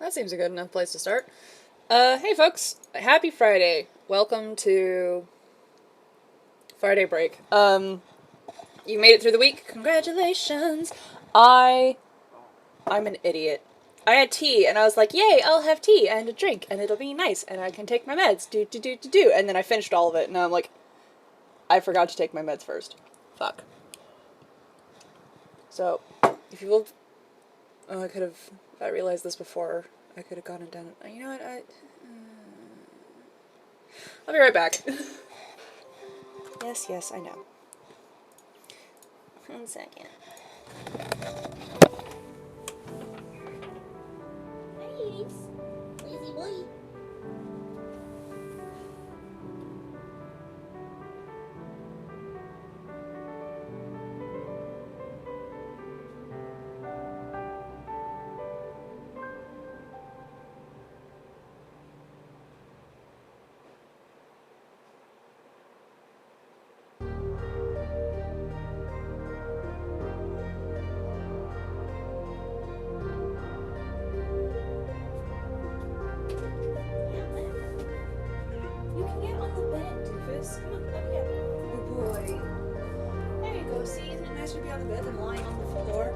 that seems a good enough place to start. Hey folks, happy Friday. Welcome to Friday break. You made it through the week. Congratulations. I'm an idiot. I had tea and I was like, yay, I'll have tea and a drink and it'll be nice and I can take my meds. Do. And then I finished all of it and I'm like, I forgot to take my meds first. Fuck. So, if you will... Oh, I realized this before. I could have gotten it done. You know what, I'll be right back. Yes, I know. 1 second. Hey, lazy boy. You can get on the bed, doofus. Come on, up here. Oh boy. There you go, see? Isn't it nicer to be on the bed than lying on the floor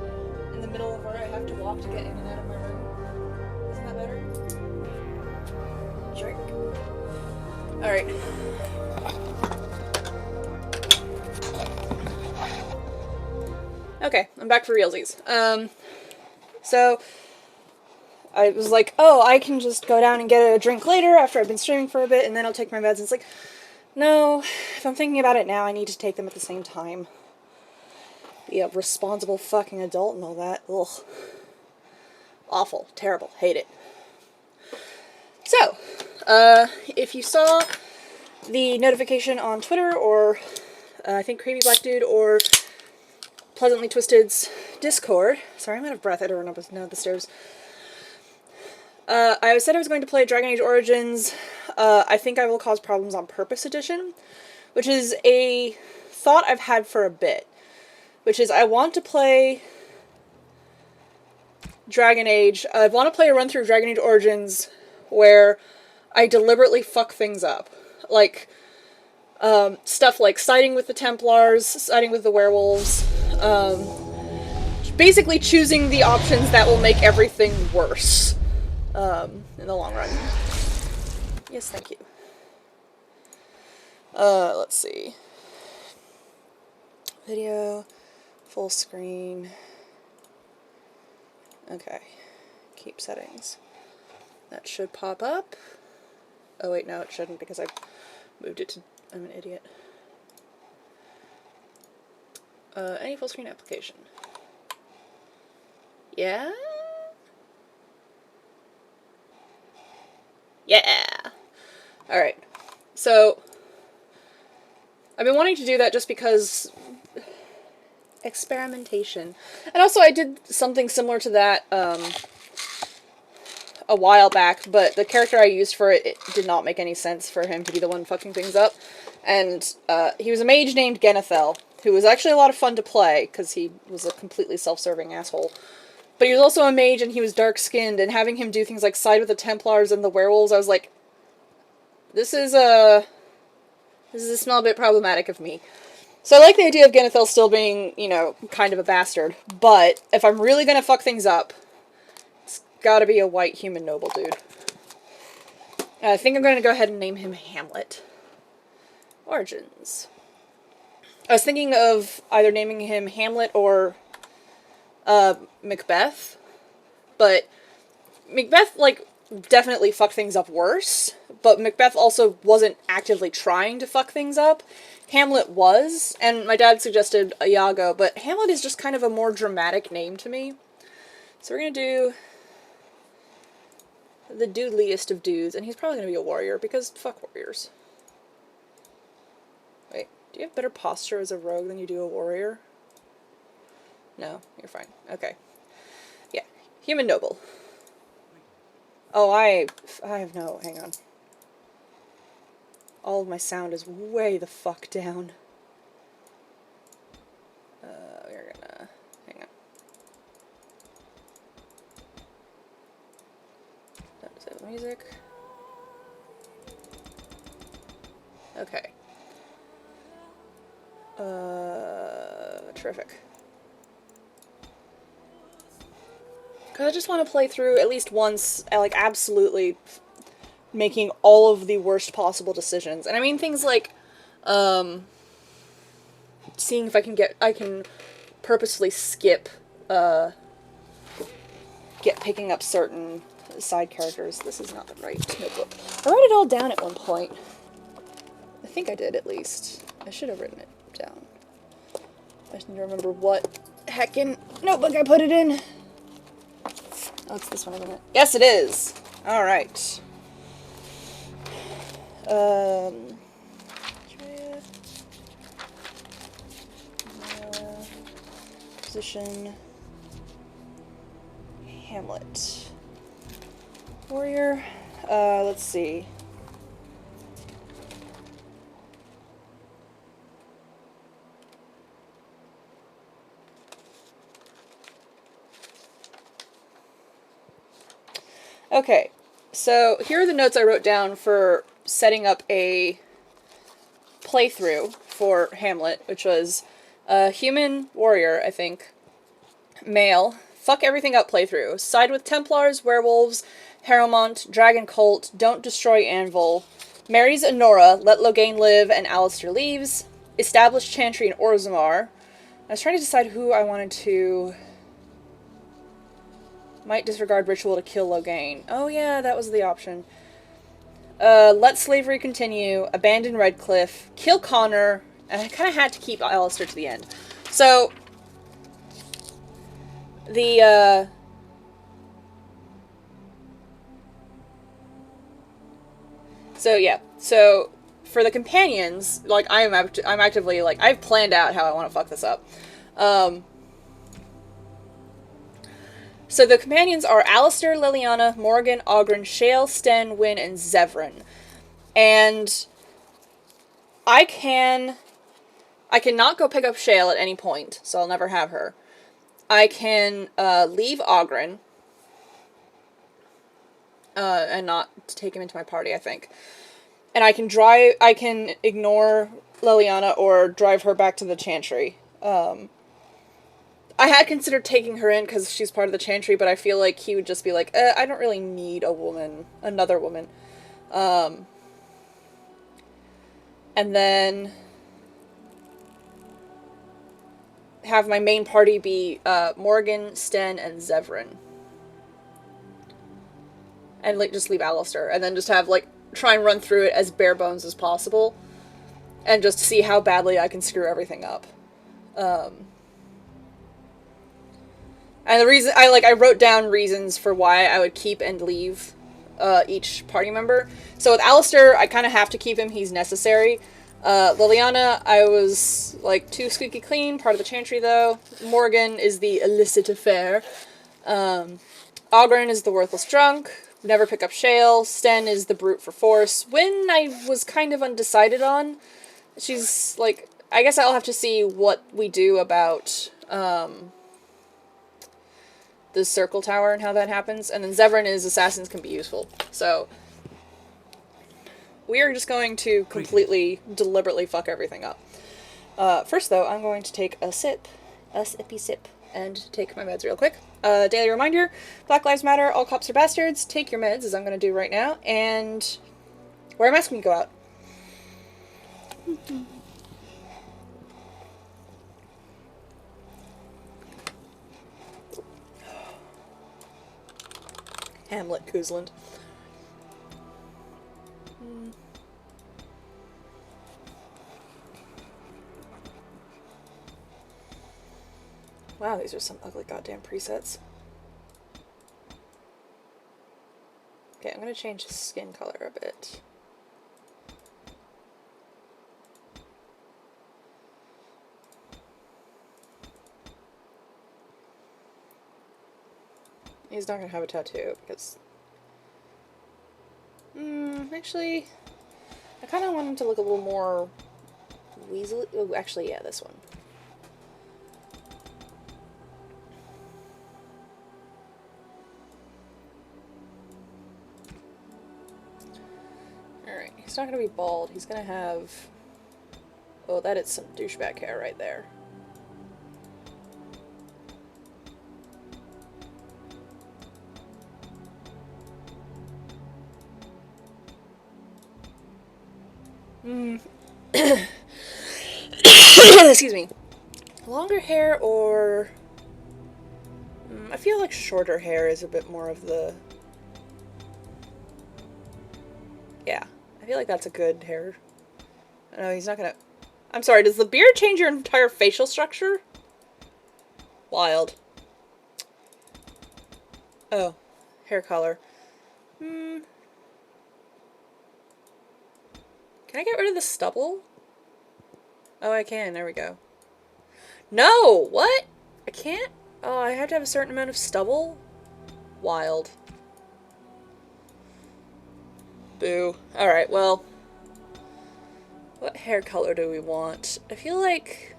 in the middle of where I have to walk to get in and out of my room? Isn't that better? Jerk. Alright. Okay, I'm back for realsies. So I was like, oh, I can just go down and get a drink later after I've been streaming for a bit, and then I'll take my meds. And it's like, no, if I'm thinking about it now, I need to take them at the same time. Be a responsible fucking adult and all that. Ugh. Awful. Terrible. Hate it. So, if you saw the notification on Twitter, or I think Creepy Black Dude, or Pleasantly Twisted's Discord. Sorry, I'm out of breath. I don't run up the stairs. I said I was going to play Dragon Age Origins. I think I will cause problems on purpose edition, which is a thought I've had for a bit. Which is, I want to play Dragon Age. I want to play a run through Dragon Age Origins where I deliberately fuck things up. Like, stuff like siding with the Templars, siding with the werewolves, basically choosing the options that will make everything worse, in the long run. Yes, thank you. Let's see. Video, full screen. Okay. Keep settings. That should pop up. Oh wait, no, it shouldn't because I moved it to... I'm an idiot. Any full screen application. Yeah? Yeah! Alright. So, I've been wanting to do that just because... experimentation. And also I did something similar to that, a while back, but the character I used for it, it did not make any sense for him to be the one fucking things up. And, he was a mage named Genethel, who was actually a lot of fun to play, because he was a completely self-serving asshole. But he was also a mage, and he was dark-skinned, and having him do things like side with the Templars and the werewolves, I was like, this is a small bit problematic of me. So I like the idea of Genethel still being, you know, kind of a bastard, but if I'm really gonna fuck things up, it's gotta be a white human noble dude. I think I'm gonna go ahead and name him Hamlet. Origins. I was thinking of either naming him Hamlet or Macbeth, but Macbeth, like, definitely fucked things up worse, but Macbeth also wasn't actively trying to fuck things up. Hamlet was, and my dad suggested Iago, but Hamlet is just kind of a more dramatic name to me. So we're gonna do the dudeliest of dudes, and he's probably gonna be a warrior, because fuck warriors. Wait, do you have better posture as a rogue than you do a warrior? No, you're fine. Okay. Yeah, human noble. Oh, I have no, hang on. All of my sound is way the fuck down. We're gonna... hang on. Okay. Terrific. Because I just want to play through at least once, like, absolutely making all of the worst possible decisions. And I mean things like, seeing if I can purposefully skip, picking up certain side characters. This is not the right notebook. I wrote it all down at one point. I think I did, at least. I should have written it down. I just need to remember what heckin' notebook I put it in. Oh, it's this one, isn't it? Yes, it is! Alright. Position. Hamlet. Warrior. Let's see. Okay, so here are the notes I wrote down for setting up a playthrough for Hamlet, which was a human warrior, I think, male, fuck everything up playthrough, side with Templars, werewolves, Harrowmont, Dragon Cult, don't destroy Anvil, marries Honora, let Loghain live and Alistair leaves, establish Chantry and Orzammar. I was trying to decide who I wanted to... Might disregard ritual to kill Loghain. Oh yeah, that was the option. Let slavery continue, abandon Redcliffe, kill Connor, and I kind of had to keep Alistair to the end. So, the, So yeah, so for the companions, like I'm actively, like, I've planned out how I want to fuck this up. So the companions are Alistair, Liliana, Morgan, Oghren, Shale, Sten, Wyn, and Zevran. And I cannot go pick up Shale at any point, so I'll never have her. I can leave Oghren and not take him into my party, I think. And I can ignore Liliana or drive her back to the Chantry. I had considered taking her in because she's part of the Chantry, but I feel like he would just be like, I don't really need another woman. And then have my main party be Morgan, Sten, and Zevran. And like just leave Alistair. And then just have, like, try and run through it as bare bones as possible. And just see how badly I can screw everything up. And the reason, I wrote down reasons for why I would keep and leave each party member. So with Alistair, I kind of have to keep him, he's necessary. Liliana, I was, like, too squeaky clean, part of the Chantry, though. Morgan is the illicit affair. Oghren is the worthless drunk. Never pick up Shale. Sten is the brute for force. Wyn, I was kind of undecided on. She's, like, I guess I'll have to see what we do about, the circle tower and how that happens. And then Zevran is assassins can be useful. So we are just going to completely, deliberately fuck everything up. First, though, I'm going to take a sippy sip, and take my meds real quick. Daily reminder, Black Lives Matter, all cops are bastards, take your meds, as I'm going to do right now, and wear a mask when you go out. Hamlet Kuzland. Wow, these are some ugly goddamn presets. Okay, I'm gonna change his skin color a bit. He's not gonna have a tattoo because... actually, I kind of want him to look a little more weaselly. Oh, actually, yeah, this one. Alright. He's not gonna be bald. He's gonna have... Oh, that is some douchebag hair right there. Excuse me. Longer hair or... I feel like shorter hair is a bit more of the... Yeah. I feel like that's a good hair. No, he's not gonna... I'm sorry, does the beard change your entire facial structure? Wild. Oh. Hair color. Can I get rid of the stubble? Oh, I can. There we go. No! What? I can't? Oh, I have to have a certain amount of stubble? Wild. Boo. Alright, well. What hair color do we want? I feel like...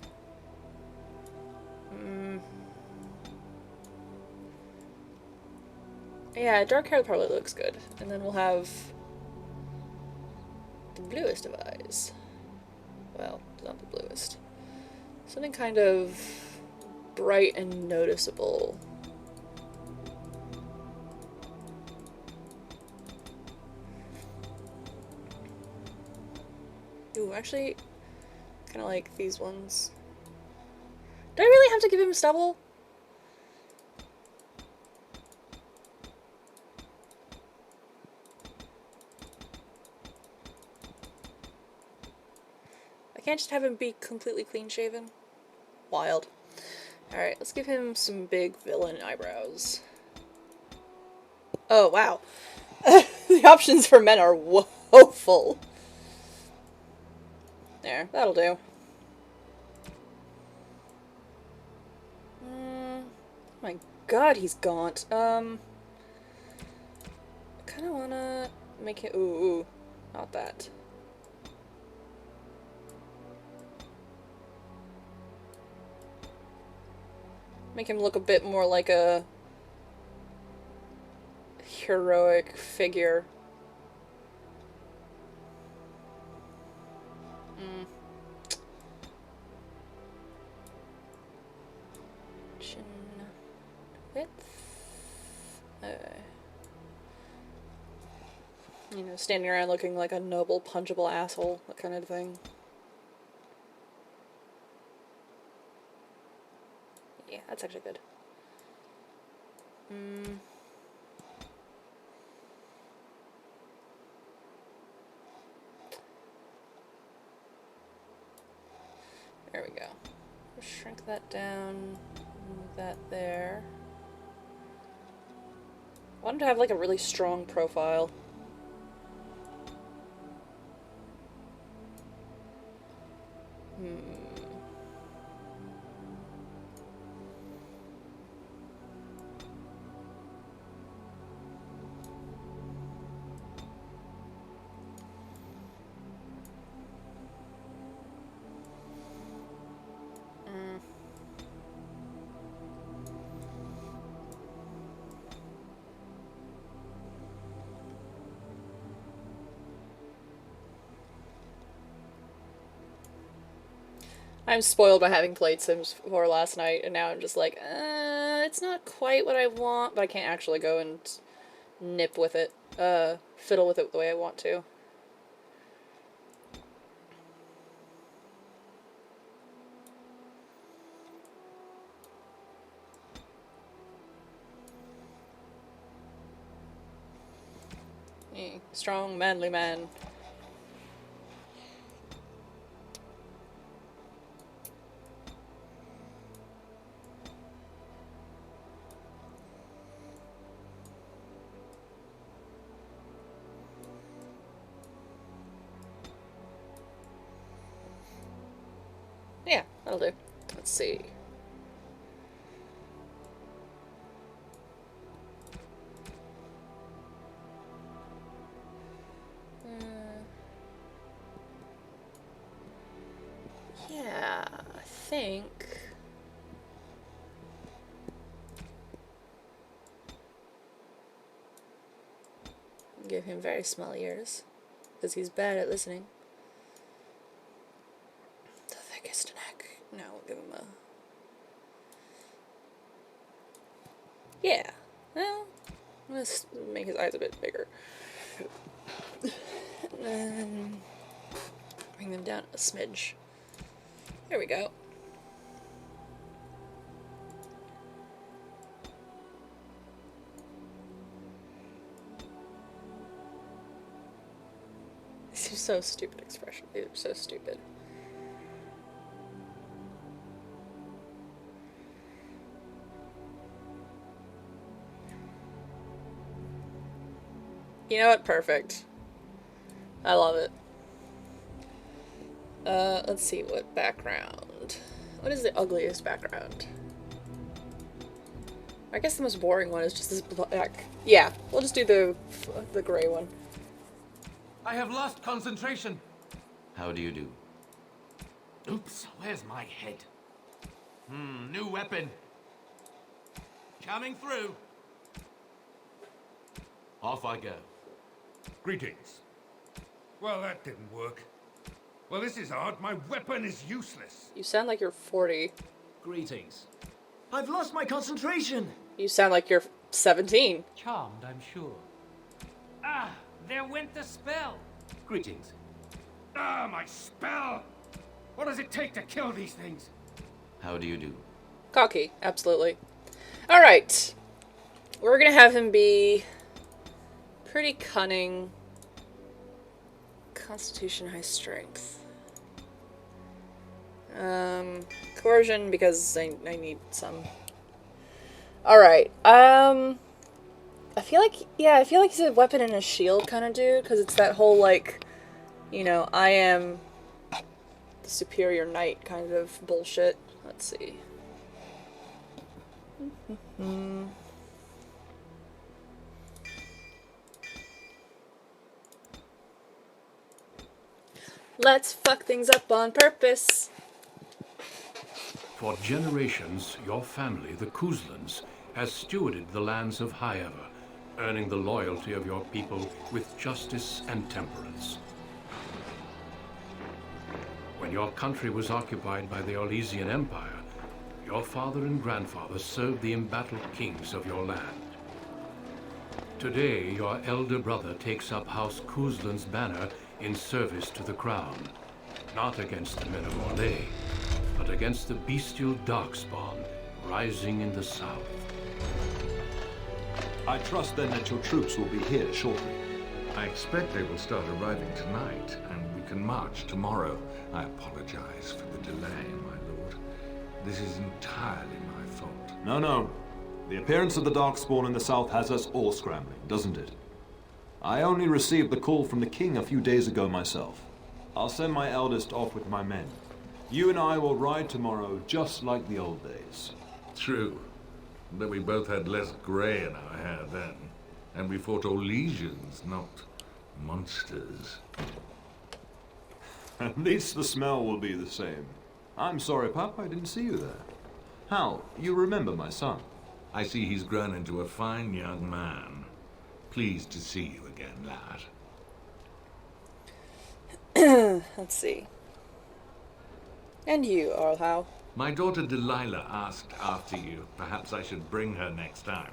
Yeah, dark hair probably looks good. And then we'll have... the bluest of eyes. Well, not the bluest. Something kind of bright and noticeable. Ooh, actually, kind of like these ones. Do I really have to give him stubble? I can't just have him be completely clean shaven. Wild. Alright, let's give him some big villain eyebrows. Oh, wow. The options for men are woeful. There, that'll do. Oh my god, he's gaunt. I kinda wanna make it... Ooh, not that. Make him look a bit more like a heroic figure. Chin width. You know, standing around looking like a noble, punchable asshole, that kind of thing. Yeah, that's actually good. There we go. Shrink that down, move that there. I want him to have like a really strong profile. I'm spoiled by having played Sims 4 last night, and now I'm just like, it's not quite what I want, but I can't actually go and nip with it, fiddle with it the way I want to. Strong, manly man. Yeah, that'll do. Let's see. Yeah, I think... Give him very small ears. because he's bad at listening. The thickest neck. No, we'll give him a... Yeah. Well, let's make his eyes a bit bigger. And then bring them down a smidge. There we go. These are so stupid expressions. These are so stupid. You know what? Perfect. I love it. Let's see what background. What is the ugliest background? I guess the most boring one is just this black. Yeah, we'll just do the gray one. I have lost concentration. How do you do? Oops, where's my head? New weapon. Coming through. Off I go. Greetings. Well, that didn't work. Well, this is odd. My weapon is useless. You sound like you're 40. Greetings. I've lost my concentration. You sound like you're 17. Charmed, I'm sure. Ah, there went the spell. Greetings. Ah, my spell! What does it take to kill these things? How do you do? Cocky, absolutely. Alright. We're gonna have him be pretty cunning. Constitution, high strength. Coercion, because I need some. Alright, I feel like he's a weapon and a shield kind of dude, because it's that whole, like, you know, I am the superior knight kind of bullshit. Let's see. Let's fuck things up on purpose. For generations, your family, the Kuzlans, has stewarded the lands of Highever, earning the loyalty of your people with justice and temperance. When your country was occupied by the Orlesian Empire, your father and grandfather served the embattled kings of your land. Today, your elder brother takes up House Kuzlan's banner in service to the crown, not against the men of Orlais, but against the bestial Darkspawn rising in the south. I trust then that your troops will be here shortly. I expect they will start arriving tonight, and we can march tomorrow. I apologize for the delay, my lord. This is entirely my fault. No. The appearance of the Darkspawn in the south has us all scrambling, doesn't it? I only received the call from the king a few days ago myself. I'll send my eldest off with my men. You and I will ride tomorrow just like the old days. True. But we both had less grey in our hair then. And we fought Orlesians, not monsters. At least the smell will be the same. I'm sorry, Pup, I didn't see you there. Hal, you remember my son? I see he's grown into a fine young man. Pleased to see you again, lad. Let's see. And you, Arlhow. My daughter Delilah asked after you. Perhaps I should bring her next time.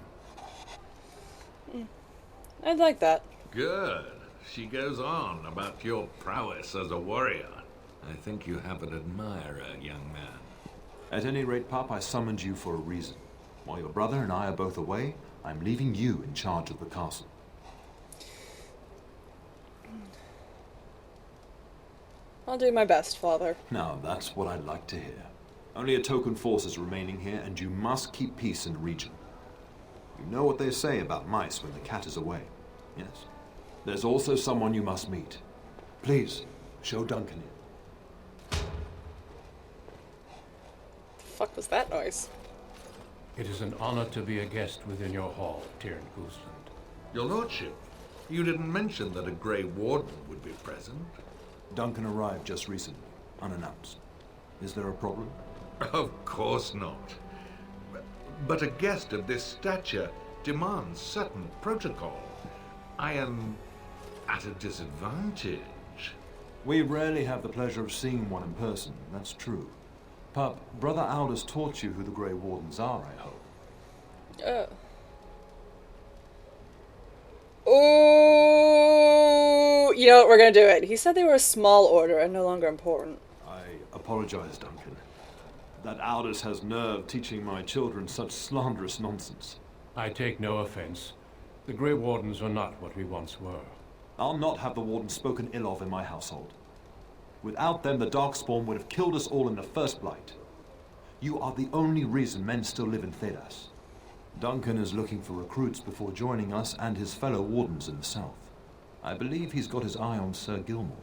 I'd like that. Good. She goes on about your prowess as a warrior. I think you have an admirer, young man. At any rate, Pup, I summoned you for a reason. While your brother and I are both away, I'm leaving you in charge of the castle. I'll do my best, Father. Now, that's what I'd like to hear. Only a token force is remaining here, and you must keep peace in the region. You know what they say about mice when the cat is away, yes? There's also someone you must meet. Please, show Duncan in. The fuck was that noise? It is an honor to be a guest within your hall, Tyrion Kuzland. Your lordship, you didn't mention that a Grey Warden would be present. Duncan arrived just recently, unannounced. Is there a problem? Of course not. But a guest of this stature demands certain protocol. I am at a disadvantage. We rarely have the pleasure of seeing one in person, that's true. Pup, Brother Aldous taught you who the Grey Wardens are, I hope. Oh, you know what? We're gonna do it. He said they were a small order and no longer important. I apologize, Duncan. That Aldous has nerve teaching my children such slanderous nonsense. I take no offense. The Grey Wardens are not what we once were. I'll not have the Wardens spoken ill of in my household. Without them, the Darkspawn would have killed us all in the first blight. You are the only reason men still live in Thedas. Duncan is looking for recruits before joining us and his fellow Wardens in the south. I believe he's got his eye on Sir Gilmore.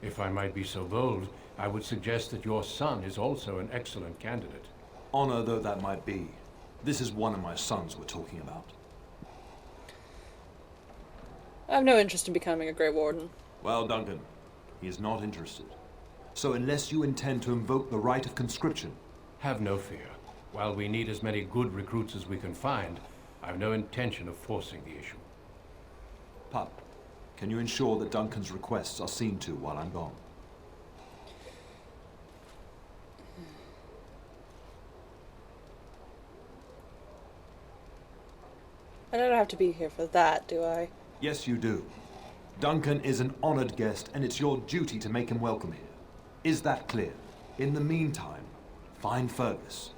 If I might be so bold, I would suggest that your son is also an excellent candidate. Honor though that might be, this is one of my sons we're talking about. I have no interest in becoming a Grey Warden. Well, Duncan, he is not interested. So unless you intend to invoke the right of conscription... Have no fear. While we need as many good recruits as we can find, I have no intention of forcing the issue. Pup, can you ensure that Duncan's requests are seen to while I'm gone? I don't have to be here for that, do I? Yes, you do. Duncan is an honored guest, and it's your duty to make him welcome here. Is that clear? In the meantime, find Fergus,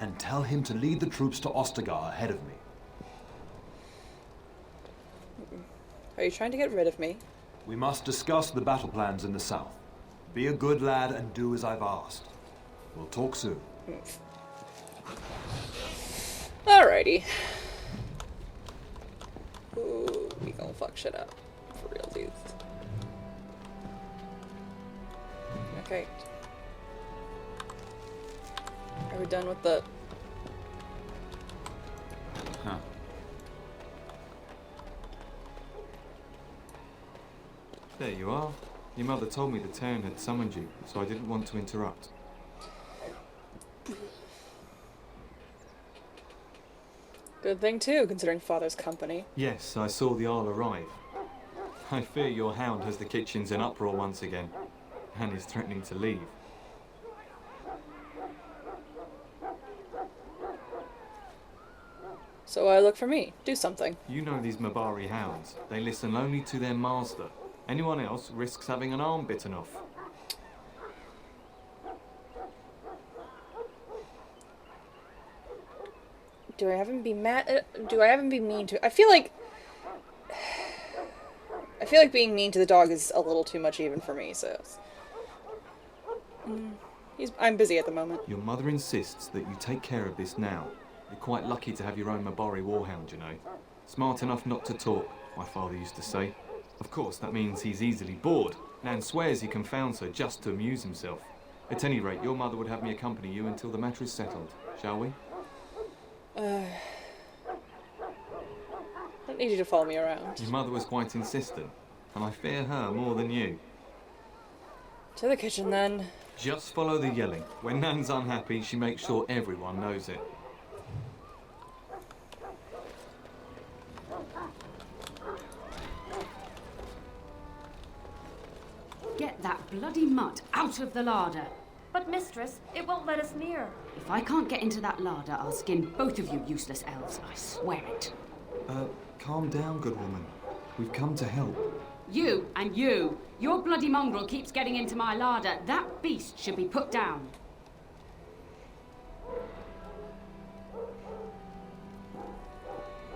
and tell him to lead the troops to Ostagar ahead of me. Are you trying to get rid of me? We must discuss the battle plans in the south. Be a good lad and do as I've asked. We'll talk soon. Alrighty. Ooh, we gonna fuck shit up. For real, dudes. Okay. Are we done with the... Huh. There you are. Your mother told me the town had summoned you, so I didn't want to interrupt. Good thing too, considering Father's company. Yes, I saw the Arl arrive. I fear your hound has the kitchens in uproar once again, and is threatening to leave. So I look for me. Do something. You know these Mabari hounds. They listen only to their master. Anyone else risks having an arm bitten off. Do I have him be mad? Do I have him be mean to? I feel like being mean to the dog is a little too much even for me. So I'm busy at the moment. Your mother insists that you take care of this now. You're quite lucky to have your own Mabari warhound, you know. Smart enough not to talk, my father used to say. Of course, that means he's easily bored. Nan swears he confounds her just to amuse himself. At any rate, your mother would have me accompany you until the matter is settled, shall we? I don't need you to follow me around. Your mother was quite insistent, and I fear her more than you. To the kitchen, then. Just follow the yelling. When Nan's unhappy, she makes sure everyone knows it. Get that bloody mutt out of the larder. But mistress, it won't let us near. If I can't get into that larder, I'll skin both of you useless elves, I swear it. Calm down, good woman. We've come to help. You and you. Your bloody mongrel keeps getting into my larder. That beast should be put down.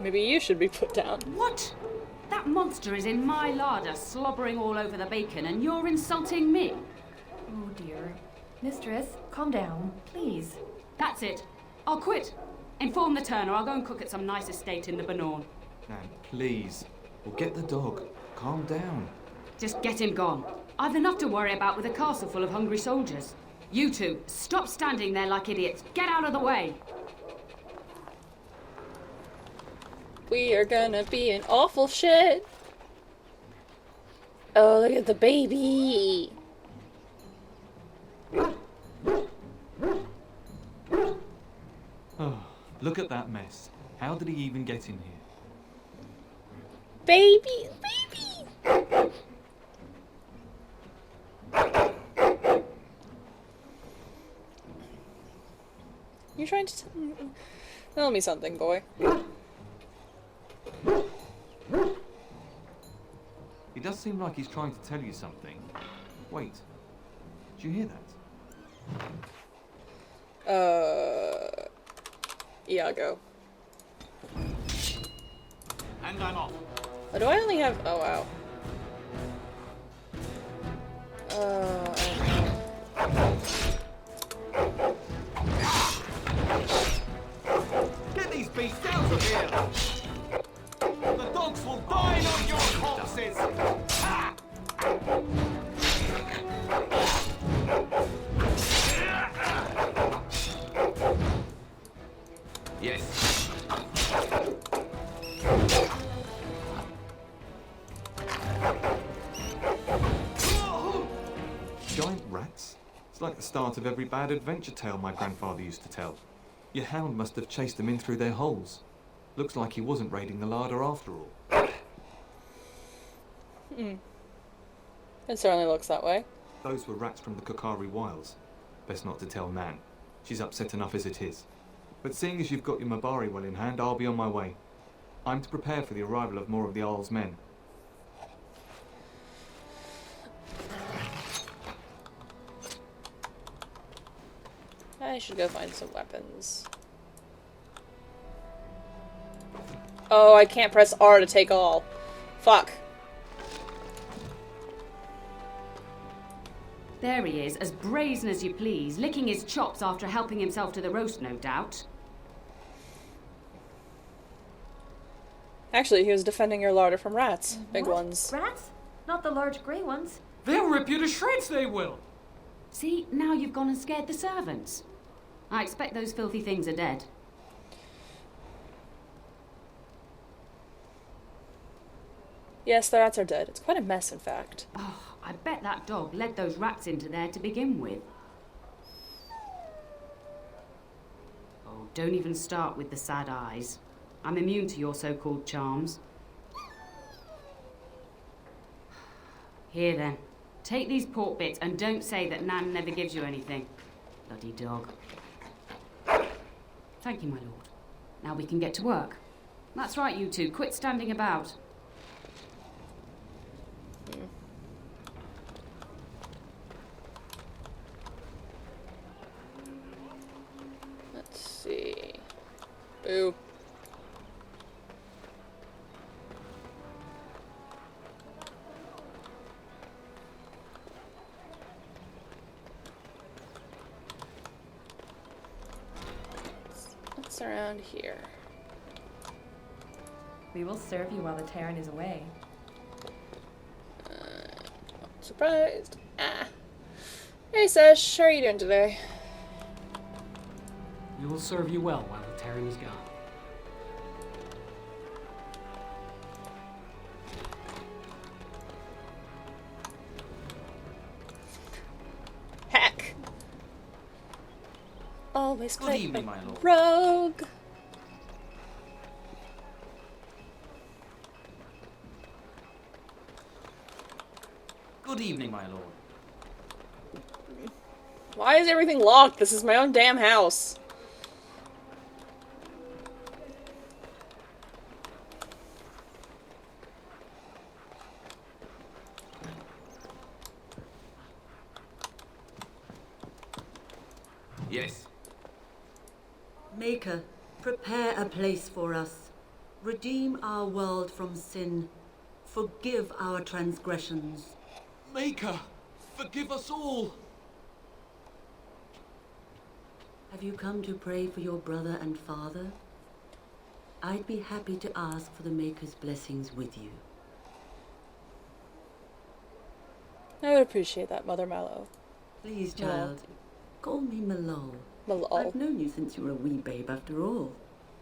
Maybe you should be put down. What? That monster is in my larder, slobbering all over the bacon, and you're insulting me? Oh dear. Mistress, calm down, please. That's it. I'll quit. Inform the turner. I'll go and cook at some nice estate in the Banorn. Nan, please. We'll get the dog. Calm down. Just get him gone. I've enough to worry about with a castle full of hungry soldiers. You two, stop standing there like idiots. Get out of the way. We are gonna be in awful shit. Oh, look at the baby. Oh, look at that mess. How did he even get in here? Baby, baby. You trying to tell me something, boy? He does seem like he's trying to tell you something. Wait, did you hear that? Iago. And I'm off. Oh, do I only have... Oh, wow. Get these beasts out of here! The dogs will dine on your corpses! Ha! Yes. Giant rats? It's like the start of every bad adventure tale my grandfather used to tell. Your hound must have chased them in through their holes. Looks like he wasn't raiding the larder after all. It certainly looks that way. Those were rats from the Kokari Wilds. Best not to tell Nan. She's upset enough as it is. But seeing as you've got your Mabari well in hand, I'll be on my way. I'm to prepare for the arrival of more of the Isle's men. I should go find some weapons. Oh, I can't press R to take all. Fuck. There he is, as brazen as you please, licking his chops after helping himself to the roast, no doubt. Actually, he was defending your larder from rats. Big What? ones. Rats? Not the large grey ones. They'll rip you to shreds, they will! See, now you've gone and scared the servants. I expect those filthy things are dead. Yes, the rats are dead. It's quite a mess, in fact. Oh, I bet that dog led those rats into there to begin with. Oh, don't even start with the sad eyes. I'm immune to your so-called charms. Here then, take these pork bits and don't say that Nan never gives you anything. Bloody dog. Thank you, my lord. Now we can get to work. That's right, you two. Quit standing about. Let's see. Boo. What's around here? We will serve you while the Terran is away. Surprised. Ah. Hey, Sesh. How are you doing today? We will serve you well while the Terran is gone. Heck. Always Good play evening, a my lord. rogue. Good evening, my lord. Why is everything locked? This is my own damn house. Yes. Maker, prepare a place for us. Redeem our world from sin. Forgive our transgressions. Maker, forgive us all. Have you come to pray for your brother and father? I'd be happy to ask for the Maker's blessings with you. I would appreciate that, Mother Mallow. Please, child, call me Malol. Malol. I've known you since you were a wee babe after all.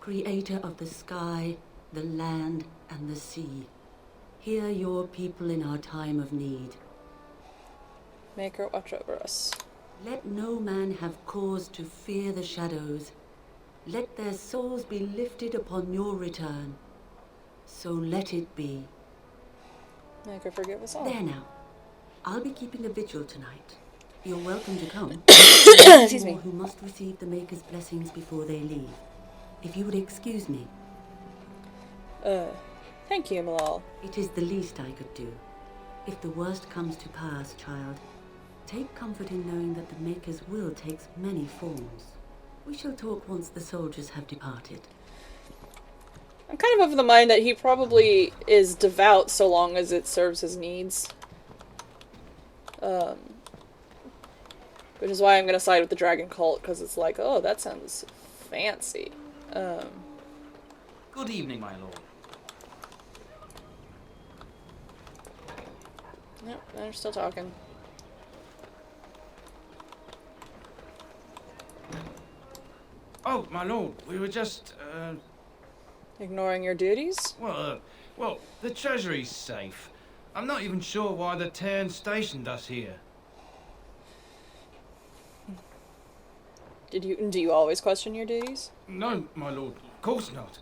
Creator of the sky, the land, and the sea. Hear your people in our time of need. Maker, watch over us. Let no man have cause to fear the shadows. Let their souls be lifted upon your return. So let it be. Make her forgive us all. There now. I'll be keeping a vigil tonight. You're welcome to come. Excuse me. Who must receive the Maker's blessings before they leave. If you would excuse me. Thank you, Malal. It is the least I could do. If the worst comes to pass, child, take comfort in knowing that the Maker's will takes many forms. We shall talk once the soldiers have departed. I'm kind of of the mind that he probably is devout so long as it serves his needs. Which is why I'm gonna side with the dragon cult, because it's like, oh, that sounds fancy. Good evening, my lord. Nope, they're still talking. Oh, my lord, we were just, Ignoring your duties? well, the treasury's safe. I'm not even sure why the Terran stationed us here. Do you always question your duties? No, my lord, of course not.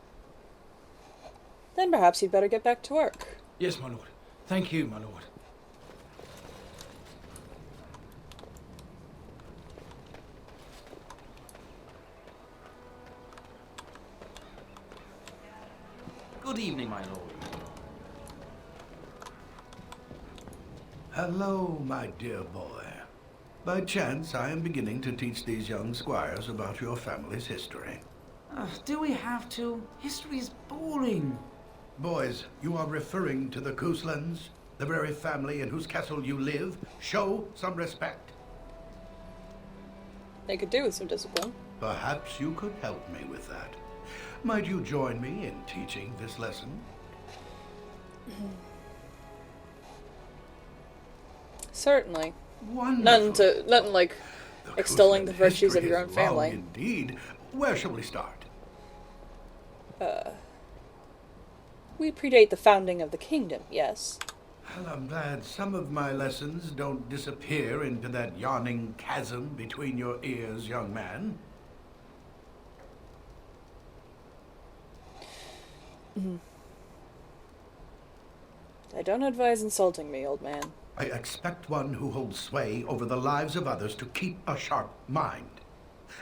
Then perhaps you'd better get back to work. Yes, my lord. Thank you, my lord. Good evening, my lord. Hello, my dear boy. By chance, I am beginning to teach these young squires about your family's history. Do we have to? History is boring. Boys, you are referring to the Kuslans, the very family in whose castle you live. Show some respect. They could do with some discipline. Perhaps you could help me with that. Might you join me in teaching this lesson? Certainly. Wonderful. Nothing like extolling the virtues of History your own is long family. Indeed. Where shall we start? We predate the founding of the kingdom, yes. Well, I'm glad some of my lessons don't disappear into that yawning chasm between your ears, young man. I don't advise insulting me, old man. I expect one who holds sway over the lives of others to keep a sharp mind,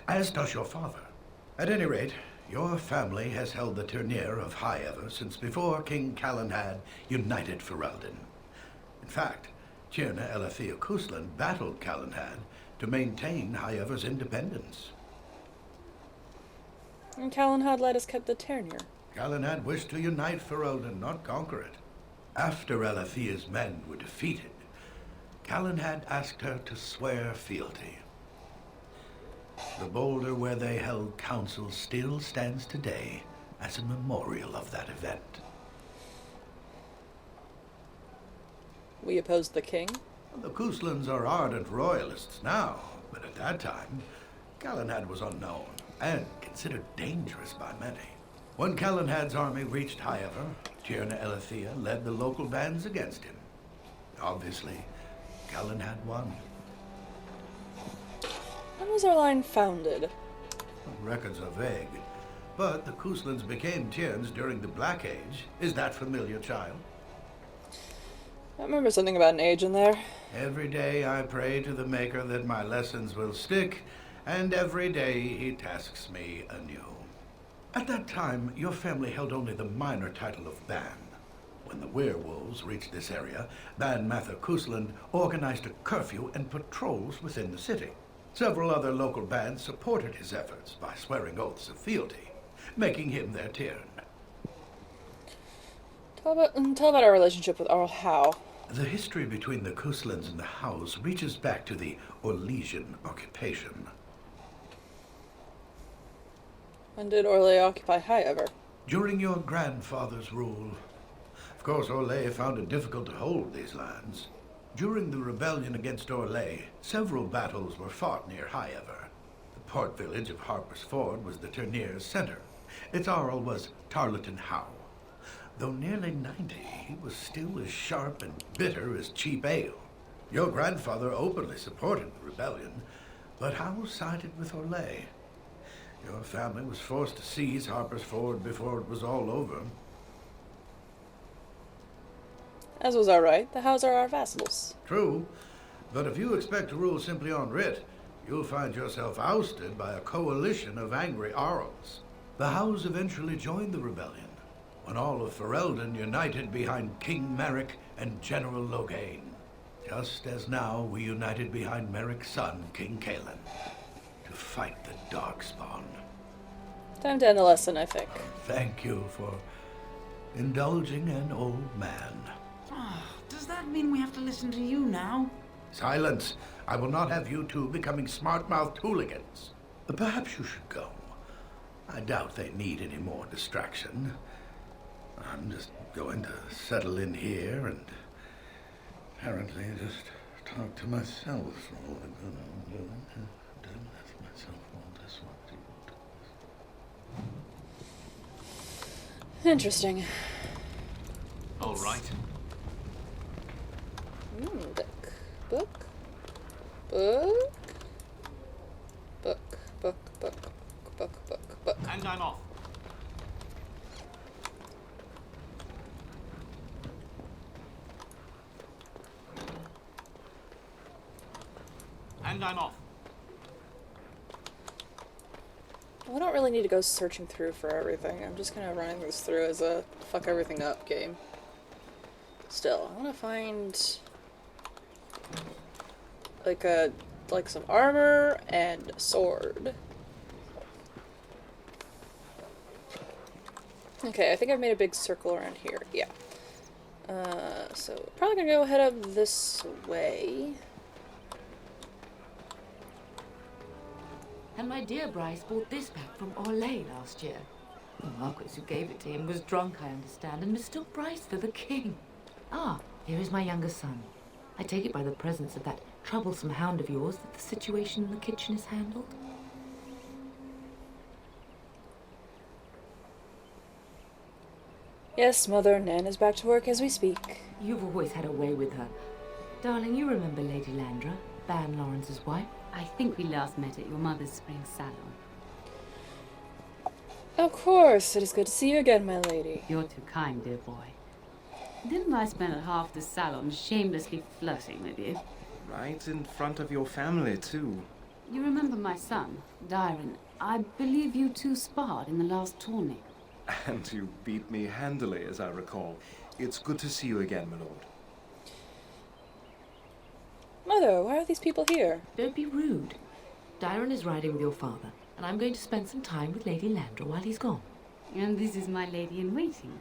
as does your father. At any rate, your family has held the Ternier of High Ever since before King Calenhad united Ferelden. In fact, Tierna Elethea Kuslan battled Calenhad to maintain High Ever's independence. And Calenhad let us keep the Ternier. Calenhad wished to unite Ferelden, not conquer it. After Elethea's men were defeated, Calenhad asked her to swear fealty. The boulder where they held council still stands today as a memorial of that event. We opposed the king? The Kuslans are ardent royalists now, but at that time, Calenhad was unknown and considered dangerous by many. When Calenhad's army reached High Ever, Tierna Elethea led the local bands against him. Obviously, Calenhad won. When was our line founded? Records are vague, but the Kuslans became Tierns during the Black Age. Is that familiar, child? I remember something about an age in there. Every day I pray to the Maker that my lessons will stick, and every day he tasks me anew. At that time, your family held only the minor title of Ban. When the werewolves reached this area, Ban Mather Kusland organized a curfew and patrols within the city. Several other local bands supported his efforts by swearing oaths of fealty, making him their Tiern. Tell about our relationship with Earl Howe. The history between the Kuslans and the Howes reaches back to the Orlesian occupation. When did Orlais occupy High Ever? During your grandfather's rule. Of course, Orlais found it difficult to hold these lands. During the rebellion against Orlais, several battles were fought near High Ever. The port village of Harper's Ford was the Ternier's center. Its Arl was Tarleton Howe. Though nearly 90, he was still as sharp and bitter as cheap ale. Your grandfather openly supported the rebellion, but Howe sided with Orlais. Your family was forced to seize Harper's Ford before it was all over. As was our right, the House are our vassals. True, but if you expect to rule simply on writ, you'll find yourself ousted by a coalition of angry Arls. The House eventually joined the rebellion, when all of Ferelden united behind King Merrick and General Loghain. Just as now we united behind Merrick's son, King Cailan, to fight the Darkspawn. Time to end the lesson, I think. Thank you for indulging an old man. Does that mean we have to listen to you now? Silence! I will not have you two becoming smart-mouthed hooligans. Perhaps you should go. I doubt they need any more distraction. I'm just going to settle in here and apparently just talk to myself. Interesting. All right. Book. Book. Book. And I'm off. And I'm off. I don't really need to go searching through for everything. I'm just kind of running this through as a fuck everything up game. Still, I want to find like some armor and a sword. Okay, I think I've made a big circle around here. Yeah. So probably gonna go head up this way. And my dear Bryce bought this back from Orlais last year. The Marquis who gave it to him was drunk, I understand, and mistook Bryce for the king. Ah, here is my younger son. I take it by the presence of that troublesome hound of yours that the situation in the kitchen is handled? Yes, Mother, Nan is back to work as we speak. You've always had a way with her. Darling, you remember Lady Landra, Ban Lawrence's wife? I think we last met at your mother's spring salon. Of course, it is good to see you again, my lady. You're too kind, dear boy. Didn't I spend half the salon shamelessly flirting with you? Right in front of your family, too. You remember my son, Dyron. I believe you two sparred in the last tourney. And you beat me handily, as I recall. It's good to see you again, my lord. Mother, why are these people here? Don't be rude. Dyron is riding with your father, and I'm going to spend some time with Lady Landra while he's gone. And this is my lady-in-waiting,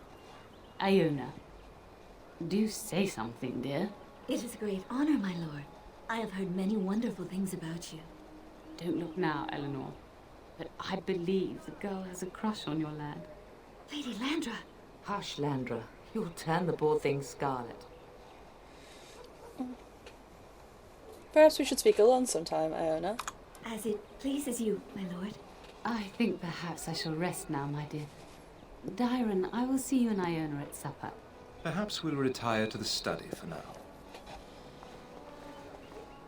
Iona. Do say something, dear. It is a great honor, my lord. I have heard many wonderful things about you. Don't look now, Eleanor. But I believe the girl has a crush on your lad. Lady Landra! Hush, Landra. You'll turn the poor thing scarlet. Perhaps we should speak alone sometime, Iona. As it pleases you, my lord. I think perhaps I shall rest now, my dear. Dyron, I will see you and Iona at supper. Perhaps we'll retire to the study for now.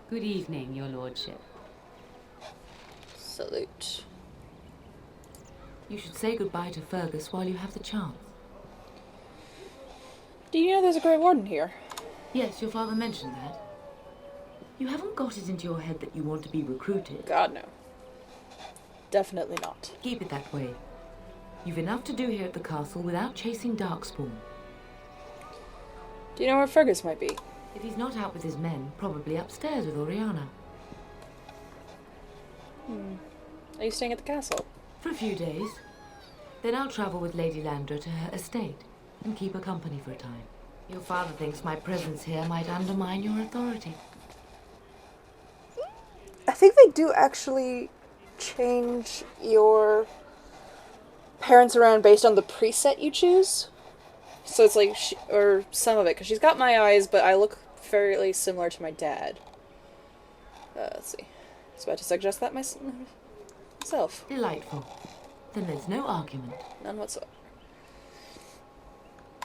Good evening, your lordship. Salute. You should say goodbye to Fergus while you have the chance. Do you know there's a Grey Warden here? Yes, your father mentioned that. You haven't got it into your head that you want to be recruited. God, no. Definitely not. Keep it that way. You've enough to do here at the castle without chasing Darkspawn. Do you know where Fergus might be? If he's not out with his men, probably upstairs with Oriana. Are you staying at the castle? For a few days. Then I'll travel with Lady Landra to her estate and keep her company for a time. Your father thinks my presence here might undermine your authority. I think they do actually change your parents around based on the preset you choose. So it's like, or some of it, because she's got my eyes, but I look fairly similar to my dad. Let's see. I was about to suggest that myself. Delightful. Then there's no argument. None whatsoever.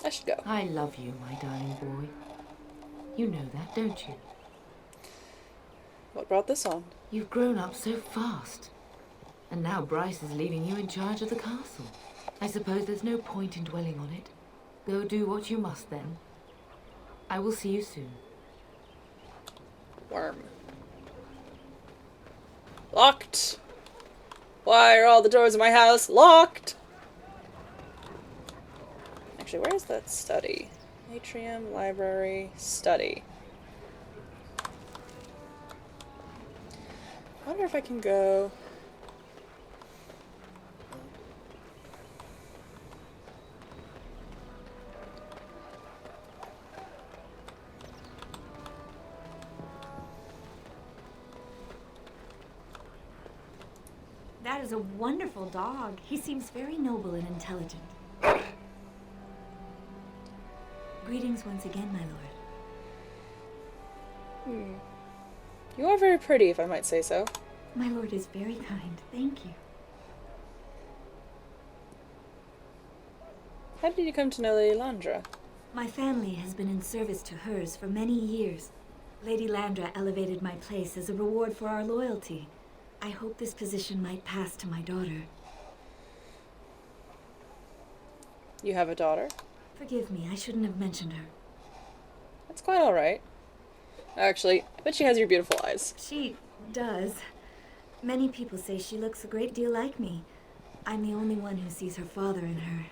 I should go. I love you, my darling boy. You know that, don't you? What brought this on? You've grown up so fast. And now Bryce is leaving you in charge of the castle. I suppose there's no point in dwelling on it. Go do what you must then. I will see you soon. Worm. Locked. Why are all the doors of my house locked? Actually, where is that study? Atrium, library, study. I wonder if I can go... That is a wonderful dog. He seems very noble and intelligent. Greetings once again, my lord. You are very pretty, if I might say so. My lord is very kind. Thank you. How did you come to know Lady Landra? My family has been in service to hers for many years. Lady Landra elevated my place as a reward for our loyalty. I hope this position might pass to my daughter. You have a daughter? Forgive me, I shouldn't have mentioned her. That's quite alright. Actually, I bet she has your beautiful eyes. She does. Many people say she looks a great deal like me. I'm the only one who sees her father in her.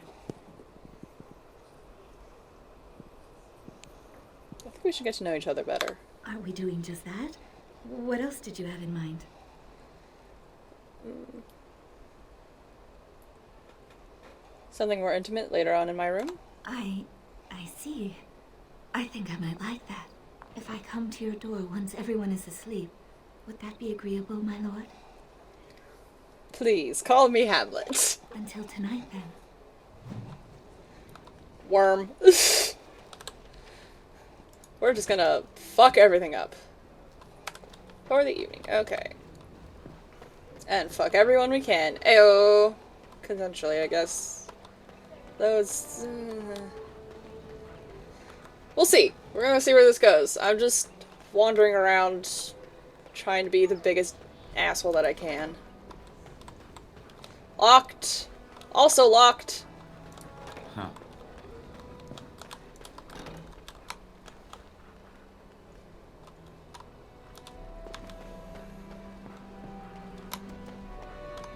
I think we should get to know each other better. Aren't we doing just that? What else did you have in mind? Something more intimate later on in my room? I see. I think I might like that. If I come to your door once everyone is asleep, would that be agreeable, my lord? Please, call me Hamlet. Until tonight, then. Worm. We're just gonna fuck everything up. For the evening, okay. And fuck everyone we can. Ayo! Consensually, I guess. Those... We'll see. We're gonna see where this goes. I'm just wandering around trying to be the biggest asshole that I can. Locked. Also locked. Huh.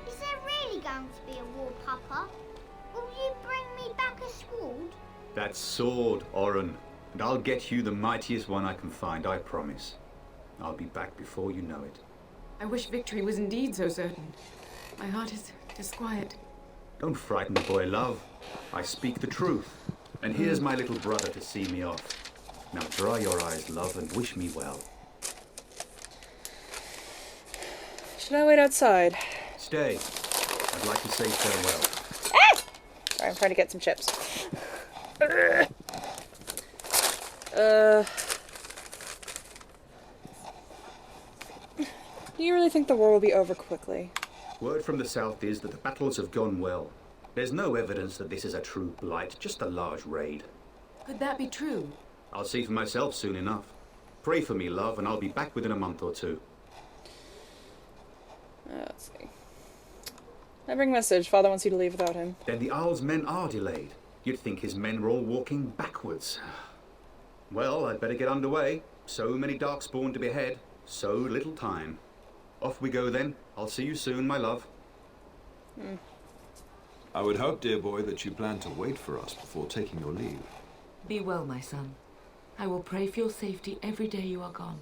Is there really going to be a war, Papa? Will you bring me back a sword? That sword, Oren. And I'll get you the mightiest one I can find, I promise. I'll be back before you know it. I wish victory was indeed so certain. My heart is disquiet. Don't frighten the boy, love. I speak the truth. And here's my little brother to see me off. Now dry your eyes, love, and wish me well. Should I wait outside? Stay. I'd like to say farewell. Ah! Sorry, I'm trying to get some chips. Do you really think the war will be over quickly? Word from the south is that the battles have gone well. There's no evidence that this is a true blight, just a large raid. Could that be true? I'll see for myself soon enough. Pray for me, love, and I'll be back within a month or two. Let's see. I bring message. Father wants you to leave without him. Then the Owl's men are delayed. You'd think his men were all walking backwards. Well, I'd better get underway. So many Darkspawn to behead. So little time. Off we go then. I'll see you soon, my love. I would hope, dear boy, that you plan to wait for us before taking your leave. Be well, my son. I will pray for your safety every day you are gone.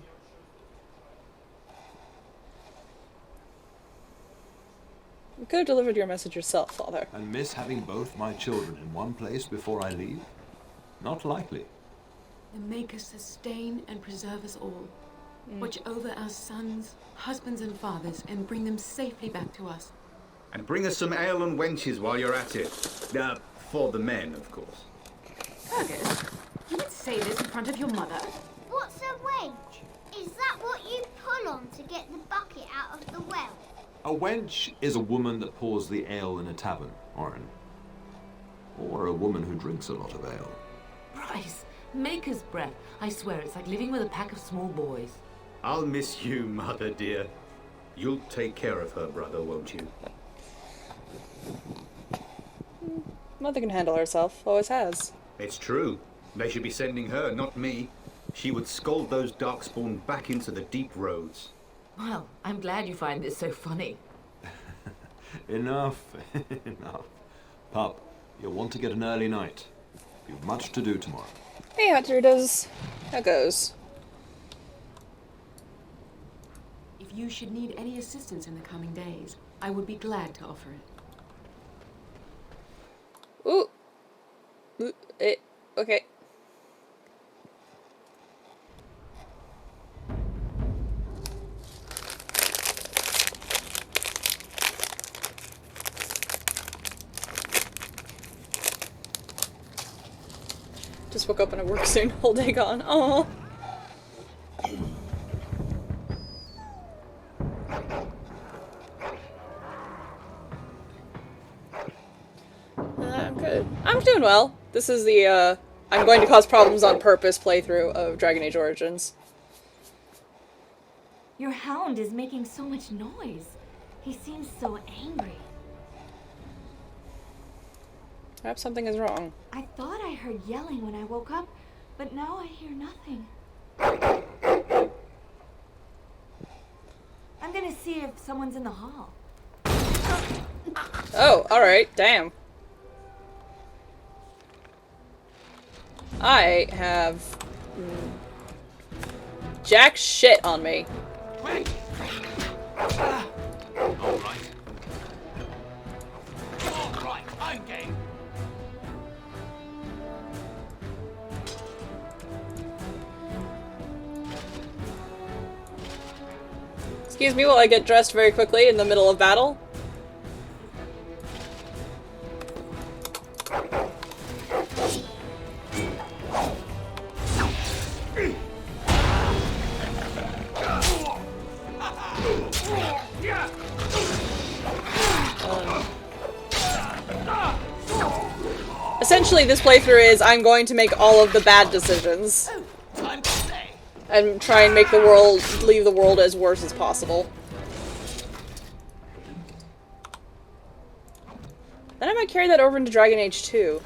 You could have delivered your message yourself, Father. And miss having both my children in one place before I leave? Not likely. The Maker sustain and preserve us all. Watch over our sons, husbands and fathers, and bring them safely back to us. And bring us some ale and wenches while you're at it. For the men, of course. Fergus, you would say this in front of your mother. What's a wench? Is that what you pull on to get the bucket out of the well? A wench is a woman that pours the ale in a tavern, Oren. Or a woman who drinks a lot of ale. Bryce, Maker's breath. I swear it's like living with a pack of small boys. I'll miss you, mother dear. You'll take care of her, brother, won't you? Mother can handle herself. Always has. It's true. They should be sending her, not me. She would scold those Darkspawn back into the deep roads. Well, I'm glad you find this so funny. Enough. Enough. Pup, you'll want to get an early night. You've much to do tomorrow. Hey, Hunter does. How goes? If you should need any assistance in the coming days, I would be glad to offer it. Ooh. Okay. Just woke up and I work soon. Whole day gone. Oh. I'm good. I'm doing well. This is the, I'm going to cause problems on purpose playthrough of Dragon Age Origins. Your hound is making so much noise. He seems so angry. Perhaps something is wrong. I thought I heard yelling when I woke up, but now I hear nothing. I'm gonna see if someone's in the hall. Oh, alright, damn. I have jack shit on me. Alright. Alright, I'm game. Excuse me while I get dressed very quickly in the middle of battle. Essentially, this playthrough is I'm going to make all of the bad decisions. And try and make the world, leave the world as worse as possible. Then I might carry that over into Dragon Age 2.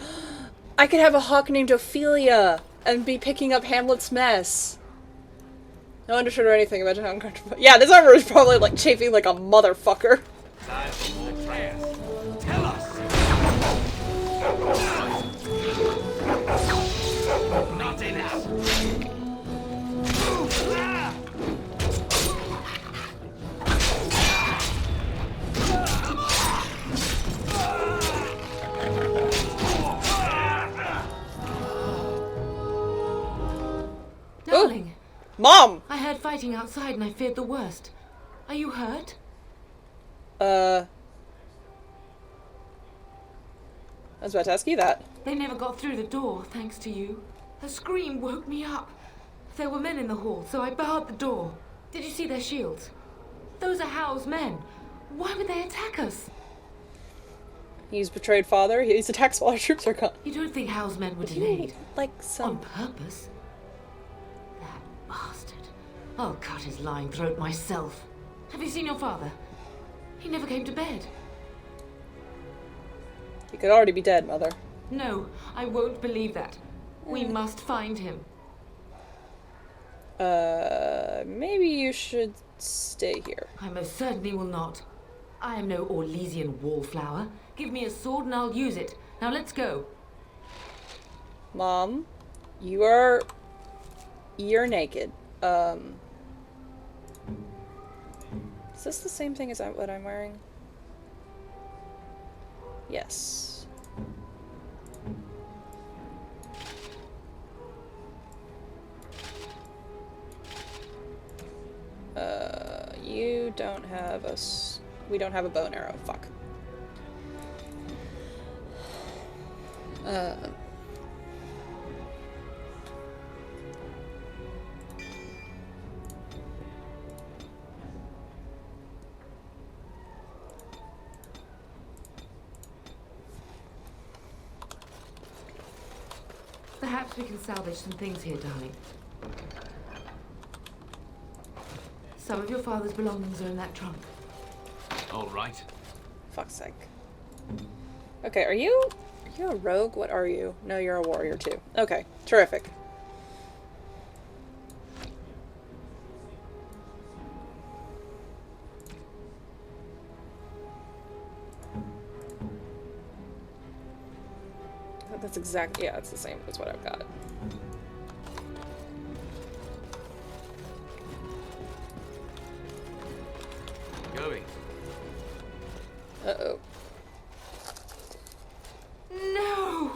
I could have a hawk named Ophelia and be picking up Hamlet's mess. No undershirt or anything, imagine how uncomfortable. Yeah, this armor is probably like chafing like a motherfucker. Time for more prayers. Tell us. Not enough. Darling. Mom! I heard fighting outside and I feared the worst. Are you hurt? I was about to ask you that. They never got through the door, thanks to you. Her scream woke me up. There were men in the hall, so I barred the door. Did you see their shields? Those are Howe's men. Why would they attack us? He's betrayed father. He's attacked while our troops are gone. You don't think Howe's men were delayed? Like some... On purpose? That bastard. I'll cut his lying throat myself. Have you seen your father? He never came to bed. He could already be dead, Mother. No, I won't believe that. We must find him. Maybe you should stay here. I most certainly will not. I am no Orlesian wallflower. Give me a sword and I'll use it. Now let's go. Mom, you're naked. Is this the same thing as what I'm wearing? Yes. You don't have a... We don't have a bow and arrow. Fuck. Perhaps we can salvage some things here, darling. Some of your father's belongings are in that trunk. All right. Fuck's sake. Okay, are you You're a rogue? What are you? No, you're a warrior too. Okay, terrific. That's exactly, yeah, it's the same as what I've got. Going. Uh-oh. No!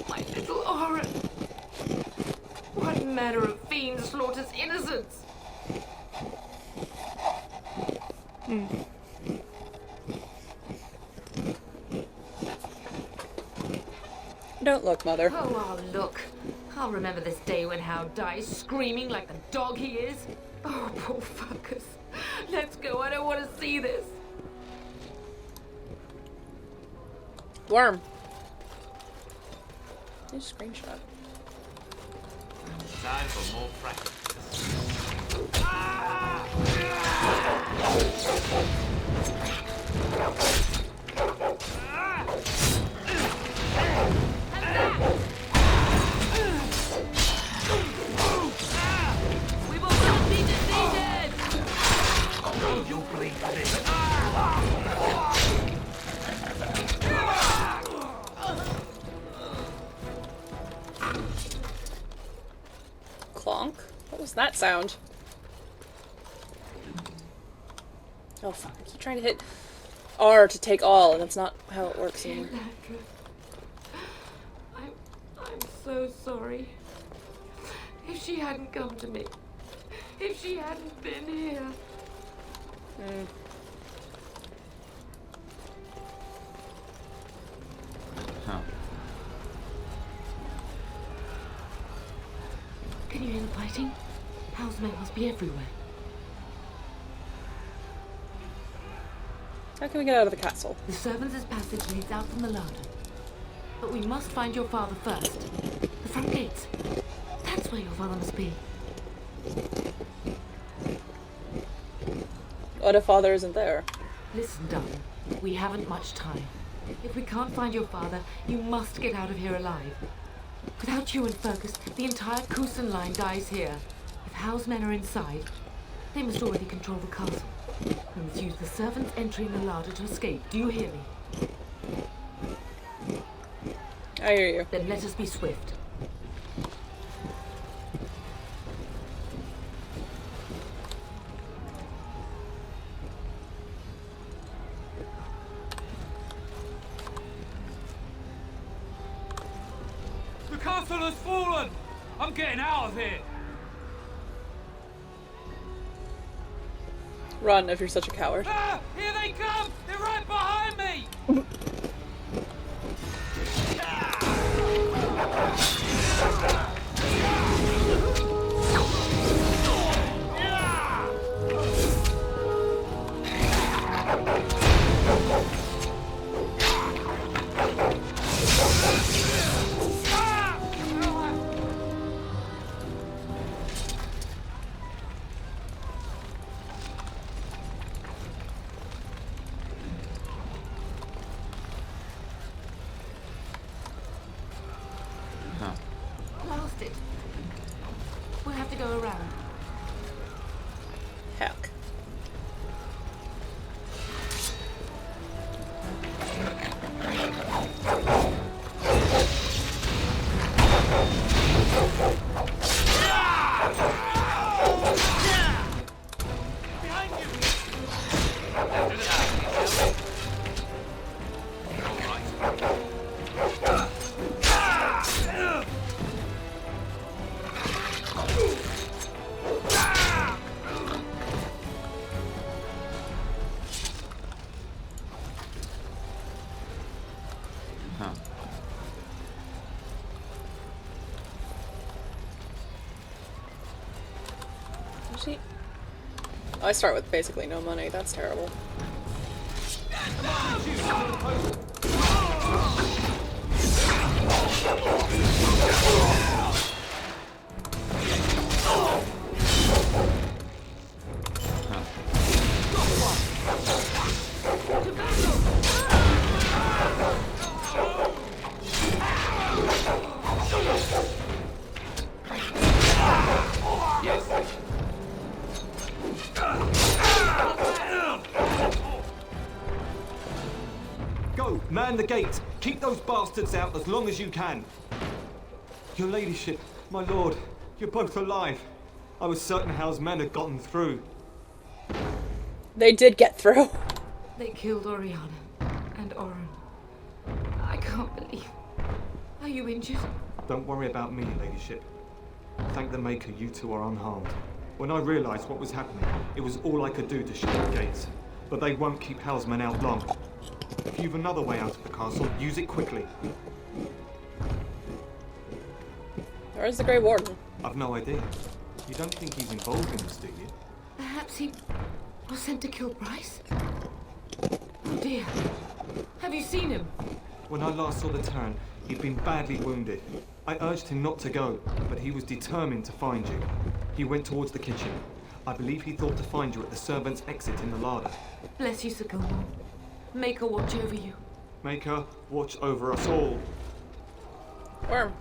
My little Oren! What manner of fiend slaughters innocents? Don't look, Mother. Oh, I'll look. I'll remember this day when Hal dies screaming like the dog he is. Oh, poor fuckers. Let's go. I don't want to see this. Worm. Nice screenshot. Time for more practice. We will not be defeated! Don't you bleed for this? Clonk? What was that sound? Oh fuck, I keep trying to hit R to take all, and that's not how it works anymore. I'm so sorry. If she hadn't come to me, if she hadn't been here. Huh. Can you hear the fighting? Hal's men must be everywhere. How can we get out of the castle? The servants' passage leads out from the larder. But we must find your father first. The front gates. That's where your father must be. What if Father isn't there? Listen, darling. We haven't much time. If we can't find your father, you must get out of here alive. Without you and Fergus, the entire Kusan line dies here. If Hal's men are inside, they must already control the castle. We must use the servants entering the larder to escape. Do you hear me? I hear you. Then let us be swift. The castle has fallen! I'm getting out of here! Run if you're such a coward. Ah! Here they come! They're right behind me! Lost it. We'll have to go around. Heck. Actually, I start with basically no money. That's terrible. Man the gate! Keep those bastards out as long as you can! Your ladyship, my lord, you're both alive. I was certain Hal's men had gotten through. They did get through. They killed Oriana and Oren. I can't believe. Are you injured? Don't worry about me, ladyship. Thank the Maker you two are unharmed. When I realised what was happening, it was all I could do to shut the gates. But they won't keep Hal's men out long. If you've another way out of the castle, use it quickly. Where's the Grey Warden? I've no idea. You don't think he's involved in this, do you? Perhaps he was sent to kill Bryce? Oh dear. Have you seen him? When I last saw the Turn, he'd been badly wounded. I urged him not to go, but he was determined to find you. He went towards the kitchen. I believe he thought to find you at the servants' exit in the larder. Bless you, Sir Gilmore. Maker watch over you. Maker, watch over us all. Worm.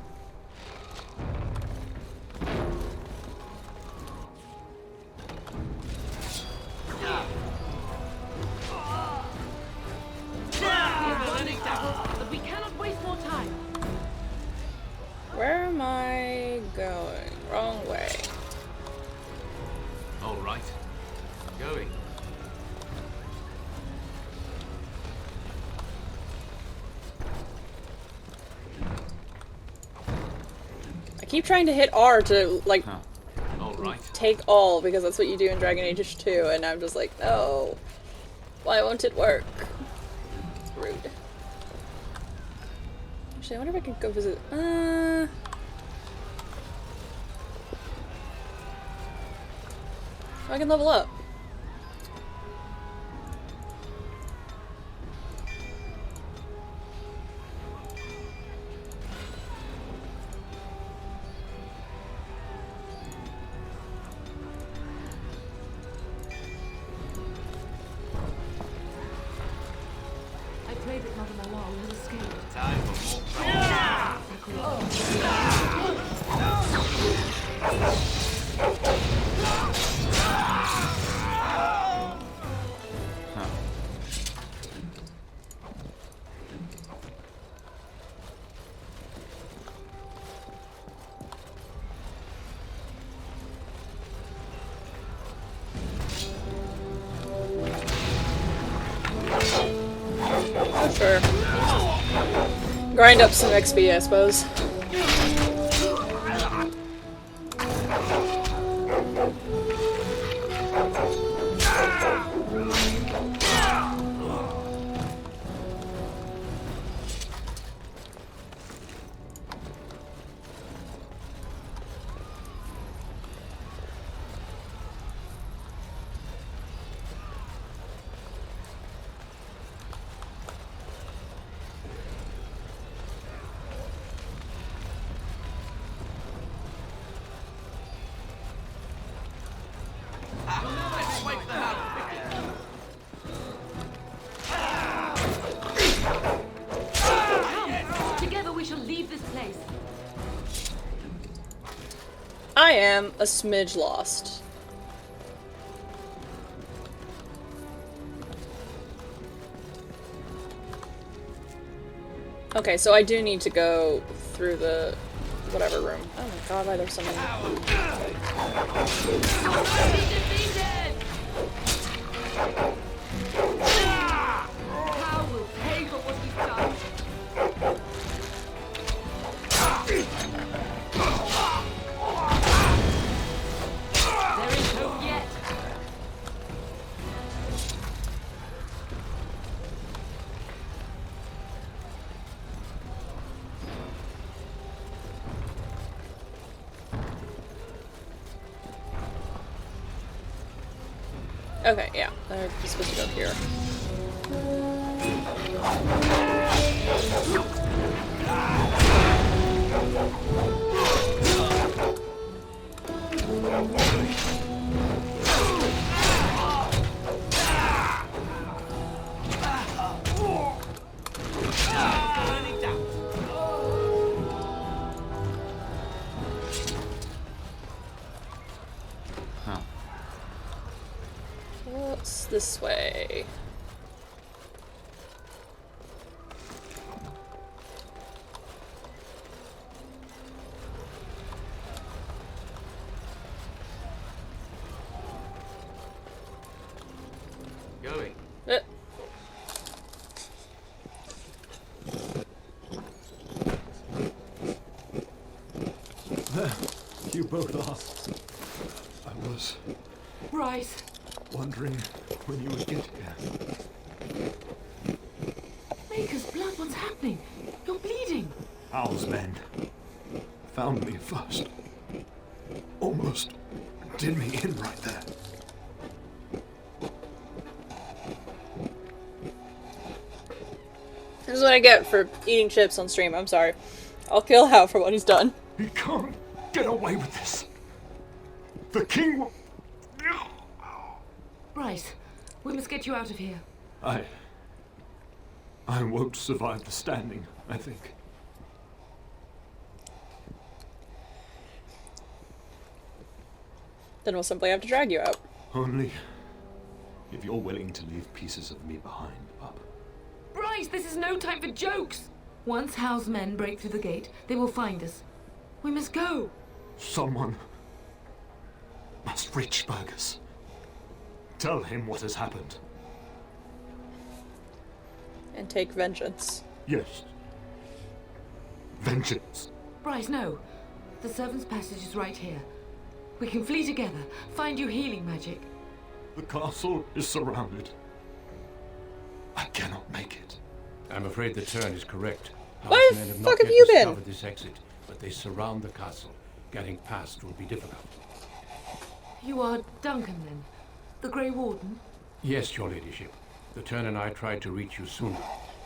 But we cannot waste more time. Where am I going? Wrong way. All right. Going. I keep trying to hit R to, like, All right. take all, because that's what you do in Dragon Age 2, and I'm just like, no. Why won't it work? Rude. Actually, I wonder if I can go visit. I can level up. I pray that Mother Malal will escape. Time for more Oh, sure. Grind up some XP, I suppose. Together we shall leave this place. I am a smidge lost. Okay, so I do need to go through the whatever room. Oh my god, why there's so many. How will pay for what he's done? There is hope yet. Okay, yeah, I'm supposed to go here. What's this way? both are. I was Bryce! wondering when you would get here. Maker's blood, what's happening? You're bleeding. Hal's men found me first. Almost did me in right there. This is what I get for eating chips on stream. I'm sorry. I'll kill Hal for what he's done. He can't get away with this. The king will... Bryce, we must get you out of here. I won't survive the standing, I think. Then we'll simply have to drag you out. Only if you're willing to leave pieces of me behind, pup. Bryce, this is no time for jokes! Once Hal's men break through the gate, they will find us. We must go! Someone must reach Fergus. Tell him what has happened. And take vengeance. Yes. Vengeance. Bryce, no. The servant's passage is right here. We can flee together, find you healing magic. The castle is surrounded. I cannot make it. I'm afraid the turn is correct. Where Hal's men the have fuck not have yet you been? discovered this exit, but they surround the castle. Getting past will be difficult. You are Duncan, then? The Grey Warden? Yes, your ladyship. The turn and I tried to reach you sooner.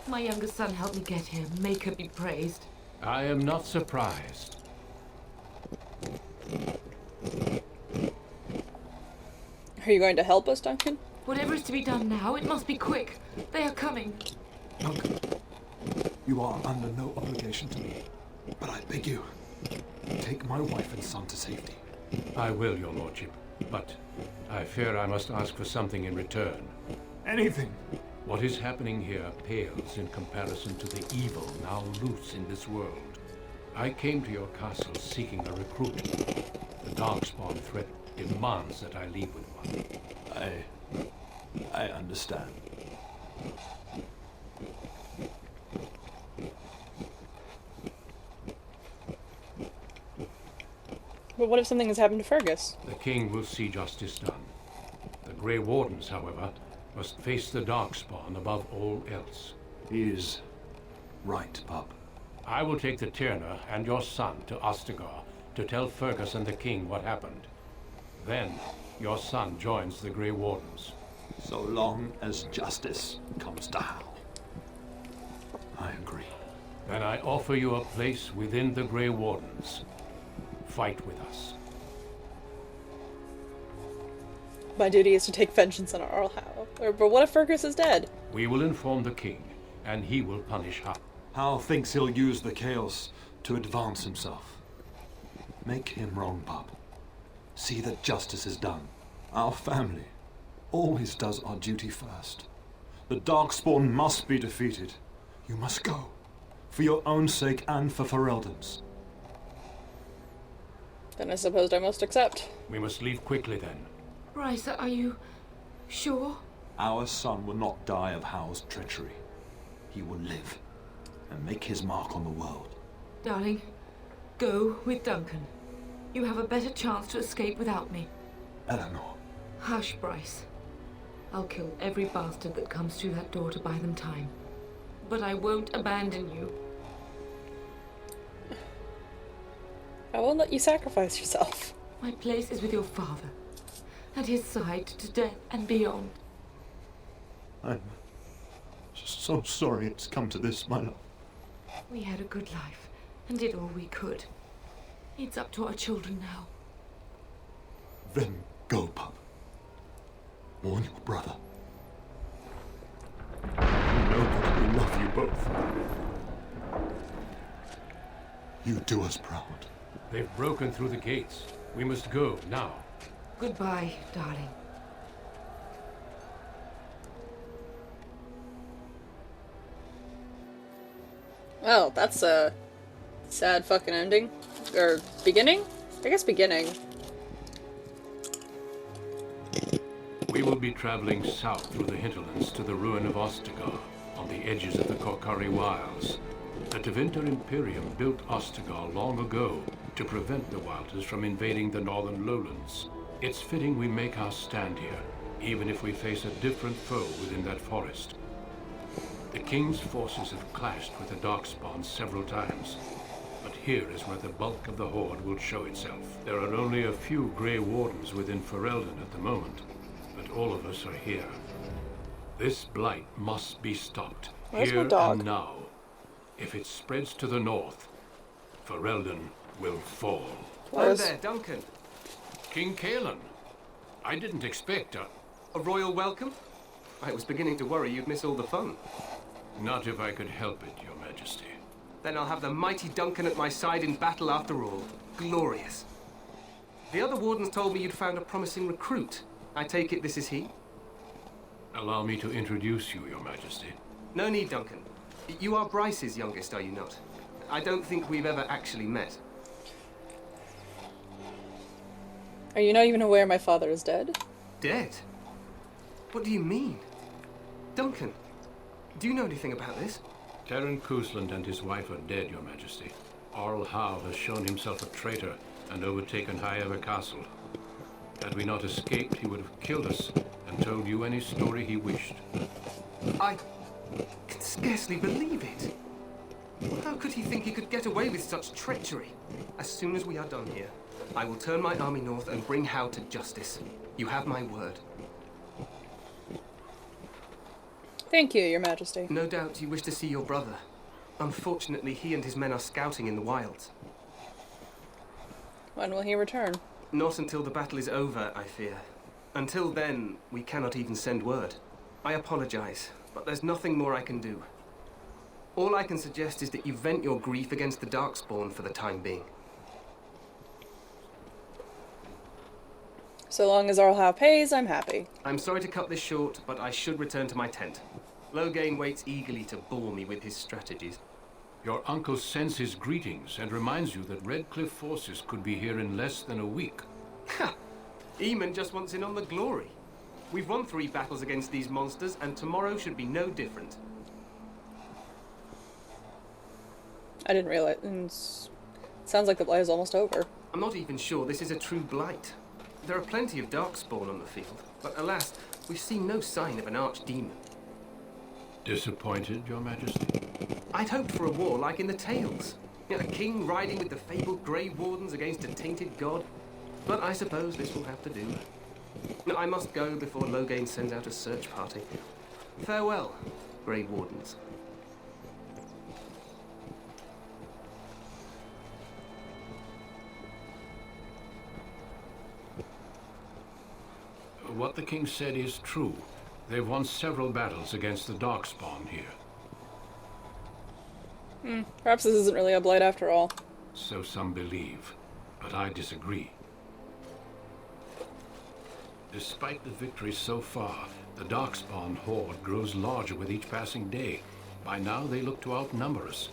My younger son helped me get here. Maker be praised. I am not surprised. Are you going to help us, Duncan? Whatever is to be done now, it must be quick. They are coming. Duncan, you are under no obligation to me, but I beg you, take my wife and son to safety. I will, your lordship, but I fear I must ask for something in return. Anything. What is happening here pales in comparison to the evil now loose in this world. I came to your castle seeking a recruit. The Darkspawn threat demands that I leave with one. I understand. But what if something has happened to Fergus? The king will see justice done. The Grey Wardens, however, must face the Darkspawn above all else. He is right, pup. I will take the Tyrna and your son to Ostagar to tell Fergus and the king what happened. Then, your son joins the Grey Wardens. So long as justice comes to Hal. I agree. Then I offer you a place within the Grey Wardens. Fight with us. My duty is to take vengeance on Earl Hal. But what if Fergus is dead? We will inform the king, and he will punish Hal. Hal thinks he'll use the chaos to advance himself. Make him wrong, pup. See that justice is done. Our family always does our duty first. The Darkspawn must be defeated. You must go. For your own sake and for Ferelden's. Then I suppose I must accept. We must leave quickly then. Bryce, are you sure? Our son will not die of Hal's treachery. He will live and make his mark on the world. Darling, go with Duncan. You have a better chance to escape without me. Eleanor. Hush, Bryce. I'll kill every bastard that comes through that door to buy them time. But I won't abandon you. I won't let you sacrifice yourself. My place is with your father. At his side to death and beyond. I'm so sorry it's come to this, my love. We had a good life and did all we could. It's up to our children now. Then go, pup. Warn your brother. You know that we love you both. You do us proud. They've broken through the gates. We must go now. Goodbye, darling. Well, that's a sad fucking ending. Or beginning? I guess beginning. We will be traveling south through the hinterlands to the ruin of Ostagar, on the edges of the Korkari Wilds. The Tevinter Imperium built Ostagar long ago to prevent the Wilders from invading the northern lowlands. It's fitting we make our stand here, even if we face a different foe within that forest. The King's forces have clashed with the Darkspawn several times, but here is where the bulk of the Horde will show itself. There are only a few Grey Wardens within Ferelden at the moment, but all of us are here. This blight must be stopped, Where's here my dog? and now. If it spreads to the north, Ferelden will fall. Hello there, Duncan. King Kalen. I didn't expect a royal welcome? I was beginning to worry you'd miss all the fun. Not if I could help it, Your Majesty. Then I'll have the mighty Duncan at my side in battle after all. Glorious. The other wardens told me you'd found a promising recruit. I take it this is he? Allow me to introduce you, Your Majesty. No need, Duncan. You are Bryce's youngest, are you not? I don't think we've ever actually met. Are you not even aware my father is dead? Dead? What do you mean? Duncan, do you know anything about this? Terran Cousland and his wife are dead, Your Majesty. Arl Howe has shown himself a traitor and overtaken Highever Castle. Had we not escaped, he would have killed us and told you any story he wished. I can scarcely believe it. How could he think he could get away with such treachery? As soon as we are done here, I will turn my army north and bring Howe to justice. You have my word. Thank you, Your Majesty. No doubt you wish to see your brother. Unfortunately, he and his men are scouting in the wilds. When will he return? Not until the battle is over, I fear. Until then, we cannot even send word. I apologize, but there's nothing more I can do. All I can suggest is that you vent your grief against the Darkspawn for the time being. So long as Arl Howe pays, I'm happy. I'm sorry to cut this short, but I should return to my tent. Loghain waits eagerly to bore me with his strategies. Your uncle sends his greetings and reminds you that Redcliffe forces could be here in less than a week. Ha! Eamon just wants in on the glory. We've won 3 battles against these monsters, and tomorrow should be no different. I didn't realize. Sounds like the blight is almost over. I'm not even sure this is a true blight. There are plenty of Darkspawn on the field, but alas, we've seen no sign of an archdemon. Disappointed, Your Majesty? I'd hoped for a war like in the tales. A king riding with the fabled Grey Wardens against a tainted god. But I suppose this will have to do. I must go before Loghain sends out a search party. Farewell, Grey Wardens. What the king said is true. They've won several battles against the Darkspawn here. Perhaps this isn't really a blight after all. So some believe, but I disagree. Despite the victories so far, the Darkspawn horde grows larger with each passing day. By now, they look to outnumber us.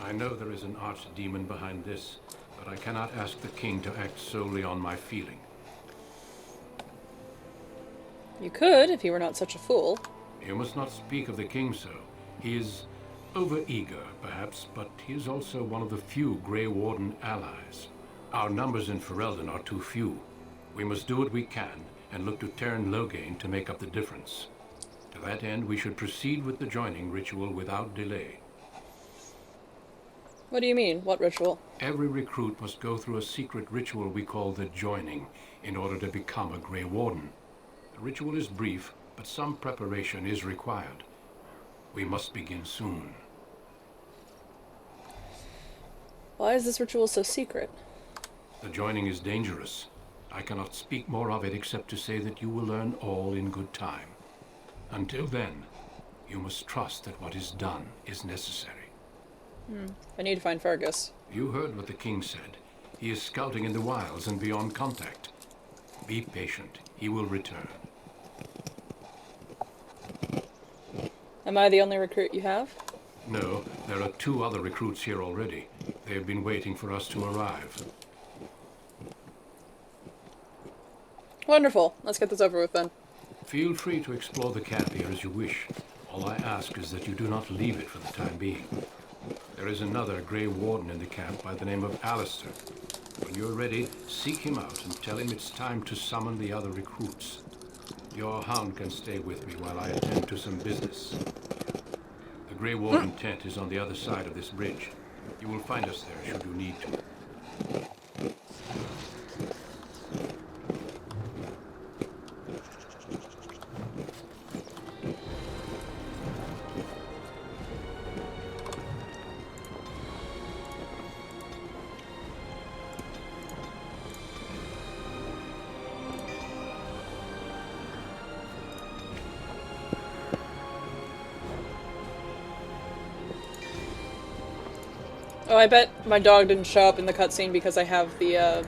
I know there is an archdemon behind this, but I cannot ask the king to act solely on my feeling. You could, if he were not such a fool. You must not speak of the king so. He is over-eager, perhaps, but he is also one of the few Grey Warden allies. Our numbers in Ferelden are too few. We must do what we can, and look to Terran Loghain to make up the difference. To that end, we should proceed with the joining ritual without delay. What do you mean? What ritual? Every recruit must go through a secret ritual we call the joining, in order to become a Grey Warden. The ritual is brief, but some preparation is required. We must begin soon. Why is this ritual so secret? The joining is dangerous. I cannot speak more of it except to say that you will learn all in good time. Until then, you must trust that what is done is necessary. I need to find Fergus. You heard what the king said. He is scouting in the wilds and beyond contact. Be patient. He will return. Am I the only recruit you have? No, there are 2 other recruits here already. They have been waiting for us to arrive. Wonderful. Let's get this over with then. Feel free to explore the camp here as you wish. All I ask is that you do not leave it for the time being. There is another Grey Warden in the camp by the name of Alistair. When you're ready, seek him out and tell him it's time to summon the other recruits. Your hound can stay with me while I attend to some business. The Grey Warden tent is on the other side of this bridge. You will find us there should you need to. Oh, I bet my dog didn't show up in the cutscene because I have the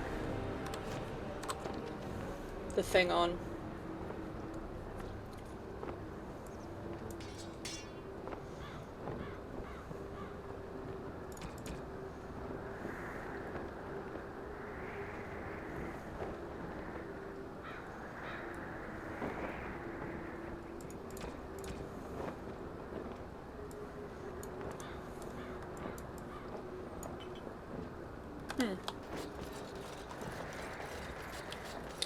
thing on.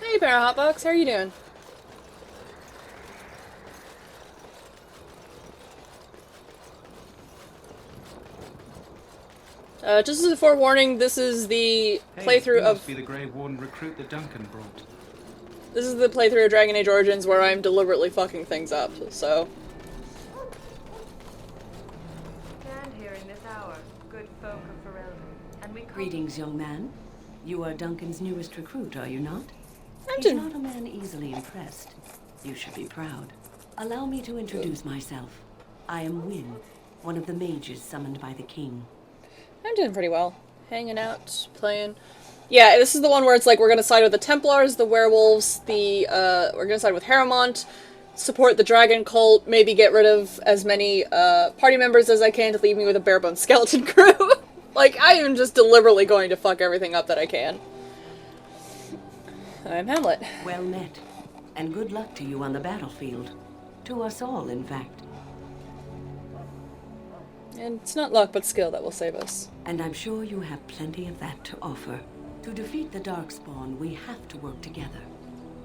Hey, Bear Hotbox, how are you doing? Just as a forewarning, this is the playthrough of. Must be the Grey Warden recruit that Duncan brought. This is the playthrough of Dragon Age Origins where I'm deliberately fucking things up. So. Stand here in this hour, good folk of Ferelden, and we Greetings, young man. You are Duncan's newest recruit, are you not? I'm He's not a man easily impressed. You should be proud. Allow me to introduce myself. I am Wynne, one of the mages summoned by the king. I'm doing pretty well. Hanging out, playing. Yeah, this is the one where it's like we're gonna side with the Templars, the werewolves, we're gonna side with Harrowmont, support the dragon cult, maybe get rid of as many party members as I can to leave me with a bare-bones skeleton crew. Like, I am just deliberately going to fuck everything up that I can. I'm Hamlet. Well met. And good luck to you on the battlefield. To us all, in fact. And it's not luck, but skill that will save us. And I'm sure you have plenty of that to offer. To defeat the Darkspawn, we have to work together.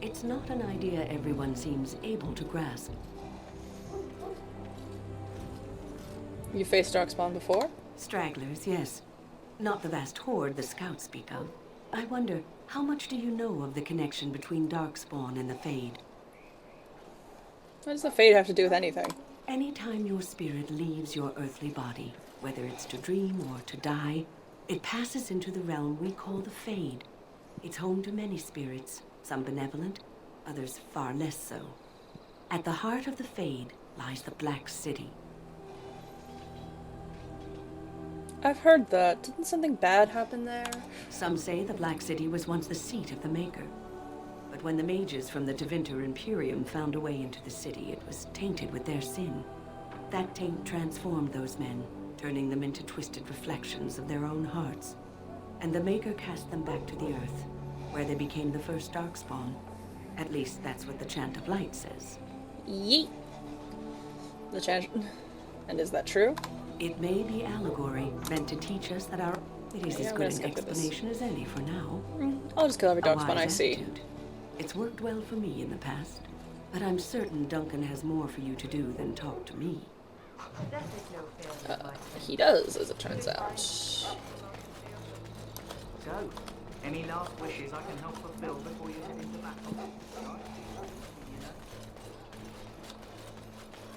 It's not an idea everyone seems able to grasp. You faced Darkspawn before? Stragglers, yes. Not the vast horde the scouts speak of. I wonder, how much do you know of the connection between Darkspawn and the Fade? What does the Fade have to do with anything? Anytime your spirit leaves your earthly body, whether it's to dream or to die, it passes into the realm we call the Fade. It's home to many spirits, some benevolent, others far less so. At the heart of the Fade lies the Black City. I've heard that. Didn't something bad happen there? Some say the Black City was once the seat of the Maker. But when the mages from the Tevinter Imperium found a way into the city, it was tainted with their sin. That taint transformed those men, turning them into twisted reflections of their own hearts. And the Maker cast them back to the Earth, where they became the first Darkspawn. At least that's what the Chant of Light says. Yeet. The chant... And is that true? It may be allegory, meant to teach us that our... It is as good an explanation as any for now. I'll just kill every Darkspawn I see. Attitude. It's worked well for me in the past, but I'm certain Duncan has more for you to do than talk to me. He does, as it turns out. So, any last wishes I can help fulfill before you head into battle?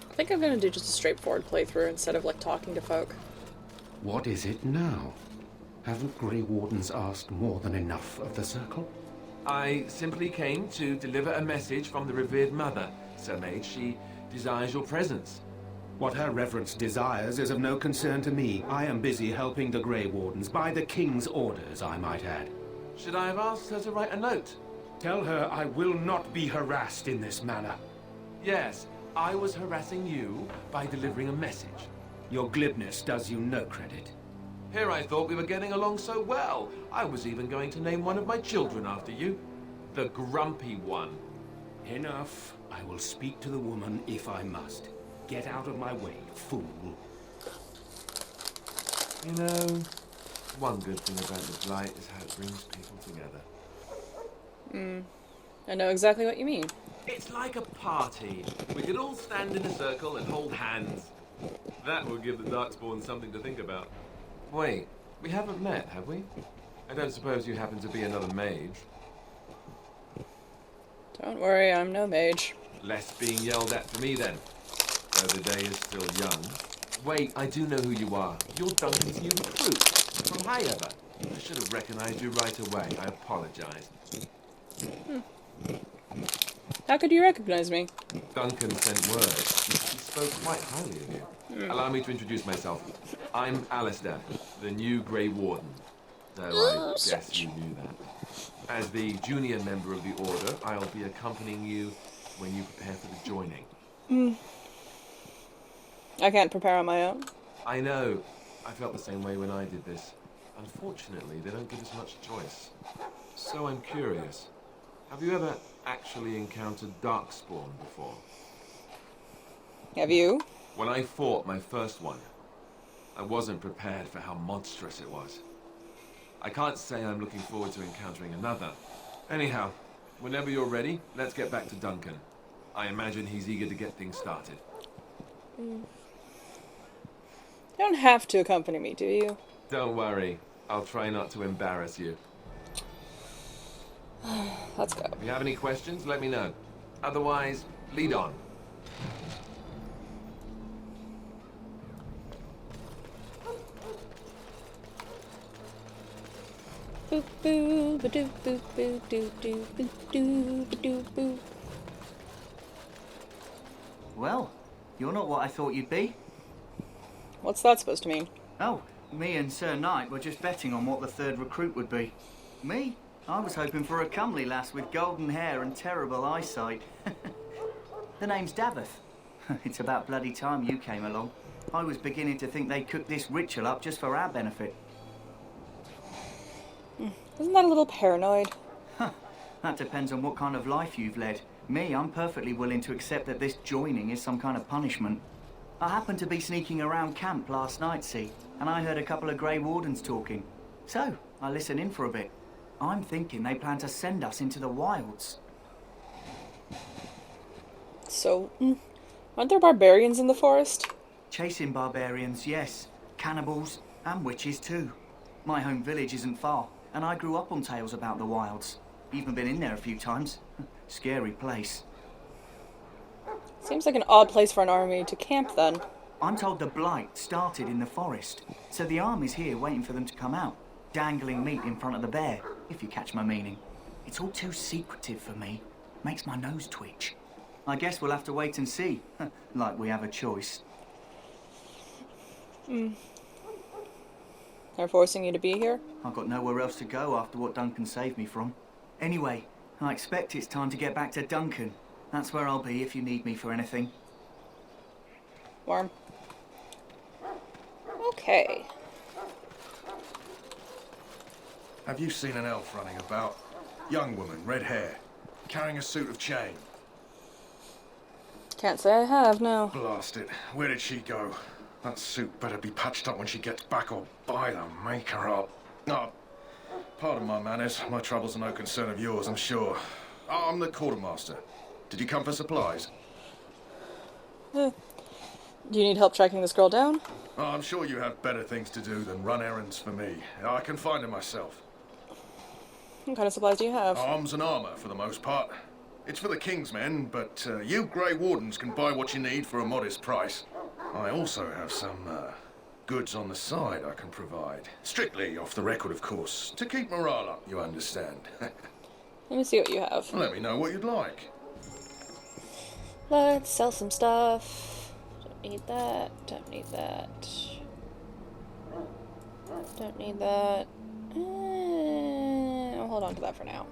I think I'm gonna do just a straightforward playthrough instead of, like, talking to folk. What is it now? Haven't Grey Wardens asked more than enough of the Circle? I simply came to deliver a message from the revered mother, Sir Mage. She desires your presence. What her reverence desires is of no concern to me. I am busy helping the Grey Wardens, by the King's orders, I might add. Should I have asked her to write a note? Tell her I will not be harassed in this manner. Yes, I was harassing you by delivering a message. Your glibness does you no credit. Here I thought we were getting along so well. I was even going to name one of my children after you. The Grumpy One. Enough. I will speak to the woman if I must. Get out of my way, fool. You know, one good thing about the Blight is how it brings people together. I know exactly what you mean. It's like a party. We could all stand in a circle and hold hands. That will give the Darkspawn something to think about. Wait, we haven't met, have we? I don't suppose you happen to be another mage? Don't worry, I'm no mage. Less being yelled at for me then, though the day is still young. Wait, I do know who you are. You're Duncan's new recruit, from Highever. I should have recognized you right away. I apologize. How could you recognize me? Duncan sent word. He spoke quite highly of you. Allow me to introduce myself. I'm Alistair, the new Grey Warden. Though I guess you knew that. As the junior member of the Order, I'll be accompanying you when you prepare for the joining. I can't prepare on my own. I know. I felt the same way when I did this. Unfortunately, they don't give us much choice. So I'm curious. Have you ever actually encountered Darkspawn before? Have you? When I fought my first one, I wasn't prepared for how monstrous it was. I can't say I'm looking forward to encountering another. Anyhow, whenever you're ready, let's get back to Duncan. I imagine he's eager to get things started. You don't have to accompany me, do you? Don't worry. I'll try not to embarrass you. Let's go. If you have any questions, let me know. Otherwise, lead on. Boop boo ba doo boop boo doo doo boo doo ba doo boo. Well, you're not what I thought you'd be. What's that supposed to mean? Oh, me and Sir Knight were just betting on what the third recruit would be. Me? I was hoping for a comely lass with golden hair and terrible eyesight. The name's Daveth. It's about bloody time you came along. I was beginning to think they'd cooked this ritual up just for our benefit. Isn't that a little paranoid? That depends on what kind of life you've led. Me, I'm perfectly willing to accept that this joining is some kind of punishment. I happened to be sneaking around camp last night, see, and I heard a couple of Grey Wardens talking. So, I listened in for a bit. I'm thinking they plan to send us into the wilds. So, aren't there barbarians in the forest? Chasing barbarians, yes. Cannibals, and witches too. My home village isn't far, and I grew up on tales about the wilds. Even been in there a few times. Scary place. Seems like an odd place for an army to camp, then. I'm told the Blight started in the forest, so the army's here waiting for them to come out, dangling meat in front of the bear, if you catch my meaning. It's all too secretive for me. Makes my nose twitch. I guess we'll have to wait and see, like we have a choice. They're forcing you to be here? I've got nowhere else to go after what Duncan saved me from. Anyway, I expect it's time to get back to Duncan. That's where I'll be if you need me for anything. Warm. Okay. Have you seen an elf running about? Young woman, red hair, carrying a suit of chain. Can't say I have, no. Blast it. Where did she go? That suit better be patched up when she gets back, or by the maker up. Oh, pardon my manners. My troubles are no concern of yours, I'm sure. Oh, I'm the quartermaster. Did you come for supplies? Do you need help tracking this girl down? Oh, I'm sure you have better things to do than run errands for me. I can find her myself. What kind of supplies do you have? Arms and armor, for the most part. It's for the King's men, but you Grey Wardens can buy what you need for a modest price. I also have some goods on the side I can provide. Strictly off the record, of course. To keep morale up, you understand. Let me see what you have. Let me know what you'd like. Let's sell some stuff. Don't need that. Don't need that. Don't need that. I'll hold on to that for now.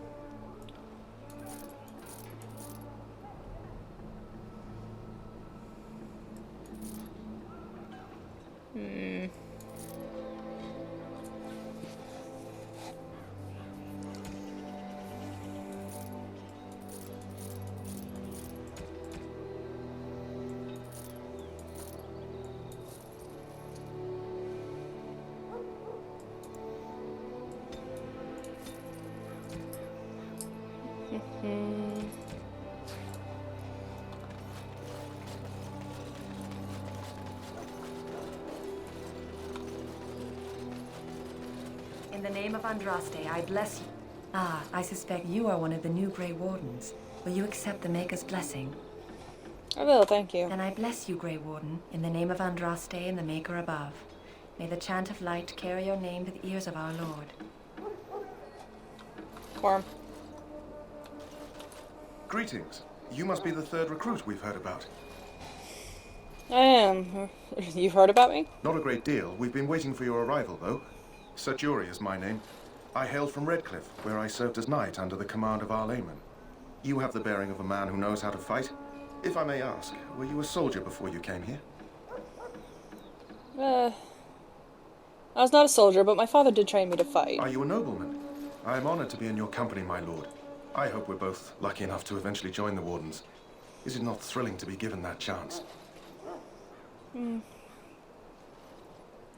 In the name of Andraste, I bless you. Ah, I suspect you are one of the new Grey Wardens. Will you accept the Maker's blessing? I will, thank you. Then I bless you, Grey Warden, in the name of Andraste and the Maker above. May the chant of light carry your name to the ears of our Lord. Worm. Greetings. You must be the third recruit we've heard about. I am. You've heard about me? Not a great deal. We've been waiting for your arrival, though. Sir Jury is my name. I hail from Redcliffe, where I served as knight under the command of Arlayman. You have the bearing of a man who knows how to fight. If I may ask, were you a soldier before you came here? I was not a soldier, but my father did train me to fight. Are you a nobleman? I am honored to be in your company, my lord. I hope we're both lucky enough to eventually join the Wardens. Is it not thrilling to be given that chance?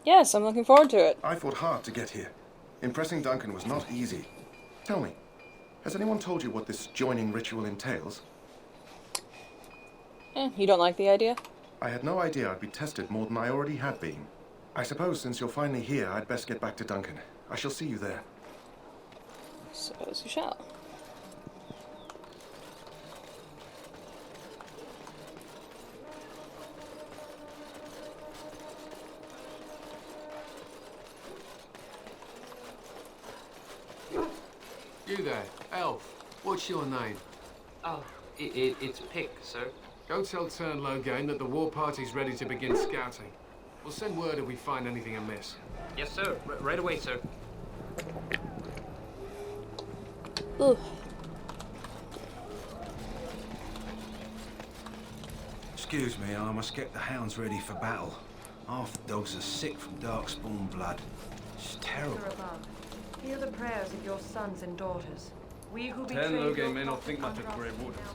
Yes, I'm looking forward to it. I fought hard to get here. Impressing Duncan was not easy. Tell me, has anyone told you what this joining ritual entails? You don't like the idea? I had no idea I'd be tested more than I already had been. I suppose since you're finally here, I'd best get back to Duncan. I shall see you there. Suppose you shall. You there, elf. What's your name? Oh, it's Pick, sir. Go tell Turn Loghain that the war party's ready to begin scouting. We'll send word if we find anything amiss. Yes, sir. Right away, sir. Ooh. Excuse me, I must get the hounds ready for battle. Half the dogs are sick from darkspawn blood. It's terrible. Father above, hear the prayers of your sons and daughters. We who Turn betrayed Loghain your may not prophet think much of Andraste Grey Warden. now-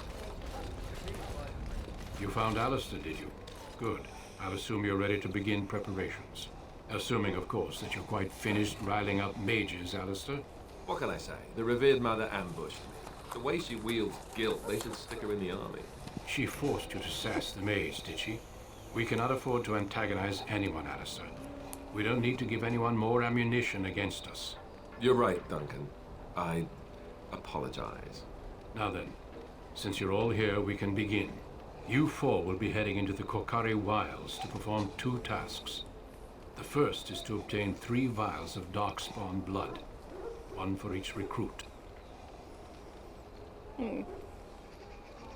You found Alistair, did you? Good. I'll assume you're ready to begin preparations. Assuming, of course, that you're quite finished riling up mages, Alistair. What can I say? The revered mother ambushed me. The way she wields guilt, they should stick her in the army. She forced you to sass the mage, did she? We cannot afford to antagonize anyone, Alistair. We don't need to give anyone more ammunition against us. You're right, Duncan. I apologize. Now then, since you're all here, we can begin. You four will be heading into the Korcari Wilds to perform 2 tasks. The first is to obtain 3 vials of Darkspawn blood, 1 for each recruit. And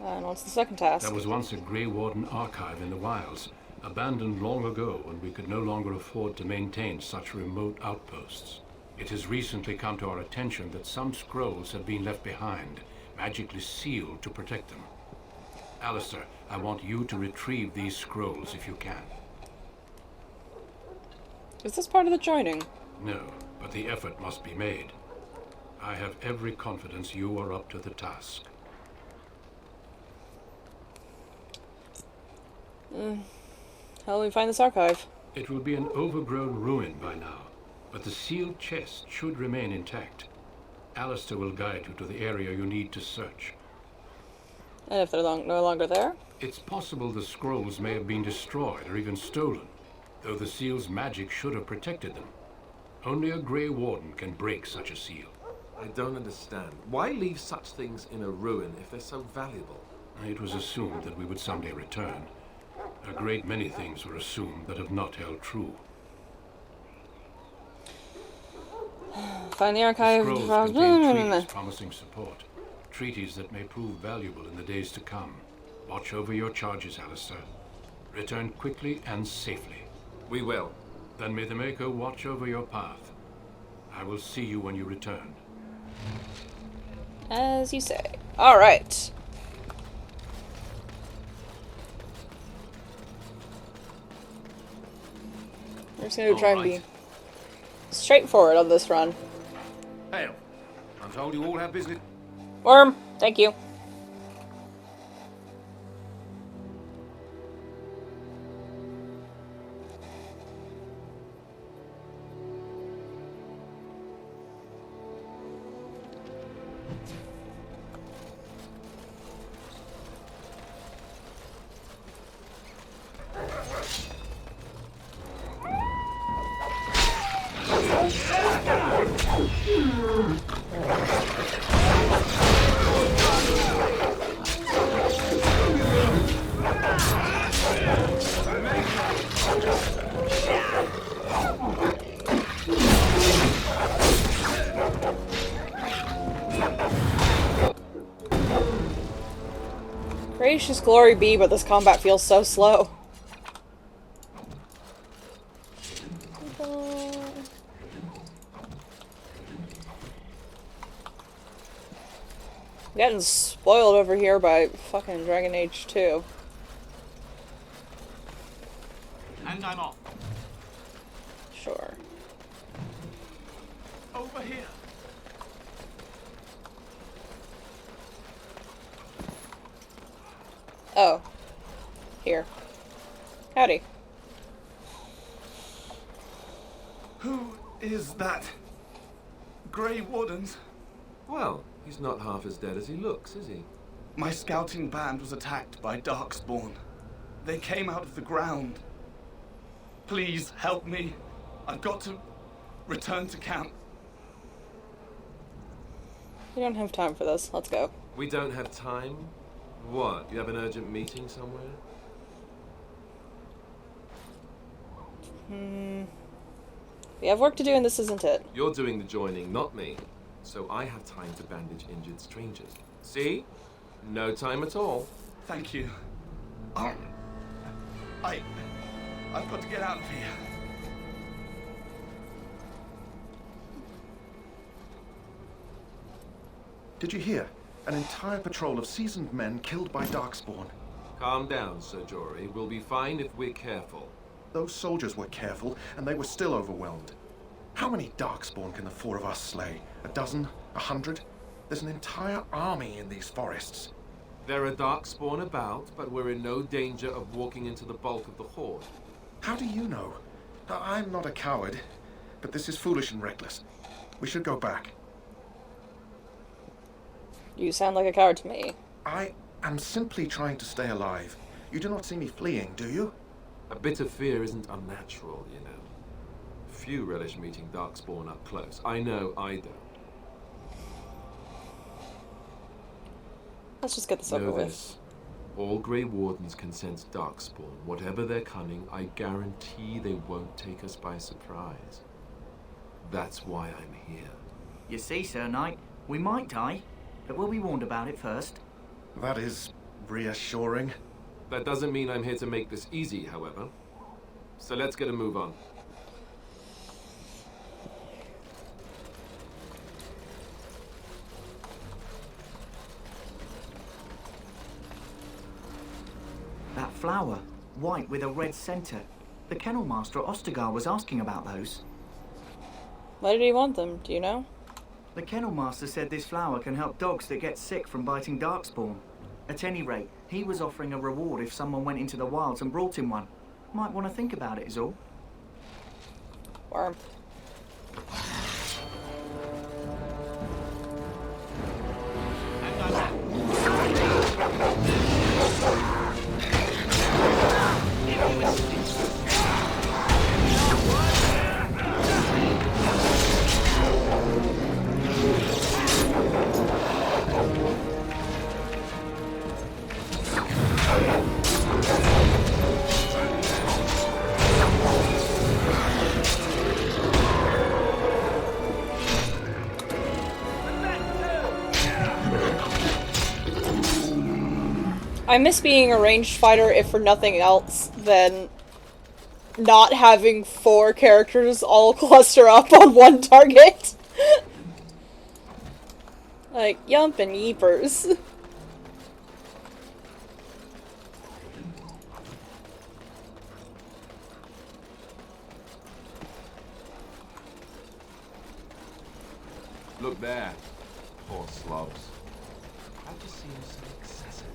what's the second task? There was once a Grey Warden archive in the wilds, abandoned long ago when we could no longer afford to maintain such remote outposts. It has recently come to our attention that some scrolls have been left behind, magically sealed to protect them. Alistair, I want you to retrieve these scrolls if you can. Is this part of the joining? No, but the effort must be made. I have every confidence you are up to the task. How will we find this archive? It will be an overgrown ruin by now, but the sealed chest should remain intact. Alistair will guide you to the area you need to search. And if they're no longer there? It's possible the scrolls may have been destroyed or even stolen, though the seal's magic should have protected them. Only a Grey Warden can break such a seal. I don't understand. Why leave such things in a ruin if they're so valuable? It was assumed that we would someday return. A great many things were assumed that have not held true. Find the archive. The scrolls contain treaties promising support. Treaties that may prove valuable in the days to come. Watch over your charges, Alistair. Return quickly and safely. We will. Then may the Maker watch over your path. I will see you when you return. As you say. Alright. We're just gonna try and be straightforward on this run. Hell, I'm told you all have business. Worm, thank you. Gracious glory be, but this combat feels so slow. Getting spoiled over here by fucking Dragon Age 2. And I'm off. Sure. Over here. Oh. Here. Howdy. Who is that? Grey Wardens? Well, he's not half as dead as he looks, is he? My scouting band was attacked by Darkspawn. They came out of the ground. Please help me. I've got to return to camp. We don't have time for this. Let's go. We don't have time? What? You have an urgent meeting somewhere? We have work to do and this isn't it. You're doing the joining, not me. So I have time to bandage injured strangers. See? No time at all. Thank you. I've got to get out of here. Did you hear? An entire patrol of seasoned men killed by Darkspawn. Calm down, Sir Jory. We'll be fine if we're careful. Those soldiers were careful, and they were still overwhelmed. How many Darkspawn can the four of us slay? A dozen? 100? There's an entire army in these forests. There are Darkspawn about, but we're in no danger of walking into the bulk of the horde. How do you know? I'm not a coward, but this is foolish and reckless. We should go back. You sound like a coward to me. I am simply trying to stay alive. You do not see me fleeing, do you? A bit of fear isn't unnatural, you know. Few relish meeting Darkspawn up close. I know I don't. Let's just get this over Know with. this. All Grey Wardens can sense Darkspawn. Whatever their cunning, I guarantee they won't take us by surprise. That's why I'm here. You see, Sir Knight, we might die, but we'll be warned about it first. That is reassuring. That doesn't mean I'm here to make this easy, however. So let's get a move on. That flower, white with a red centre. The kennel master at Ostagar was asking about those. Why did he want them? Do you know? The kennel master said this flower can help dogs that get sick from biting Darkspawn. At any rate, he was offering a reward if someone went into the wilds and brought him one. Might want to think about it is all. Worm. I miss being a ranged fighter if for nothing else than not having 4 characters all cluster up on one target. Like, yump and yeepers. Look there. Poor slobs. That just seems so excessive.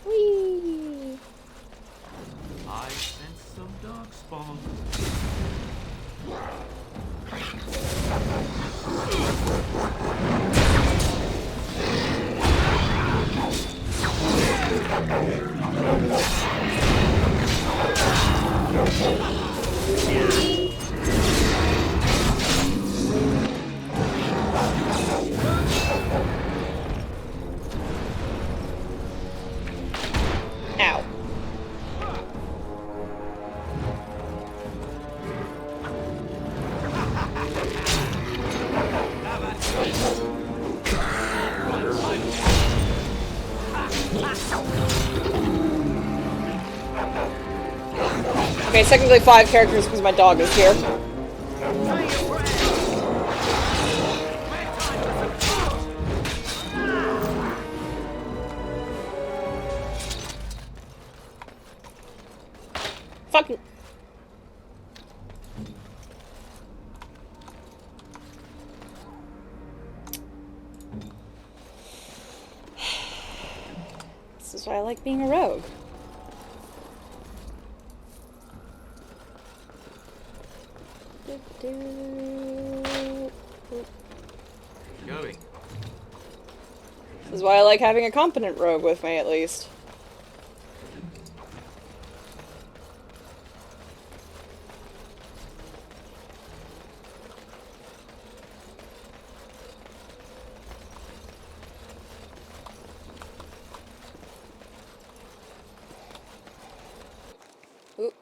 Whee! I sense some Darkspawn. Okay, technically 5 characters because my dog is here. Fucking. This is why I like being a rogue. Going. This is why I like having a competent rogue with me, at least. Oop.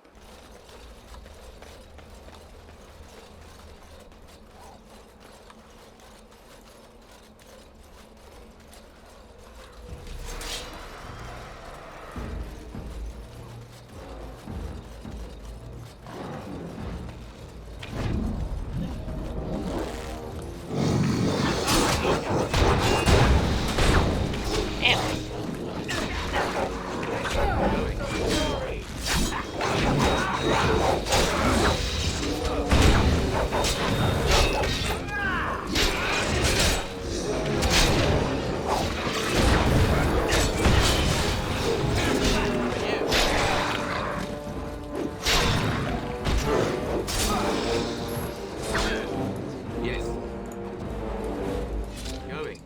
Yes. Going.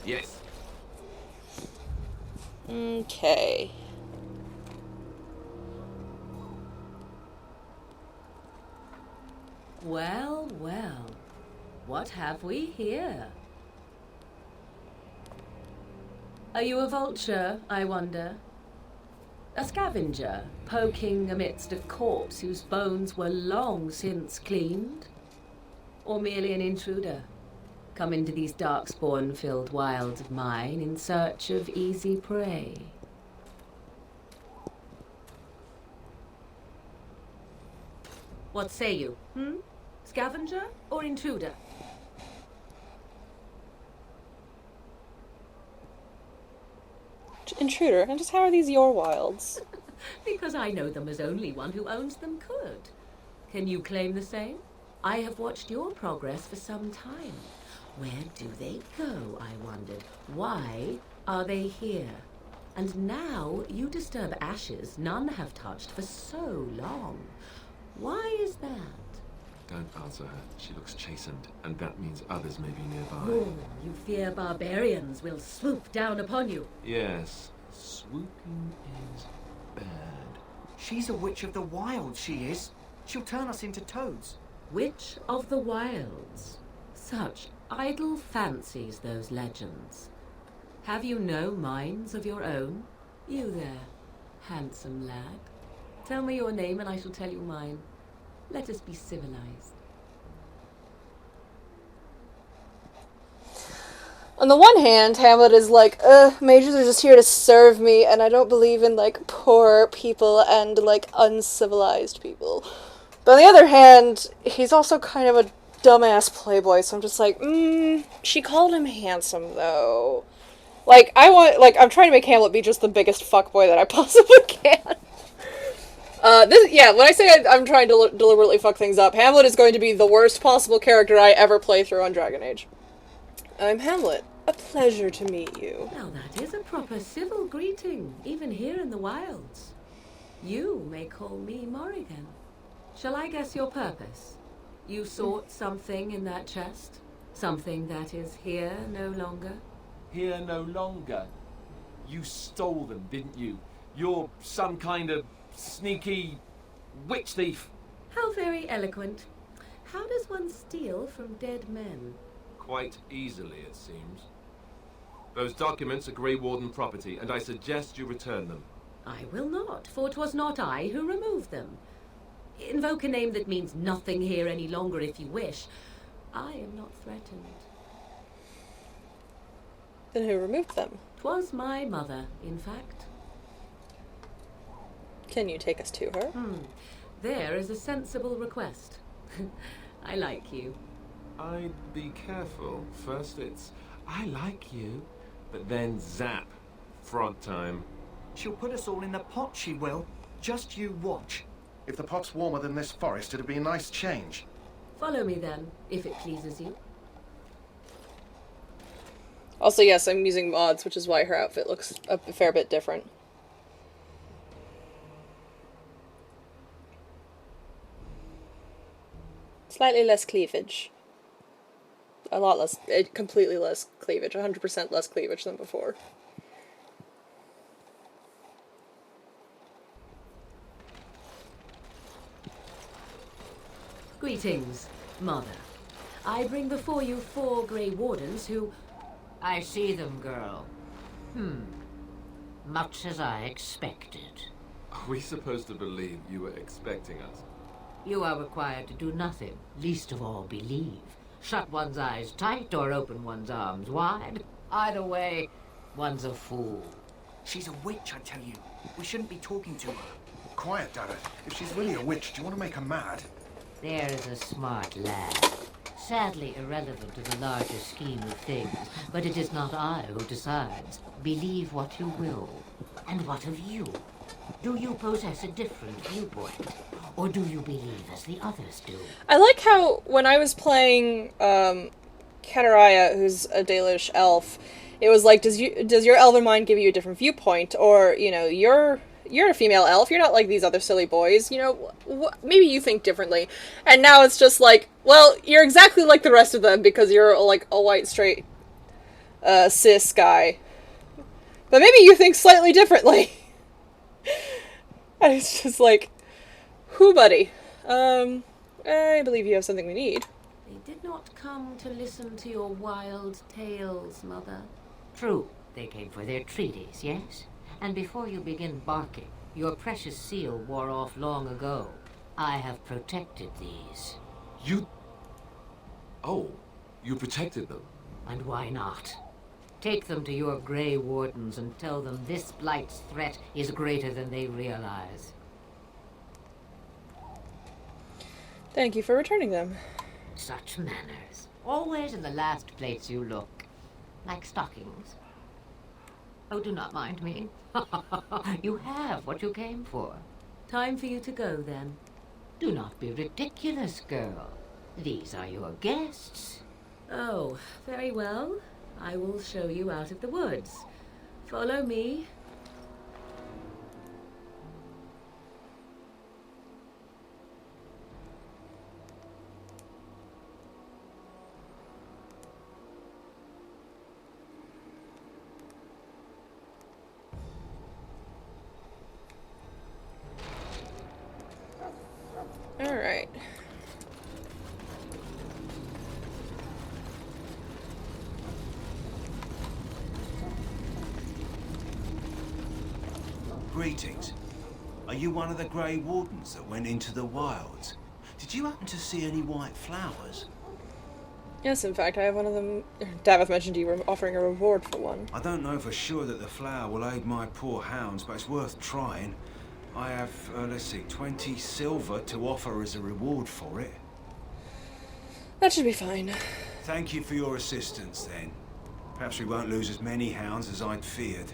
Yes. Okay. Well, well. What have we here? Are you a vulture, I wonder? A scavenger, poking amidst a corpse whose bones were long since cleaned? Or merely an intruder, come into these darkspawn-filled wilds of mine in search of easy prey? What say you, Scavenger or intruder? Intruder, and just how are these your wilds? Because I know them as only one who owns them could. Can you claim the same? I have watched your progress for some time. Where do they go, I wondered? Why are they here? And now you disturb ashes none have touched for so long. Why is that? Don't answer her. She looks chastened, and that means others may be nearby. Oh, you fear barbarians will swoop down upon you. Yes, swooping is bad. She's a witch of the wild, she is. She'll turn us into toads. Witch of the Wilds. Such idle fancies, those legends. Have you no minds of your own? You there, handsome lad. Tell me your name and I shall tell you mine. Let us be civilized. On the one hand, Hamlet is like, mages are just here to serve me, and I don't believe in, like, poor people and, like, uncivilized people. But on the other hand, he's also kind of a dumbass playboy, so I'm just like, she called him handsome, though. Like, I'm trying to make Hamlet be just the biggest fuckboy that I possibly can. When I say I'm trying to deliberately fuck things up, Hamlet is going to be the worst possible character I ever play through on Dragon Age. I'm Hamlet. A pleasure to meet you. Now that is a proper civil greeting, even here in the wilds. You may call me Morrigan. Shall I guess your purpose? You sought something in that chest? Something that is here no longer? Here no longer. You stole them, didn't you? You're some kind of sneaky witch thief. How very eloquent. How does one steal from dead men? Quite easily, it seems. Those documents are Grey Warden property, and I suggest you return them. I will not, for 'twas not I who removed them. Invoke a name that means nothing here any longer if you wish. I am not threatened. Then who removed them? 'Twas my mother, in fact. Can you take us to her? There is a sensible request. I like you. I'd be careful. First it's, I like you, but then zap. Frog time. She'll put us all in the pot, she will. Just you watch. If the pot's warmer than this forest, it'd be a nice change. Follow me then, if it pleases you. Also, yes, I'm using mods, which is why her outfit looks a fair bit different. Slightly less cleavage. A lot less, completely less cleavage, 100% less cleavage than before. Greetings, Mother. I bring before you 4 Grey Wardens who... I see them, girl. Much as I expected. Are we supposed to believe you were expecting us? You are required to do nothing, least of all believe. Shut one's eyes tight or open one's arms wide. Either way, one's a fool. She's a witch, I tell you. We shouldn't be talking to her. Quiet, Dada. If she's really a witch, do you want to make her mad? There is a smart lad. Sadly irrelevant to the larger scheme of things, but it is not I who decides. Believe what you will. And what of you? Do you possess a different viewpoint? Or do you believe as the others do? I like how, when I was playing, Kataraya, who's a Dalish elf, it was like, does your elven mind give you a different viewpoint? Or, you know, you're a female elf, you're not like these other silly boys, you know, maybe you think differently. And now it's just like, well, you're exactly like the rest of them because you're, like, a white, straight, cis guy. But maybe you think slightly differently. And it's just like, whoo, buddy. I believe you have something we need. They did not come to listen to your wild tales, Mother. True, they came for their treaties, yes? And before you begin barking, your precious seal wore off long ago. I have protected these. You... Oh, you protected them? And why not? Take them to your Grey Wardens and tell them this blight's threat is greater than they realize. Thank you for returning them. Such manners. Always in the last place you look. Like stockings. Oh, do not mind me. You have what you came for. Time for you to go, then. Do not be ridiculous, girl. These are your guests. Oh, very well. I will show you out of the woods. Follow me. All right. Greetings. Are you one of the Grey Wardens that went into the wilds? Did you happen to see any white flowers? Yes, in fact, I have one of them. Davith mentioned you were offering a reward for one. I don't know for sure that the flower will aid my poor hounds, but it's worth trying. I have, let's see, 20 silver to offer as a reward for it. That should be fine. Thank you for your assistance, then. Perhaps we won't lose as many hounds as I'd feared.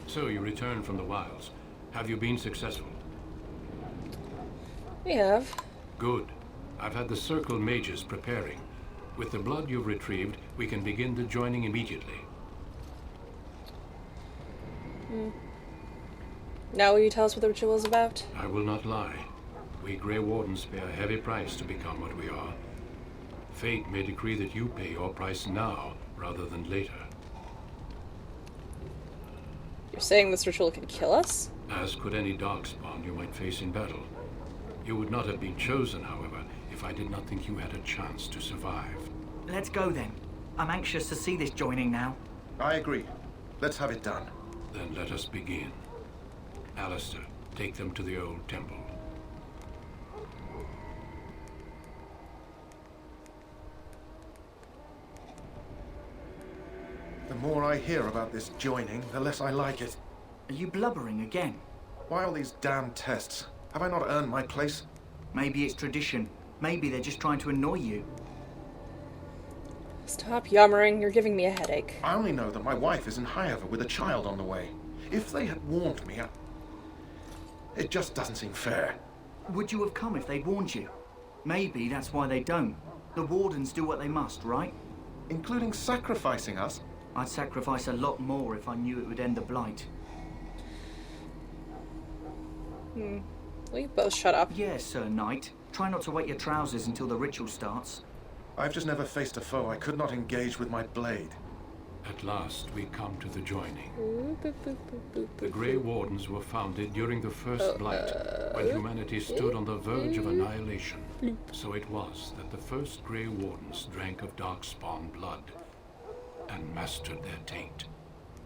So you returned from the wilds. Have you been successful? We have. Good. I've had the Circle mages preparing. With the blood you've retrieved, we can begin the joining immediately. Now will you tell us what the ritual is about? I will not lie. We Grey Wardens pay a heavy price to become what we are. Fate may decree that you pay your price now, rather than later. You're saying this ritual can kill us? As could any darkspawn you might face in battle. You would not have been chosen, however, if I did not think you had a chance to survive. Let's go then. I'm anxious to see this joining now. I agree. Let's have it done. Then let us begin. Alistair, take them to the old temple. The more I hear about this joining, the less I like it. Are you blubbering again? Why all these damn tests? Have I not earned my place? Maybe it's tradition. Maybe they're just trying to annoy you. Stop yammering, you're giving me a headache. I only know that my wife is in Highover with a child on the way. If they had warned me, it just doesn't seem fair. Would you have come if they'd warned you? Maybe that's why they don't. The Wardens do what they must, right? Including sacrificing us? I'd sacrifice a lot more if I knew it would end the Blight. Will you both shut up? Yes, Sir Knight. Try not to wet your trousers until the ritual starts. I've just never faced a foe I could not engage with my blade. At last, we come to the joining. The Grey Wardens were founded during the First Blight, when humanity stood on the verge of annihilation. So it was that the first Grey Wardens drank of Darkspawn blood and mastered their taint.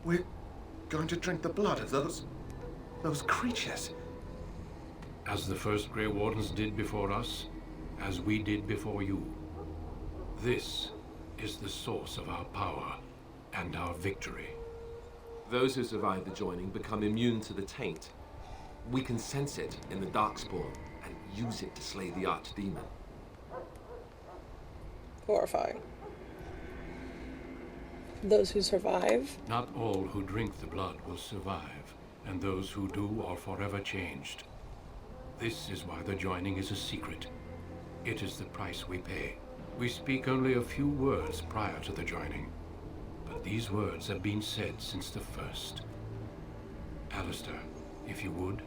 We're going to drink the blood of those creatures. As the first Grey Wardens did before us, as we did before you. This is the source of our power and our victory. Those who survive the joining become immune to the taint. We can sense it in the Darkspawn and use it to slay the Archdemon. Horrifying. Those who survive? Not all who drink the blood will survive, and those who do are forever changed. This is why the joining is a secret. It is the price we pay. We speak only a few words prior to the joining, but these words have been said since the first. Alistair, if you would.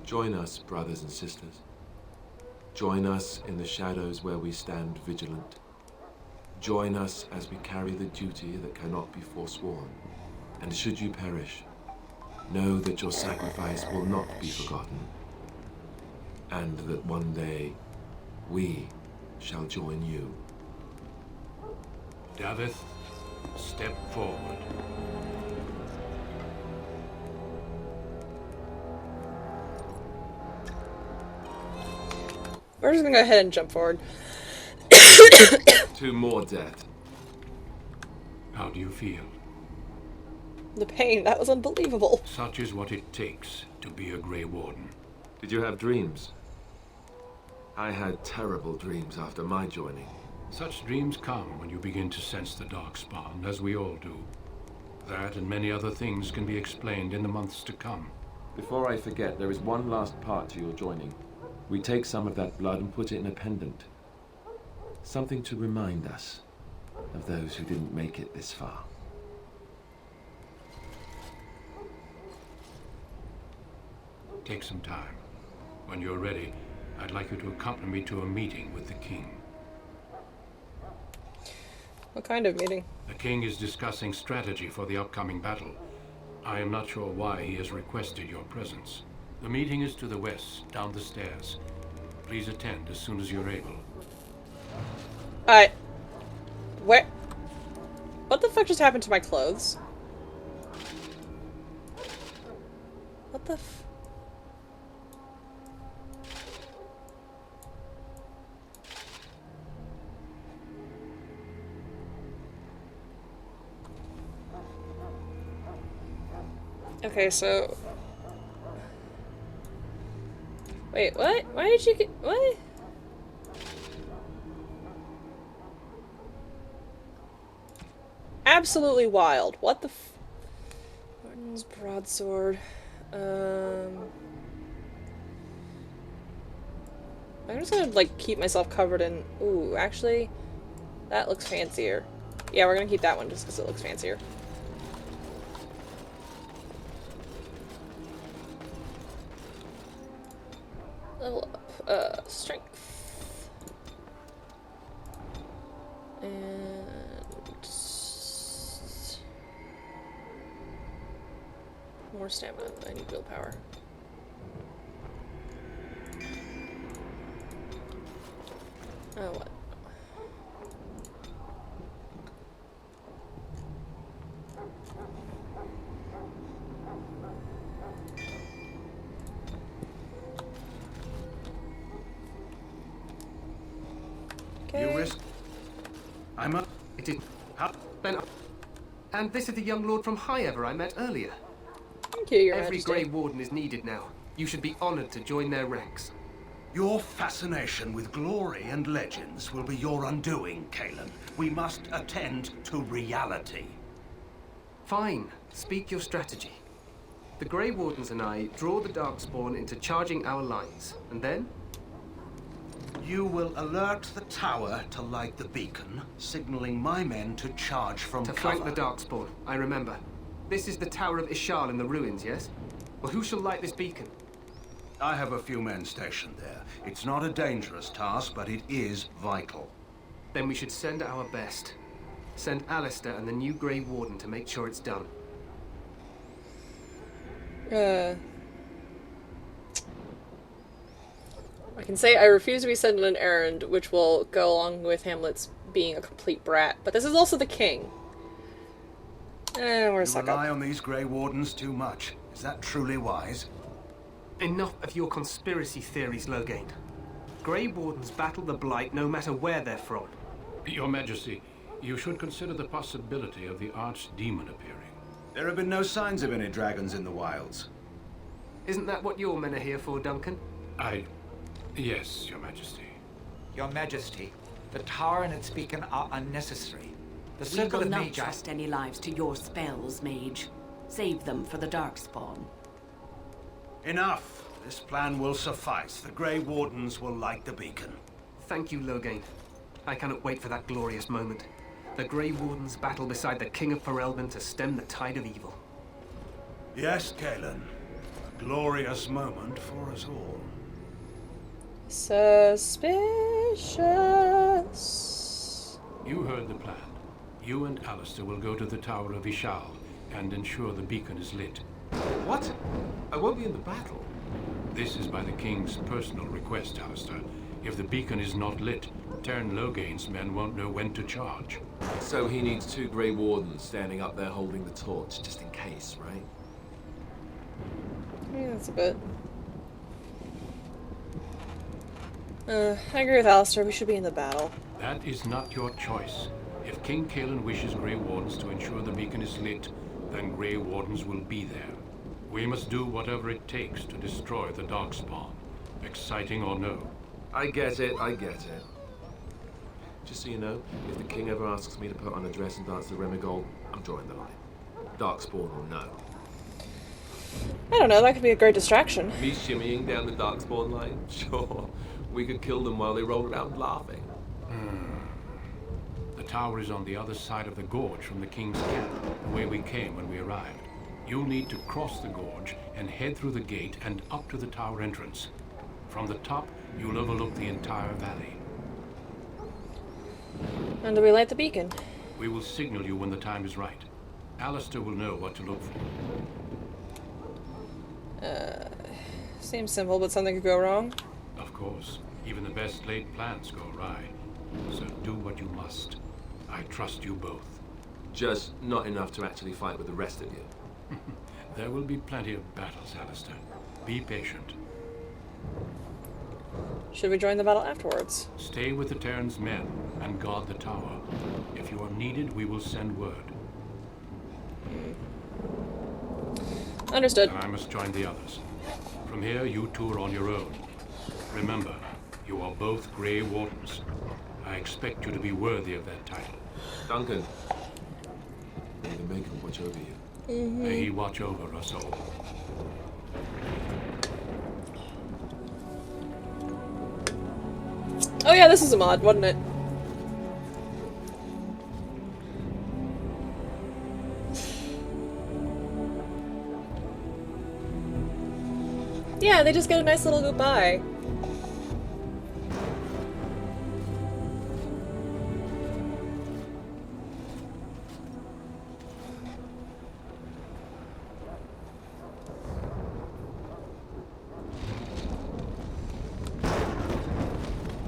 Join us, brothers and sisters. Join us in the shadows where we stand vigilant. Join us as we carry the duty that cannot be forsworn. And should you perish, know that your sacrifice will not be forgotten, and that one day we shall join you. Davith, step forward. We're just gonna go ahead and jump forward. To more death. How do you feel? The pain, that was unbelievable. Such is what it takes to be a Grey Warden. Did you have dreams? I had terrible dreams after my joining. Such dreams come when you begin to sense the Darkspawn, as we all do. That and many other things can be explained in the months to come. Before I forget, there is one last part to your joining. We take some of that blood and put it in a pendant. Something to remind us of those who didn't make it this far. Take some time. When you're ready, I'd like you to accompany me to a meeting with the king. What kind of meeting? The king is discussing strategy for the upcoming battle. I am not sure why he has requested your presence. The meeting is to the west, down the stairs. Please attend as soon as you're able. Alright. Where? What the fuck just happened to my clothes? What the f... Okay, so... Wait, what? Why did you get... What? Absolutely wild. What the f... Martin's broadsword. I'm just gonna, like, keep myself covered in... Ooh, actually... That looks fancier. Yeah, we're gonna keep that one just because it looks fancier. Level up. Strength. And... more stamina. I need willpower. Oh, what? You risk. I'm up. It is. Then. And this is the young lord from Highever I met earlier. Thank you, Your Every Majesty. Grey Warden is needed now. You should be honored to join their ranks. Your fascination with glory and legends will be your undoing, Kalen. We must attend to reality. Fine. Speak your strategy. The Grey Wardens and I draw the Darkspawn into charging our lines, and then? You will alert the tower to light the beacon, signaling my men to charge from To cover. flank the Darkspawn, I remember. This is the Tower of Ishal in the ruins, yes? Well, who shall light this beacon? I have a few men stationed there. It's not a dangerous task, but it is vital. Then we should send our best. Send Alistair and the new Grey Warden to make sure it's done. I can say I refuse to be sent on an errand, which will go along with Hamlet's being a complete brat. But this is also the king. We're You suck rely up. on these Grey Wardens too much. Is that truly wise? Enough of your conspiracy theories, Loghain. Grey Wardens battle the Blight no matter where they're from. Your Majesty, you should consider the possibility of the archdemon appearing. There have been no signs of any dragons in the wilds. Isn't that what your men are here for, Duncan? Yes, Your Majesty. Your Majesty, the tower and its beacon are unnecessary. The We circle will of not Magi... trust any lives to your spells, mage. Save them for the Darkspawn. Enough. This plan will suffice. The Grey Wardens will light the beacon. Thank you, Loghain. I cannot wait for that glorious moment. The Grey Wardens battle beside the King of Ferelden to stem the tide of evil. Yes, Kalen. A glorious moment for us all. Suspicious. You heard the plan. You and Alistair will go to the Tower of Ishal and ensure the beacon is lit. What? I won't be in the battle. This is by the King's personal request, Alistair. If the beacon is not lit, Tern Loghain's men won't know when to charge. So he needs 2 Grey Wardens standing up there holding the torch, just in case, right? Yeah, that's a bit. I agree with Alistair. We should be in the battle. That is not your choice. If King Kalen wishes Grey Wardens to ensure the beacon is lit, then Grey Wardens will be there. We must do whatever it takes to destroy the Darkspawn, exciting or no. I get it, I get it. Just so you know, if the king ever asks me to put on a dress and dance the Remigold, I'm drawing the line. Darkspawn or no. I don't know, that could be a great distraction. Me shimmying down the Darkspawn line? Sure. We could kill them while they roll around laughing. The tower is on the other side of the gorge from the King's camp, the way we came when we arrived. You'll need to cross the gorge and head through the gate and up to the tower entrance. From the top, you'll overlook the entire valley. And do we light the beacon? We will signal you when the time is right. Alistair will know what to look for. Seems simple, but something could go wrong. Of course, even the best laid plans go awry. So do what you must. I trust you both. Just not enough to actually fight with the rest of you. There will be plenty of battles, Alistair. Be patient. Should we join the battle afterwards? Stay with the Terran's men and guard the tower. If you are needed, we will send word. Understood. And I must join the others. From here, you two are on your own. Remember, you are both Grey Wardens. I expect you to be worthy of that title. Duncan, may the Maker watch over you. May he watch over us all. Oh yeah, this is a mod, wasn't it? Yeah, they just get a nice little goodbye.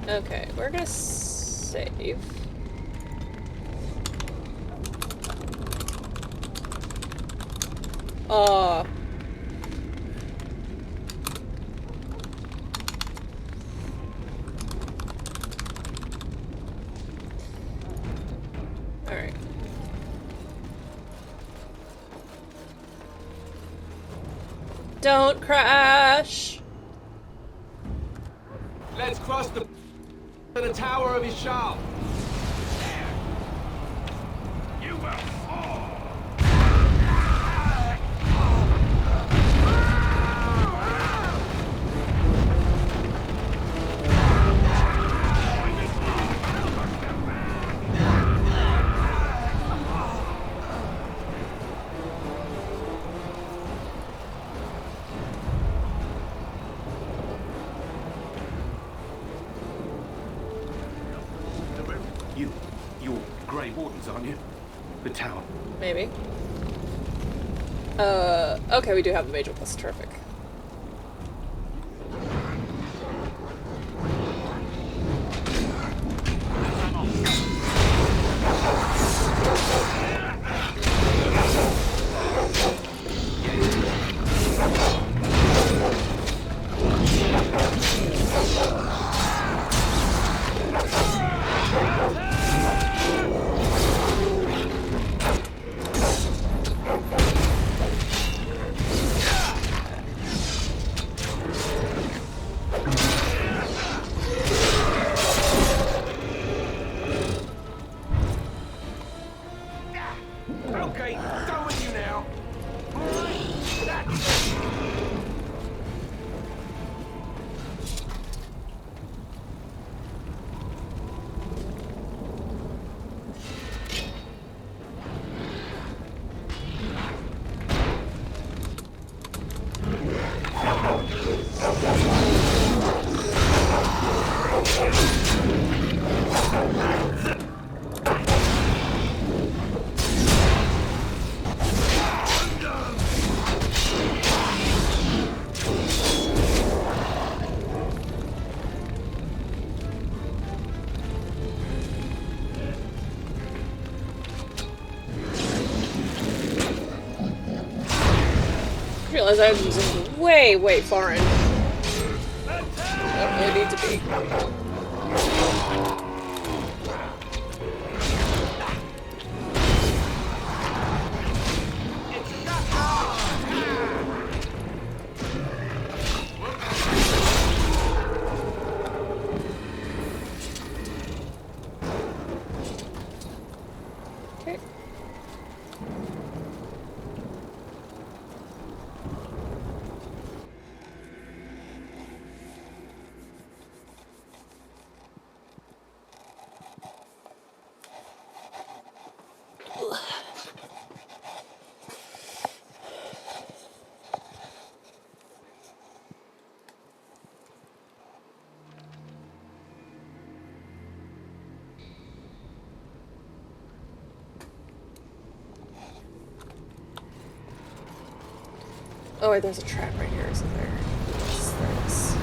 Okay, we're gonna save. Alright. Don't crash! Let's cross the tower of Ishal. You will fall. You're Grey Wardens, aren't you? The town. Maybe. Okay, we do have the Major Plus. Terrific. Okay, go with you now. I realize I was zoomed way far in. Don't really need to be. Okay. Oh wait, there's a trap right here, isn't there? Yes, there is.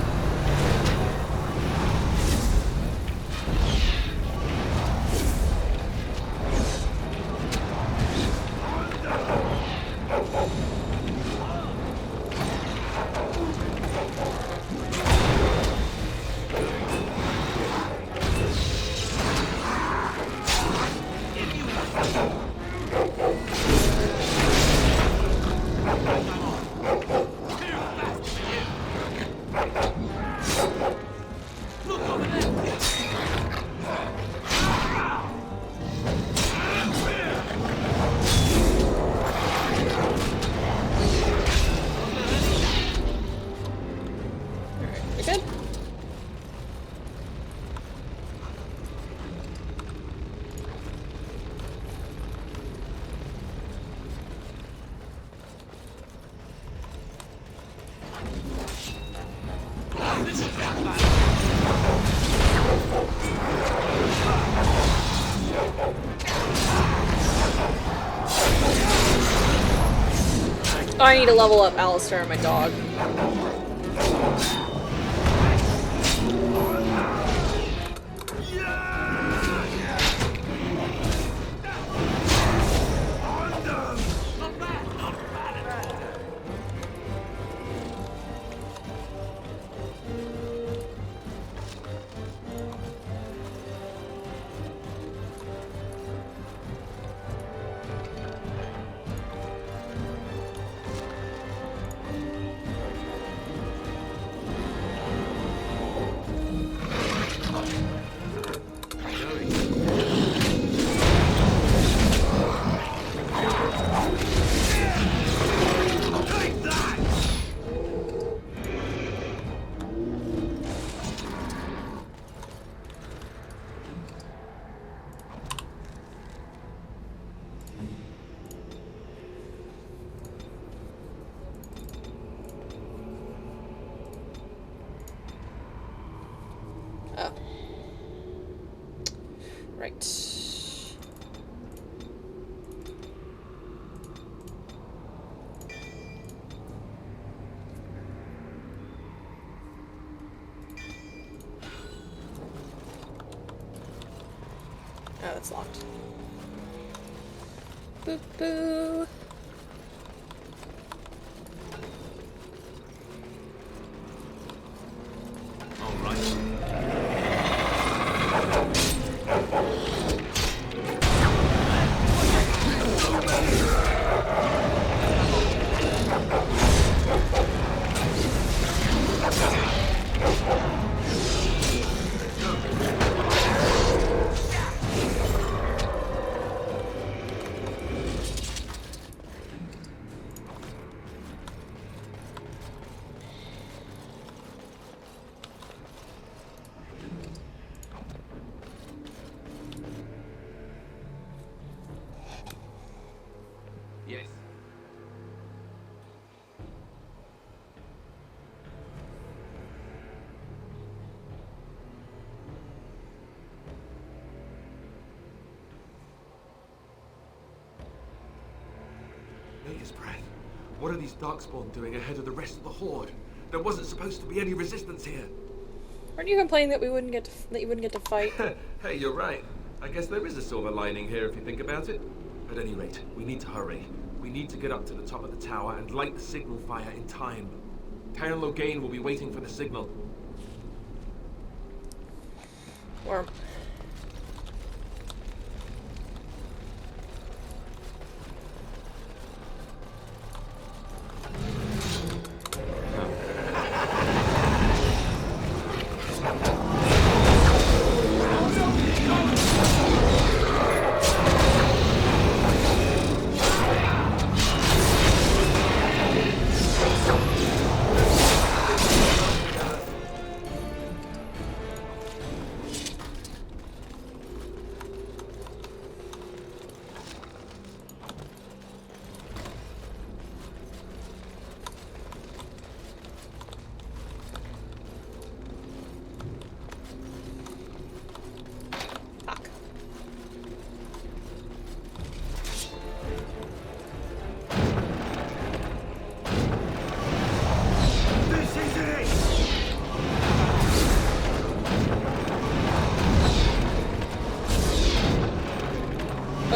I need to level up Alistair and my dog. Right. Oh, it's locked. Boo boo. All right. Yes. Maker's breath. What are these Darkspawn doing ahead of the rest of the Horde? There wasn't supposed to be any resistance here. Aren't you complaining that we wouldn't get to that you wouldn't get to fight? Hey, you're right. I guess there is a silver lining here if you think about it. At any rate, we need to hurry. We need to get up to the top of the tower and light the signal fire in time. Taron Loghain will be waiting for the signal. Or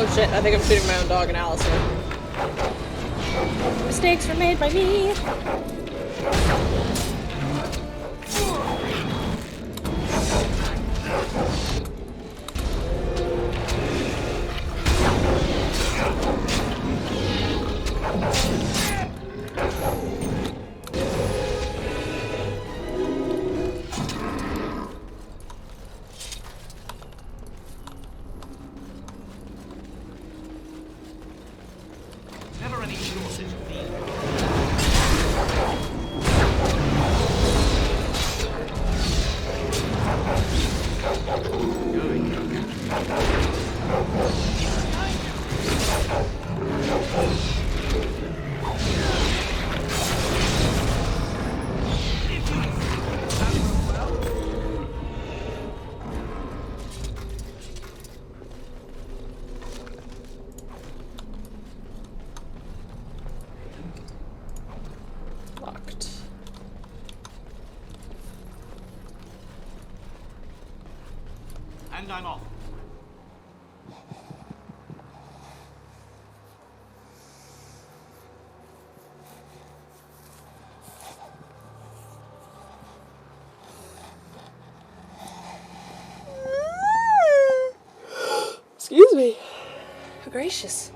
oh shit, I think I'm shooting my own dog and Alistair. Mistakes were made by me. Never any shortage of these. Locked. And I'm off. Excuse me. How gracious.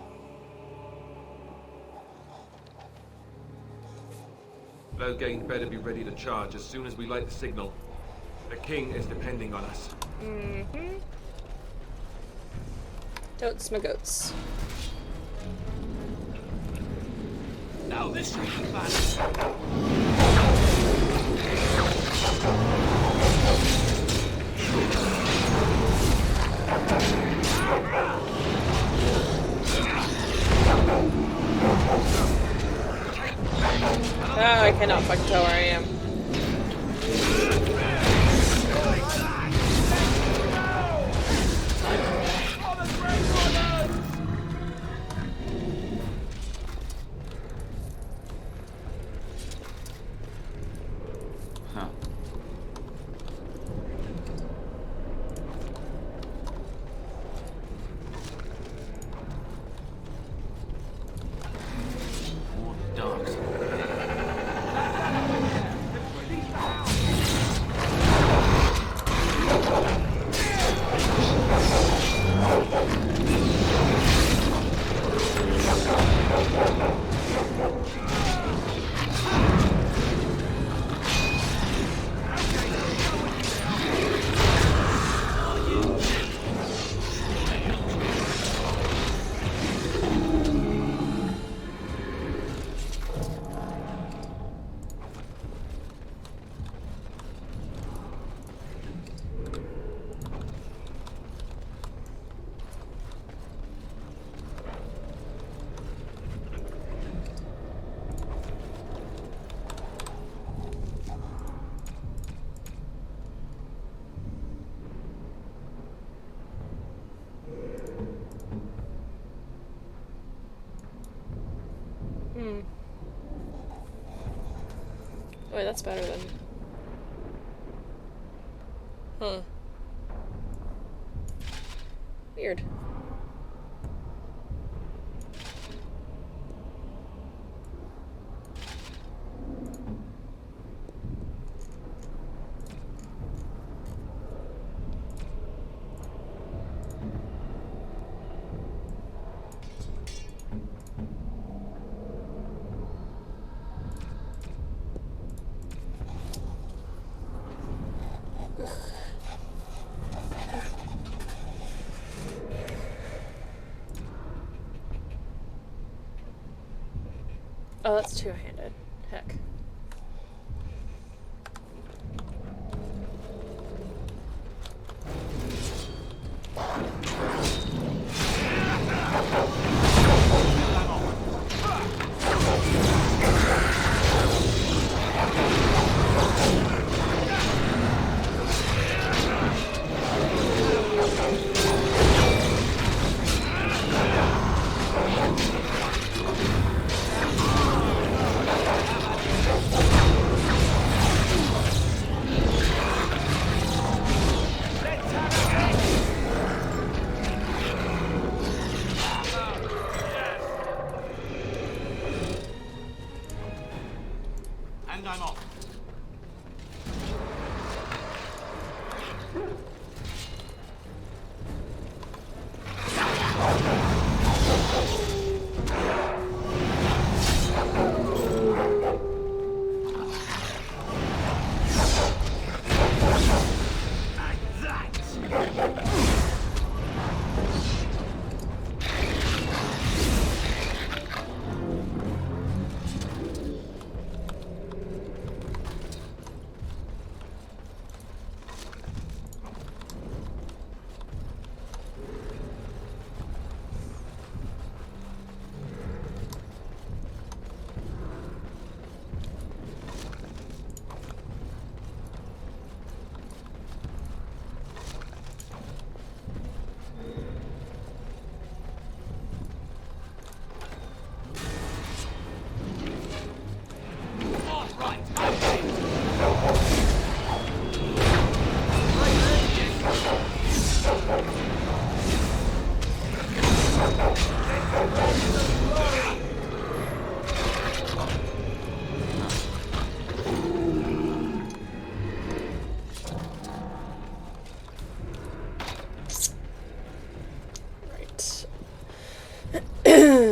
Loghain better be ready to charge as soon as we light the signal. The king is depending on us. Mm-hmm. Totes my goats. Now this should be fun. Oh, I cannot fucking tell where I am. Wait, that's better than... Huh. Weird. Oh, that's two-handed. Heck. And I'm off.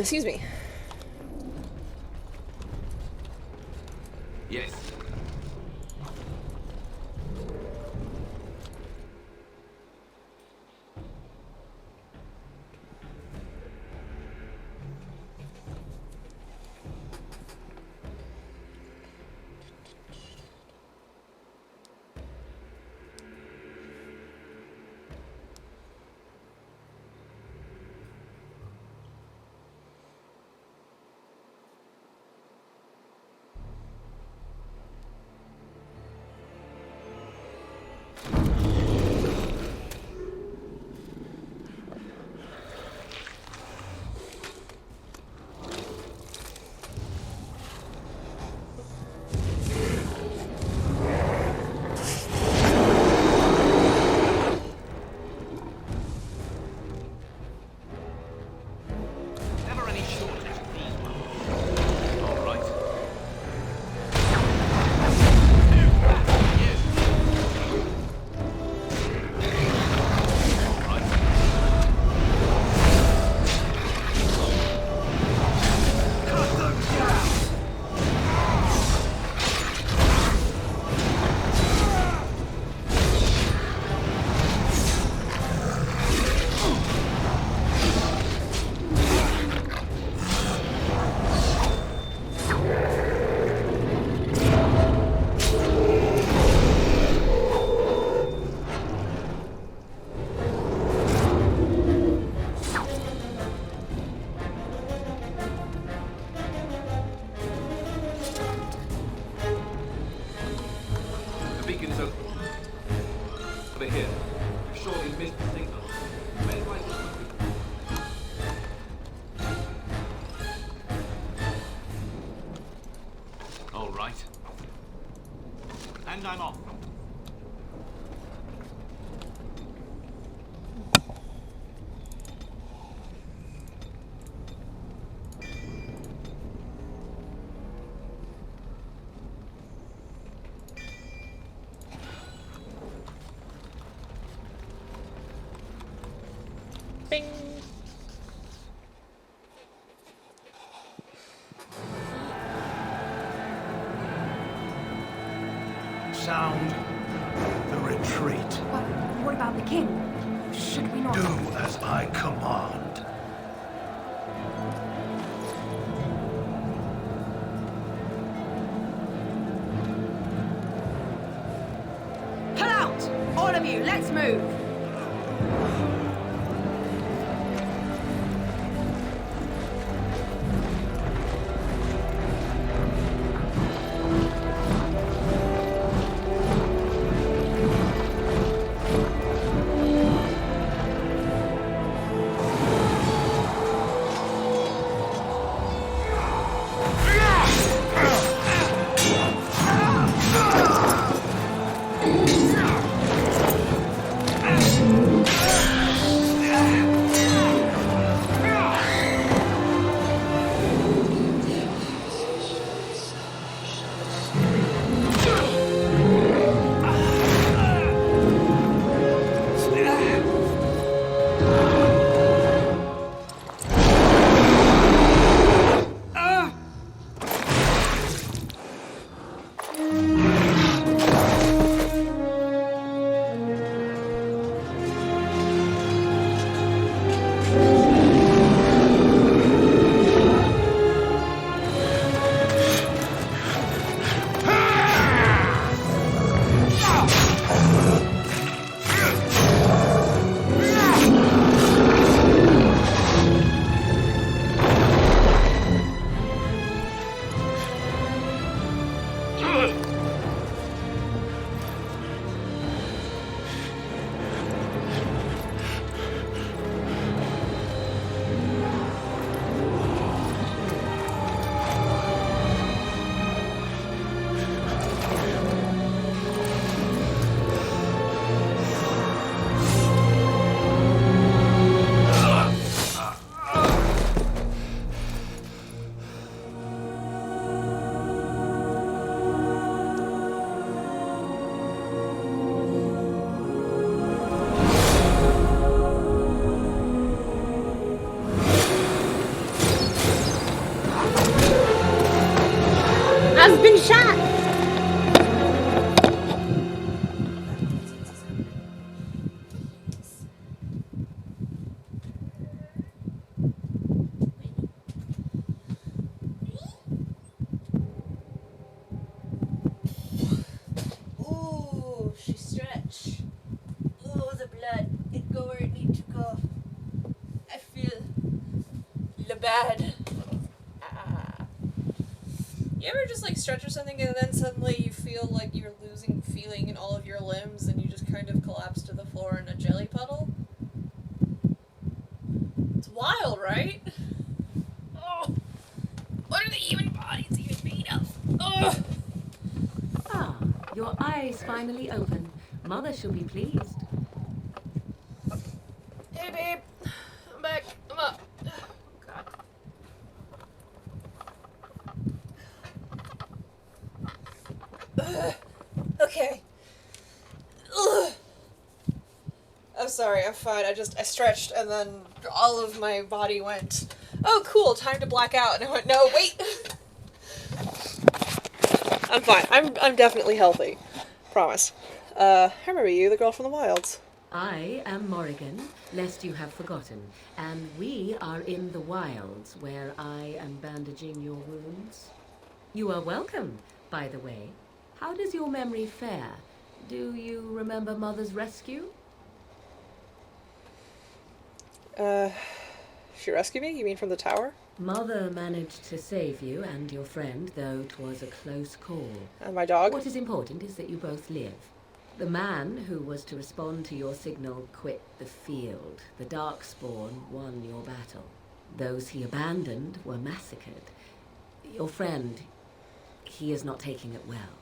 Excuse me. Yes. And I'm off. Bing. Sound the retreat. What about the king? Should we not... Do as I command. Pull out! All of you, let's move! Has been shot! Ooh, she stretch. Oh, the blood. It go where it need to go. I feel bad. You ever just like stretch or something and then suddenly you feel like you're losing feeling in all of your limbs and you just kind of collapse to the floor in a jelly puddle? It's wild, right? Oh, what are the human bodies even made of? Oh. Ah, your eyes finally open. Mother shall be pleased. Hey babe, I'm back. I'm up. God. Okay. Ugh. I'm sorry, I'm fine. I stretched and then all of my body went, oh cool, time to black out. And I went, no, wait. I'm fine. I'm definitely healthy. Promise. I remember you, the girl from the wilds. I am Morrigan, lest you have forgotten, and we are in the wilds where I am bandaging your wounds. You are welcome, by the way. How does your memory fare? Do you remember Mother's rescue? She rescued me? You mean from the tower? Mother managed to save you and your friend, though 'twas a close call. And my dog? What is important is that you both live. The man who was to respond to your signal quit the field. The Darkspawn won your battle. Those he abandoned were massacred. Your friend, he is not taking it well.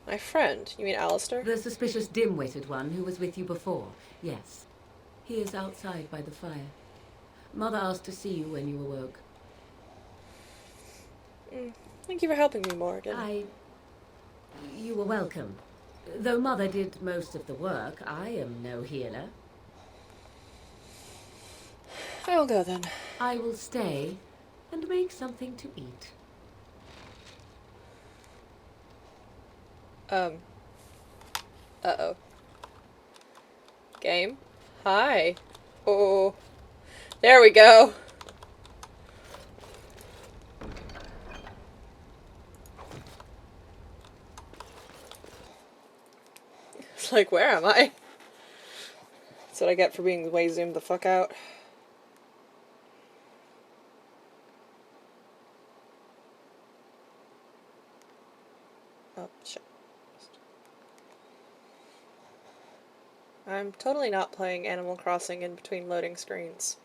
My friend? You mean Alistair? The suspicious dim-witted one who was with you before. Yes. He is outside by the fire. Mother asked to see you when you awoke. Thank you for helping me, Morgan. You were welcome. Though Mother did most of the work, I am no healer. I'll go then. I will stay and make something to eat. Uh-oh. Game? Hi. Oh. There we go. It's like, where am I? That's what I get for being way zoomed the fuck out. Oh, shit. I'm totally not playing Animal Crossing in between loading screens.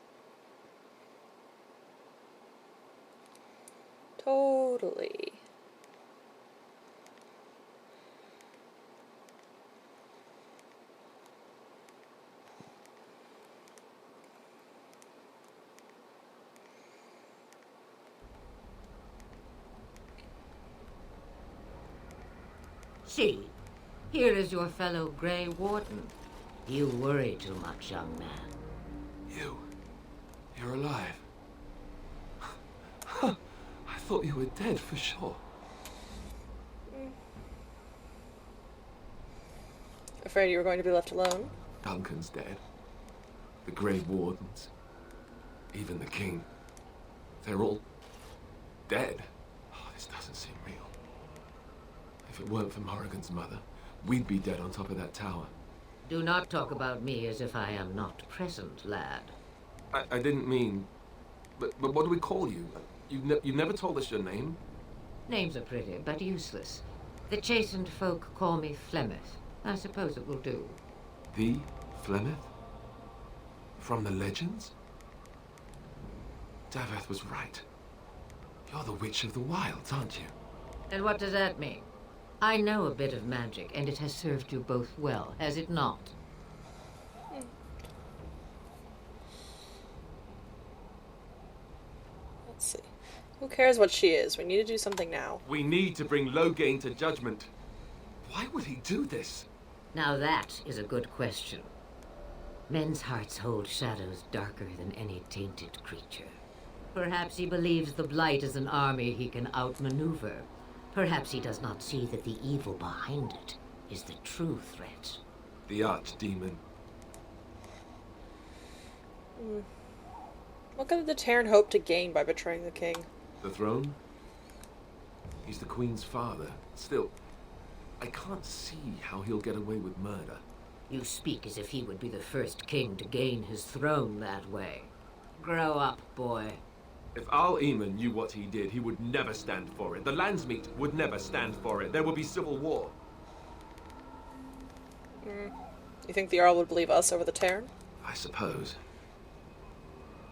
Totally. See, here is your fellow Grey Warden. You worry too much, young man. You're alive. I thought you were dead for sure. Afraid you were going to be left alone? Duncan's dead. The Grey Wardens. Even the King. They're all dead. Oh, this doesn't seem real. If it weren't for Morrigan's mother, we'd be dead on top of that tower. Do not talk about me as if I am not present, lad. I didn't mean... But what do we call you? You've never told us your name? Names are pretty, but useless. The chastened folk call me Flemeth. I suppose it will do. The Flemeth? From the legends? Daveth was right. You're the Witch of the Wilds, aren't you? And what does that mean? I know a bit of magic, and it has served you both well, has it not? Let's see. Who cares what she is? We need to do something now. We need to bring Loghain to judgment. Why would he do this? Now that is a good question. Men's hearts hold shadows darker than any tainted creature. Perhaps he believes the Blight is an army he can outmaneuver. Perhaps he does not see that the evil behind it is the true threat. The Archdemon. What could the Terran hope to gain by betraying the king? The throne? He's the Queen's father. Still, I can't see how he'll get away with murder. You speak as if he would be the first king to gain his throne that way. Grow up, boy. If Al-Eamon knew what he did, he would never stand for it. The Landsmeet would never stand for it. There would be civil war. You think the Jarl would believe us over the Terran? I suppose.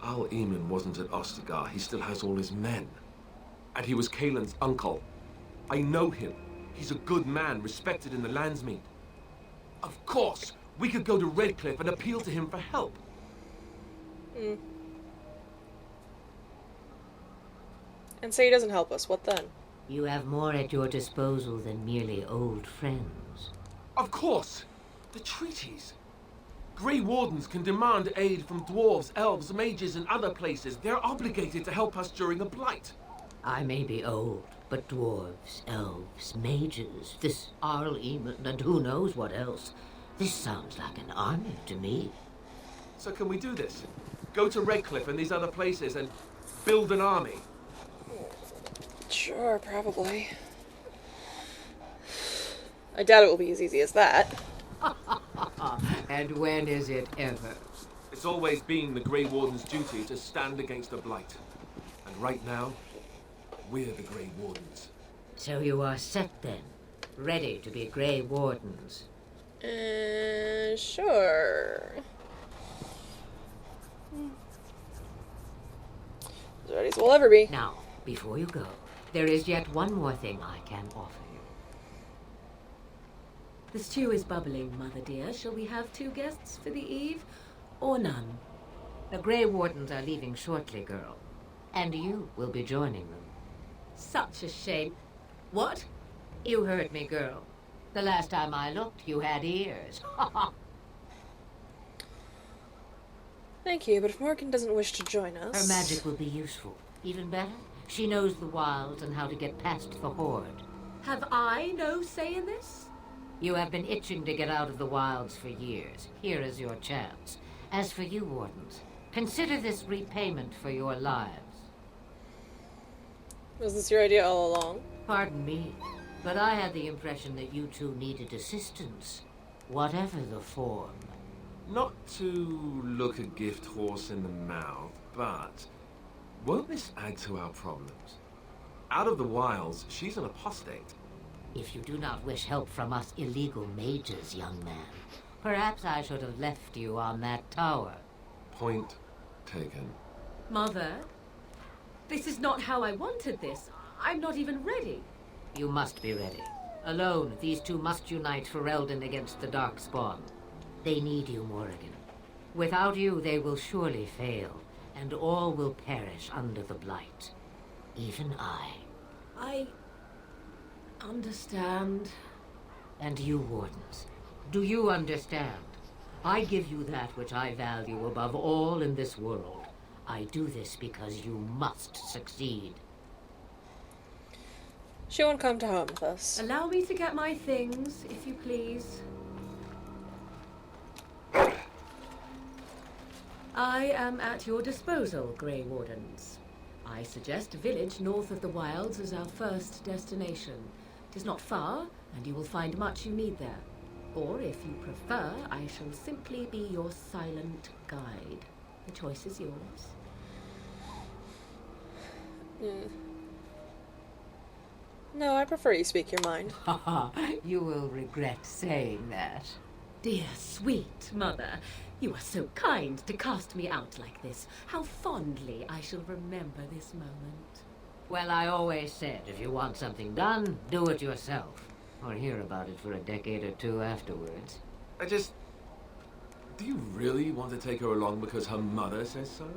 Al-Eamon wasn't at Ostagar. He still has all his men. And he was Kaelin's uncle. I know him. He's a good man, respected in the Landsmeet. Of course, we could go to Redcliffe and appeal to him for help. And say he doesn't help us. What then? You have more at your disposal than merely old friends. Of course! The treaties. Grey Wardens can demand aid from dwarves, elves, mages, and other places. They're obligated to help us during a blight. I may be old, but dwarves, elves, mages, this Al-Eamon, and who knows what else. This sounds like an army to me. So can we do this? Go to Redcliffe and these other places and build an army? Sure, probably. I doubt it will be as easy as that. And when is it ever? It's always been the Grey Warden's duty to stand against the Blight. And right now, we're the Grey Wardens. So you are set then, ready to be Grey Wardens. Sure. As ready as we'll ever be. Now, before you go, there is yet one more thing I can offer you. The stew is bubbling, Mother dear. Shall we have 2 guests for the eve, or none? The Grey Wardens are leaving shortly, girl. And you will be joining them. Such a shame. What? You heard me, girl. The last time I looked, you had ears. Thank you, but if Morgan doesn't wish to join us... Her magic will be useful. Even better, she knows the wilds and how to get past the Horde. Have I no say in this? You have been itching to get out of the wilds for years. Here is your chance. As for you, Wardens, consider this repayment for your lives. Was this your idea all along? Pardon me, but I had the impression that you two needed assistance, whatever the form. Not to look a gift horse in the mouth, but won't this add to our problems? Out of the wilds, she's an apostate. If you do not wish help from us illegal mages, young man, perhaps I should have left you on that tower. Point taken. Mother, this is not how I wanted this. I'm not even ready. You must be ready. Alone, these two must unite for Eldon against the Darkspawn. They need you, Morrigan. Without you, they will surely fail, and all will perish under the Blight. Even I understand. And you, Wardens, do you understand? I give you that which I value above all in this world. I do this because you must succeed. She won't come to home with us. Allow me to get my things, if you please. I am at your disposal, Grey Wardens. I suggest a village north of the wilds as our first destination. It is not far, and you will find much you need there. Or, if you prefer, I shall simply be your silent guide. The choice is yours. No, I prefer you speak your mind. You will regret saying that. Dear, sweet mother, you are so kind to cast me out like this. How fondly I shall remember this moment. Well, I always said, if you want something done, do it yourself. Or hear about it for a decade or two afterwards. Do you really want to take her along because her mother says so?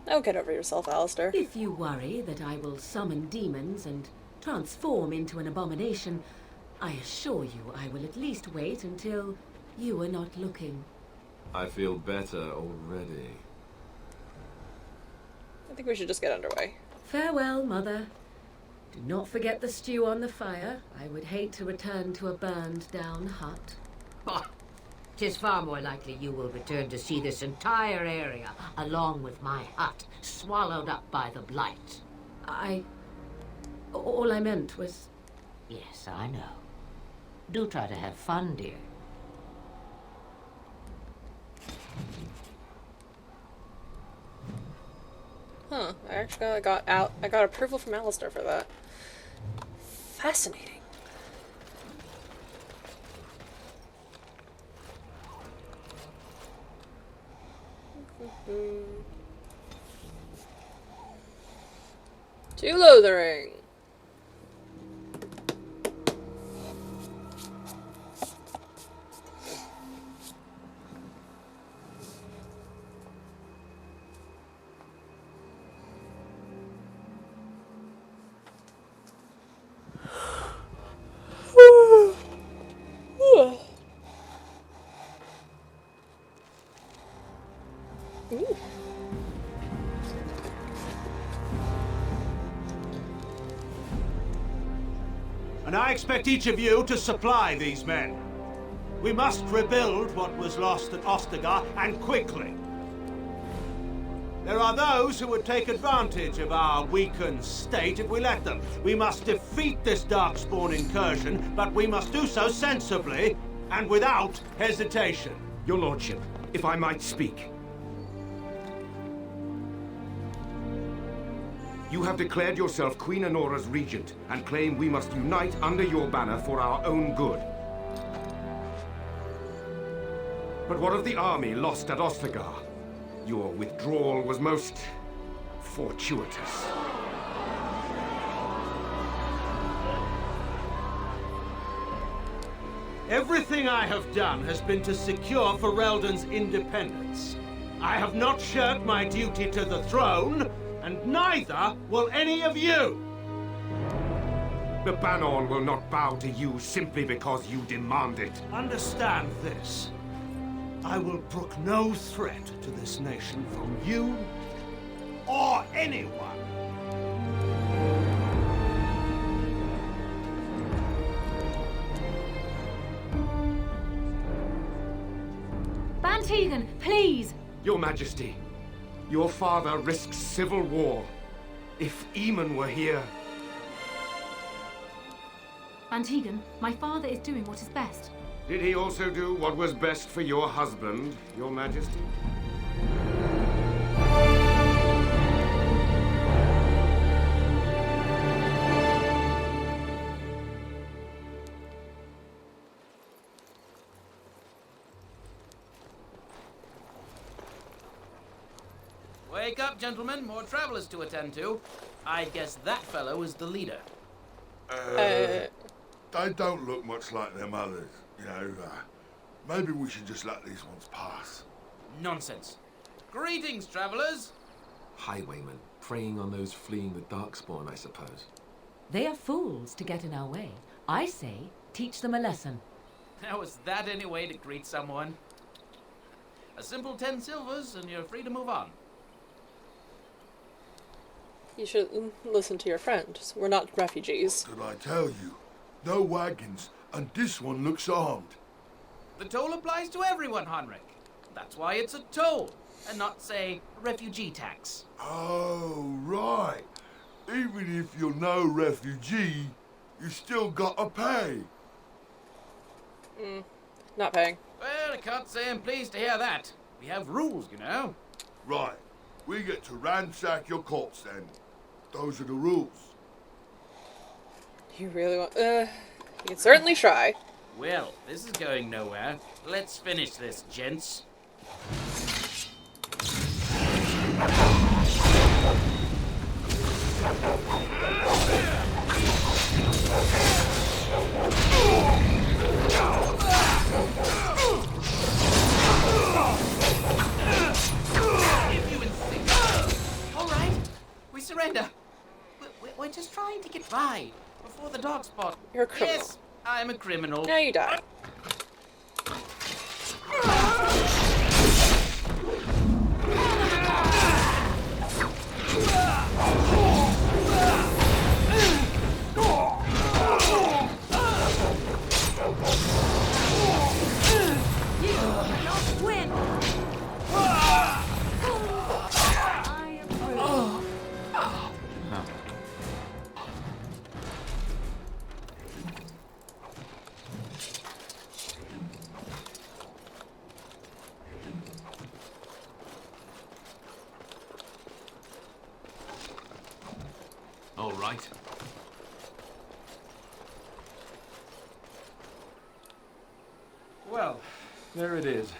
Oh, get over yourself, Alistair. If you worry that I will summon demons and transform into an abomination, I assure you I will at least wait until you are not looking. I feel better already. I think we should just get underway. Farewell, Mother. Do not forget the stew on the fire. I would hate to return to a burned-down hut. 'Tis far more likely you will return to see this entire area, along with my hut, swallowed up by the Blight. All I meant was... Yes, I know. Do try to have fun, dear. Huh, I actually I got approval from Alistair for that. Fascinating. To Lothering. And I expect each of you to supply these men. We must rebuild what was lost at Ostagar, and quickly. There are those who would take advantage of our weakened state if we let them. We must defeat this Darkspawn incursion, but we must do so sensibly and without hesitation. Your Lordship, if I might speak. You have declared yourself Queen Honora's regent and claim we must unite under your banner for our own good. But what of the army lost at Ostagar? Your withdrawal was most fortuitous. Everything I have done has been to secure Ferelden's independence. I have not shirked my duty to the throne, and neither will any of you! The Banon will not bow to you simply because you demand it. Understand this. I will brook no threat to this nation from you or anyone. Bantegan, please! Your Majesty, your father risks civil war. If Eamon were here... Bantegan, my father is doing what is best. Did he also do what was best for your husband, Your Majesty? Wake up, gentlemen. More travelers to attend to. I guess that fellow is the leader. They don't look much like them others, you know. Maybe we should just let these ones pass. Nonsense. Greetings, travelers. Highwaymen, preying on those fleeing the Darkspawn, I suppose. They are fools to get in our way. I say, teach them a lesson. Now, is that any way to greet someone? A simple 10 silvers and you're free to move on. You should listen to your friends. We're not refugees. Did I tell you? No wagons, and this one looks armed. The toll applies to everyone, Henrik. That's why it's a toll, and not, say, refugee tax. Oh, right. Even if you're no refugee, you still gotta pay. Not paying. Well, I can't say I'm pleased to hear that. We have rules, you know. Right. We get to ransack your corpse then. Those are the rules. You really want... you can certainly try. Well, this is going nowhere. Let's finish this, gents. If you insist. All right, we surrender. We're just trying to get by before the Darkspawn. You're a criminal. Yes, I'm a criminal. Now you die. All right. Well, there it is.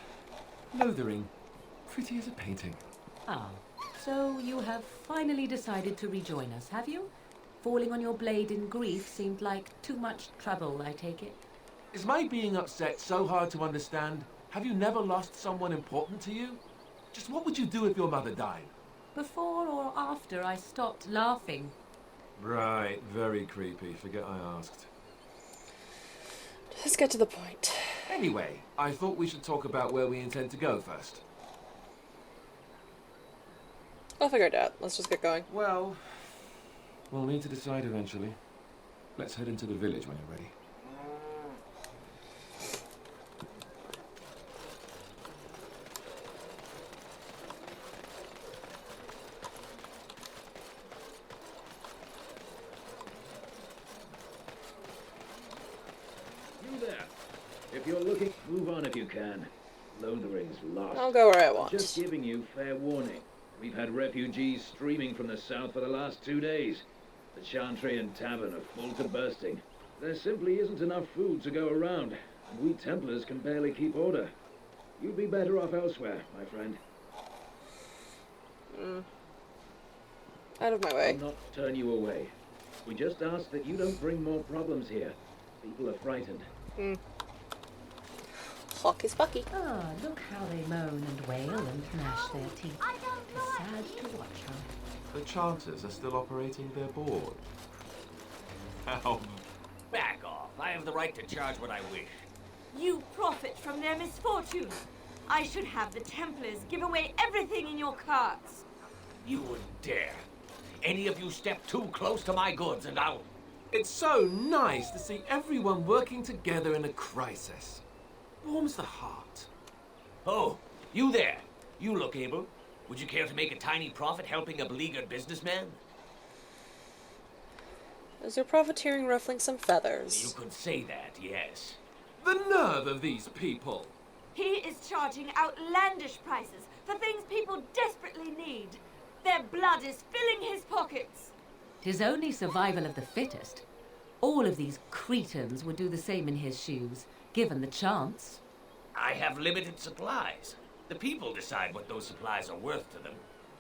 Lothering. Pretty as a painting. Ah, so you have finally decided to rejoin us, have you? Falling on your blade in grief seemed like too much trouble, I take it. Is my being upset so hard to understand? Have you never lost someone important to you? Just what would you do if your mother died? Before or after I stopped laughing. Right, very creepy. Forget I asked. Let's get to the point. Anyway, I thought we should talk about where we intend to go first. I'll figure it out. Let's just get going. Well, we'll need to decide eventually. Let's head into the village when you're ready. You there. If you're looking, move on if you can. Lothering's lost. I'll go where I want. Just giving you fair warning. We've had refugees streaming from the south for the last 2 days. The Chantry and Tavern are full to bursting. There simply isn't enough food to go around, and we Templars can barely keep order. You'd be better off elsewhere, my friend. Out of my way. I'll not turn you away. We just ask that you don't bring more problems here. People are frightened. Hocus Bucky. Ah, look how they moan and wail and gnash their teeth. It's sad to watch them. The Chanters are still operating their board. How? Back off. I have the right to charge what I wish. You profit from their misfortune. I should have the Templars give away everything in your carts. You wouldn't dare. Any of you step too close to my goods and I'll... It's so nice to see everyone working together in a crisis. Warms the heart. Oh, you there. You look able. Would you care to make a tiny profit helping a beleaguered businessman? Is your profiteering ruffling some feathers? You could say that, yes. The nerve of these people! He is charging outlandish prices for things people desperately need. Their blood is filling his pockets. 'Tis only survival of the fittest. All of these cretins would do the same in his shoes, given the chance. I have limited supplies. The people decide what those supplies are worth to them.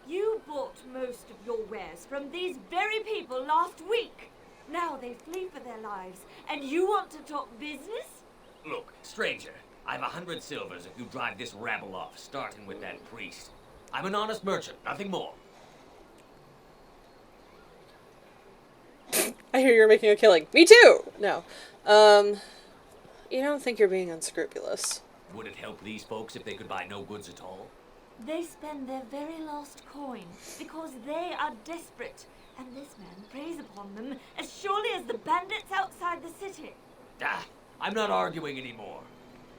You bought most of your wares from these very people last week. Now they flee for their lives, and you want to talk business? Look, stranger, I've 100 silvers if you drive this rabble off, starting with that priest. I'm an honest merchant, nothing more. I hear you're making a killing. Me too! No. You don't think you're being unscrupulous. Would it help these folks if they could buy no goods at all? They spend their very last coin because they are desperate, and this man preys upon them as surely as the bandits outside the city. Ah, I'm not arguing anymore.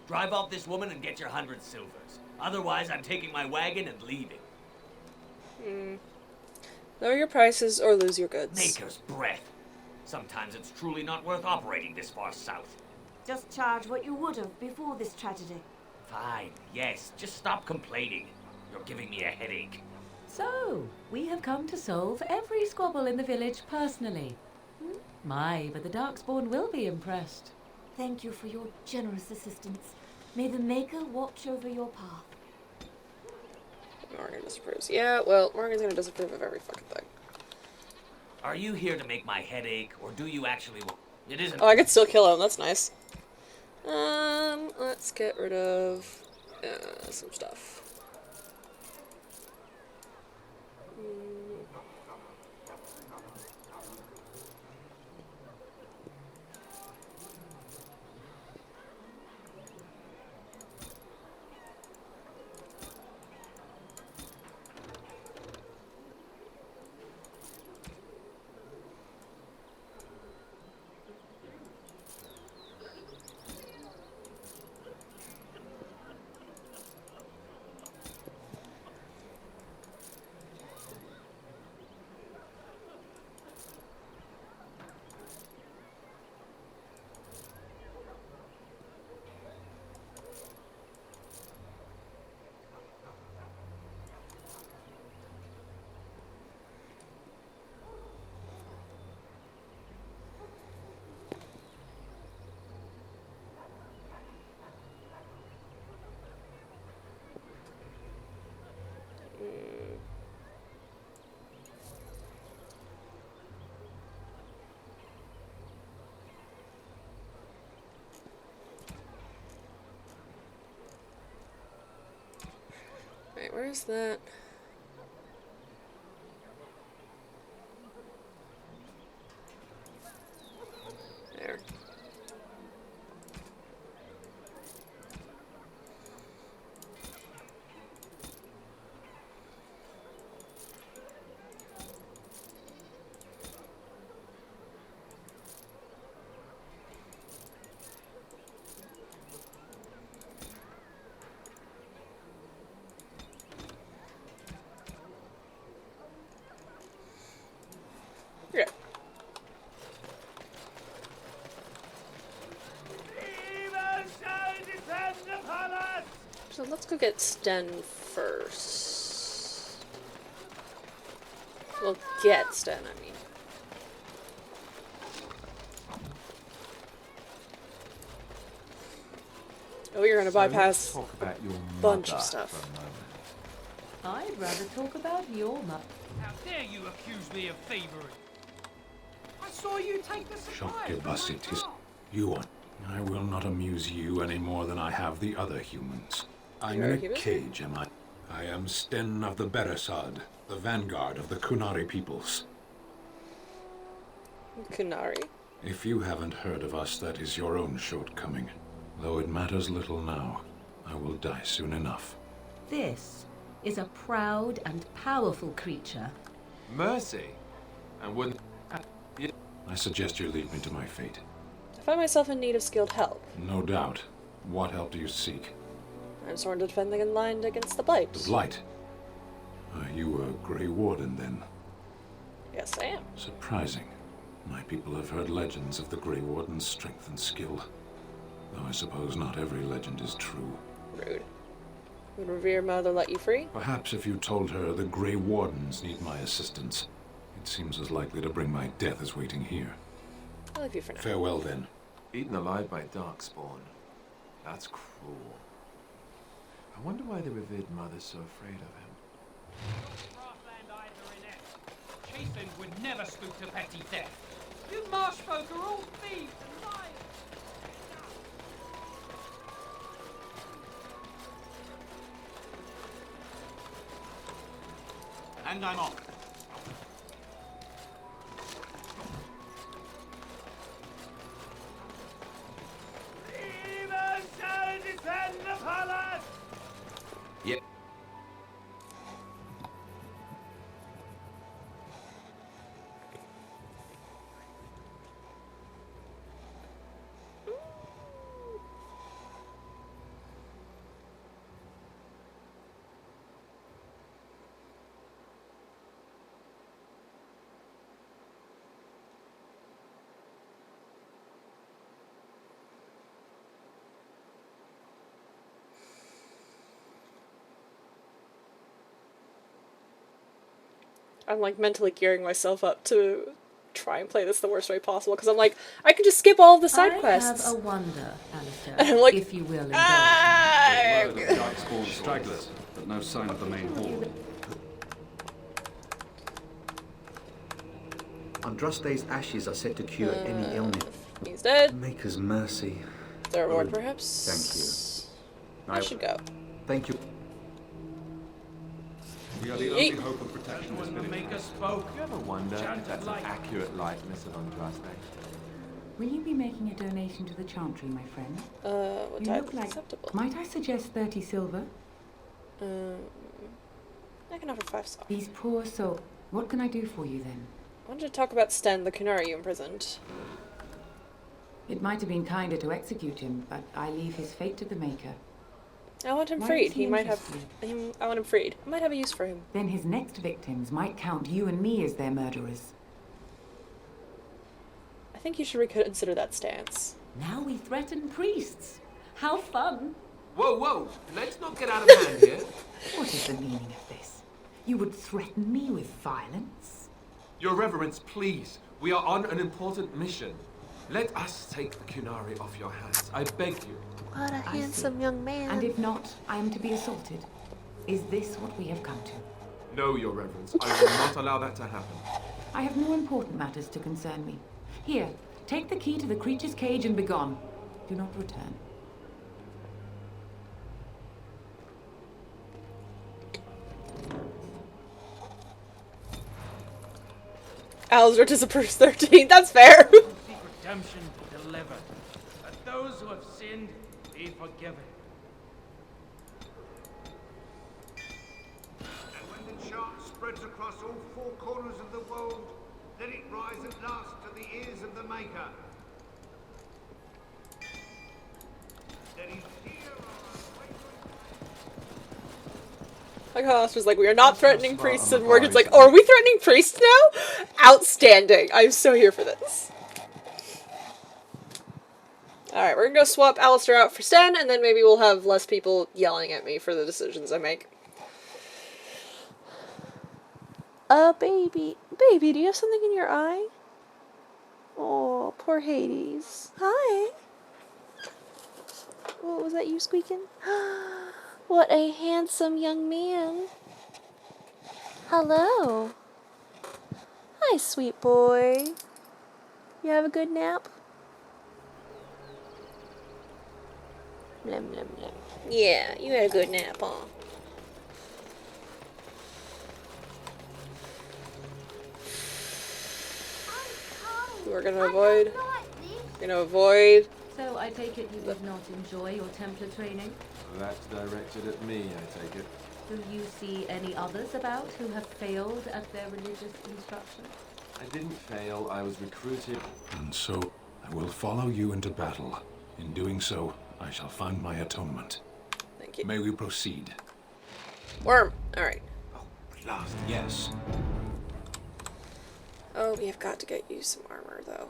Drive off this woman and get your 100 silvers. Otherwise, I'm taking my wagon and leaving. Lower your prices or lose your goods. Maker's breath. Sometimes it's truly not worth operating this far south. Just charge what you would have before this tragedy. Fine, yes, just stop complaining. You're giving me a headache. So, we have come to solve every squabble in the village personally. My, but the Darkspawn will be impressed. Thank you for your generous assistance. May the Maker watch over your path. Morgan disapproves. Yeah, well, Morgan's gonna disapprove of every fucking thing. Are you here to make my headache, or do you actually want... It isn't... Oh, I could still kill him. That's nice. Let's get rid of some stuff. Wait, where is that? There. Yeah. So let's go get Sten first. We'll get Sten, I mean. Oh, you're gonna bypass Talk about your bunch mother of stuff. for a moment. I'd rather talk about your mother. How dare you accuse me of thievery? I saw you take the supplies. You want I will not amuse you any more than I have the other humans. I'm You're in a a human? cage, am I? I am Sten of the Beresad, the vanguard of the Kunari peoples. Kunari. If you haven't heard of us, that is your own shortcoming. Though it matters little now. I will die soon enough. This is a proud and powerful creature. Mercy? And wouldn't... I suggest you lead me to my fate. I find myself in need of skilled help. No doubt. What help do you seek? I'm sworn to defend the land against the Blight. The Blight? Are you a Grey Warden, then? Yes, I am. Surprising. My people have heard legends of the Grey Warden's strength and skill. Though I suppose not every legend is true. Rude. Would Revere Mother let you free? Perhaps if you told her the Grey Wardens need my assistance, it seems as likely to bring my death as waiting here. I'll leave you for now. Farewell, then. Eaten alive by Darkspawn. That's cruel. I wonder why the revered mother's so afraid of him. Chafin would never stoop to petty theft. You marsh folk are all thieves and liars. And I'm off. Even shall defend the palace! Yep. I'm like mentally gearing myself up to try and play this the worst way possible because I'm like, I can just skip all of the side quests. I have a wonder, Alistair, And I'm like, if you will indulge. Word of Darkspawn stragglers, but no sign of the main horde. Andraste's ashes are said to cure any illness. He's dead. Maker's mercy. The reward, Oh, perhaps? Thank you. I should go. Thank you. We are the Yeet. only hope of protection this When the village. Maker spoke, You ever wonder if chanted that's an light. accurate likeness of Andraste? Will you be making a donation to the Chantry, my friend? What You type look is like... acceptable? Might I suggest 30 silver? I can offer 5 stars. These poor souls. What can I do for you then? I wanted to talk about Sten, the Kunari you imprisoned. It might have been kinder to execute him, but I leave his fate to the Maker. I want him Why freed. does he He might have. interest I want him freed. I might have a use for him. Then his next victims might count you and me as their murderers. I think you should reconsider that stance. Now we threaten priests. How fun! Whoa, whoa! Let's not get out of hand here. What is the meaning of this? You would threaten me with violence? Your Reverence, please. We are on an important mission. Let us take the Kunari off your hands. I beg you. What a I handsome see. young man. And if not, I am to be assaulted. Is this what we have come to? No, Your Reverence. I will not allow that to happen. I have more important matters to concern me. Here, take the key to the creature's cage and begone. Do not return. Alistair disapproves 13. That's fair. Seek redemption delivered. Let those who have sinned be forgiven. And when the chant spreads across all 4 corners of the world, let it rise at last to the ears of the Maker. Let him hear Like how Alistair's like, we are not threatening priests, and Morgan's like, oh, are we threatening priests now? Outstanding. I'm so here for this. Alright, we're gonna go swap Alistair out for Sten, and then maybe we'll have less people yelling at me for the decisions I make. Baby. Baby, do you have something in your eye? Oh, poor Hades. Hi. What was that, you squeaking? What a handsome young man. Hello. Hi, sweet boy. You have a good nap? Blum, blum, blum. Yeah, you had a good nap, huh? We're gonna avoid. So I take it you would not enjoy your Templar training? That's directed at me, I take it. Do you see any others about who have failed at their religious instruction? I didn't fail, I was recruited. And so, I will follow you into battle. In doing so, I shall find my atonement. Thank you. May we proceed? Worm. Alright. Last, yes. Oh, we have got to get you some armor, though.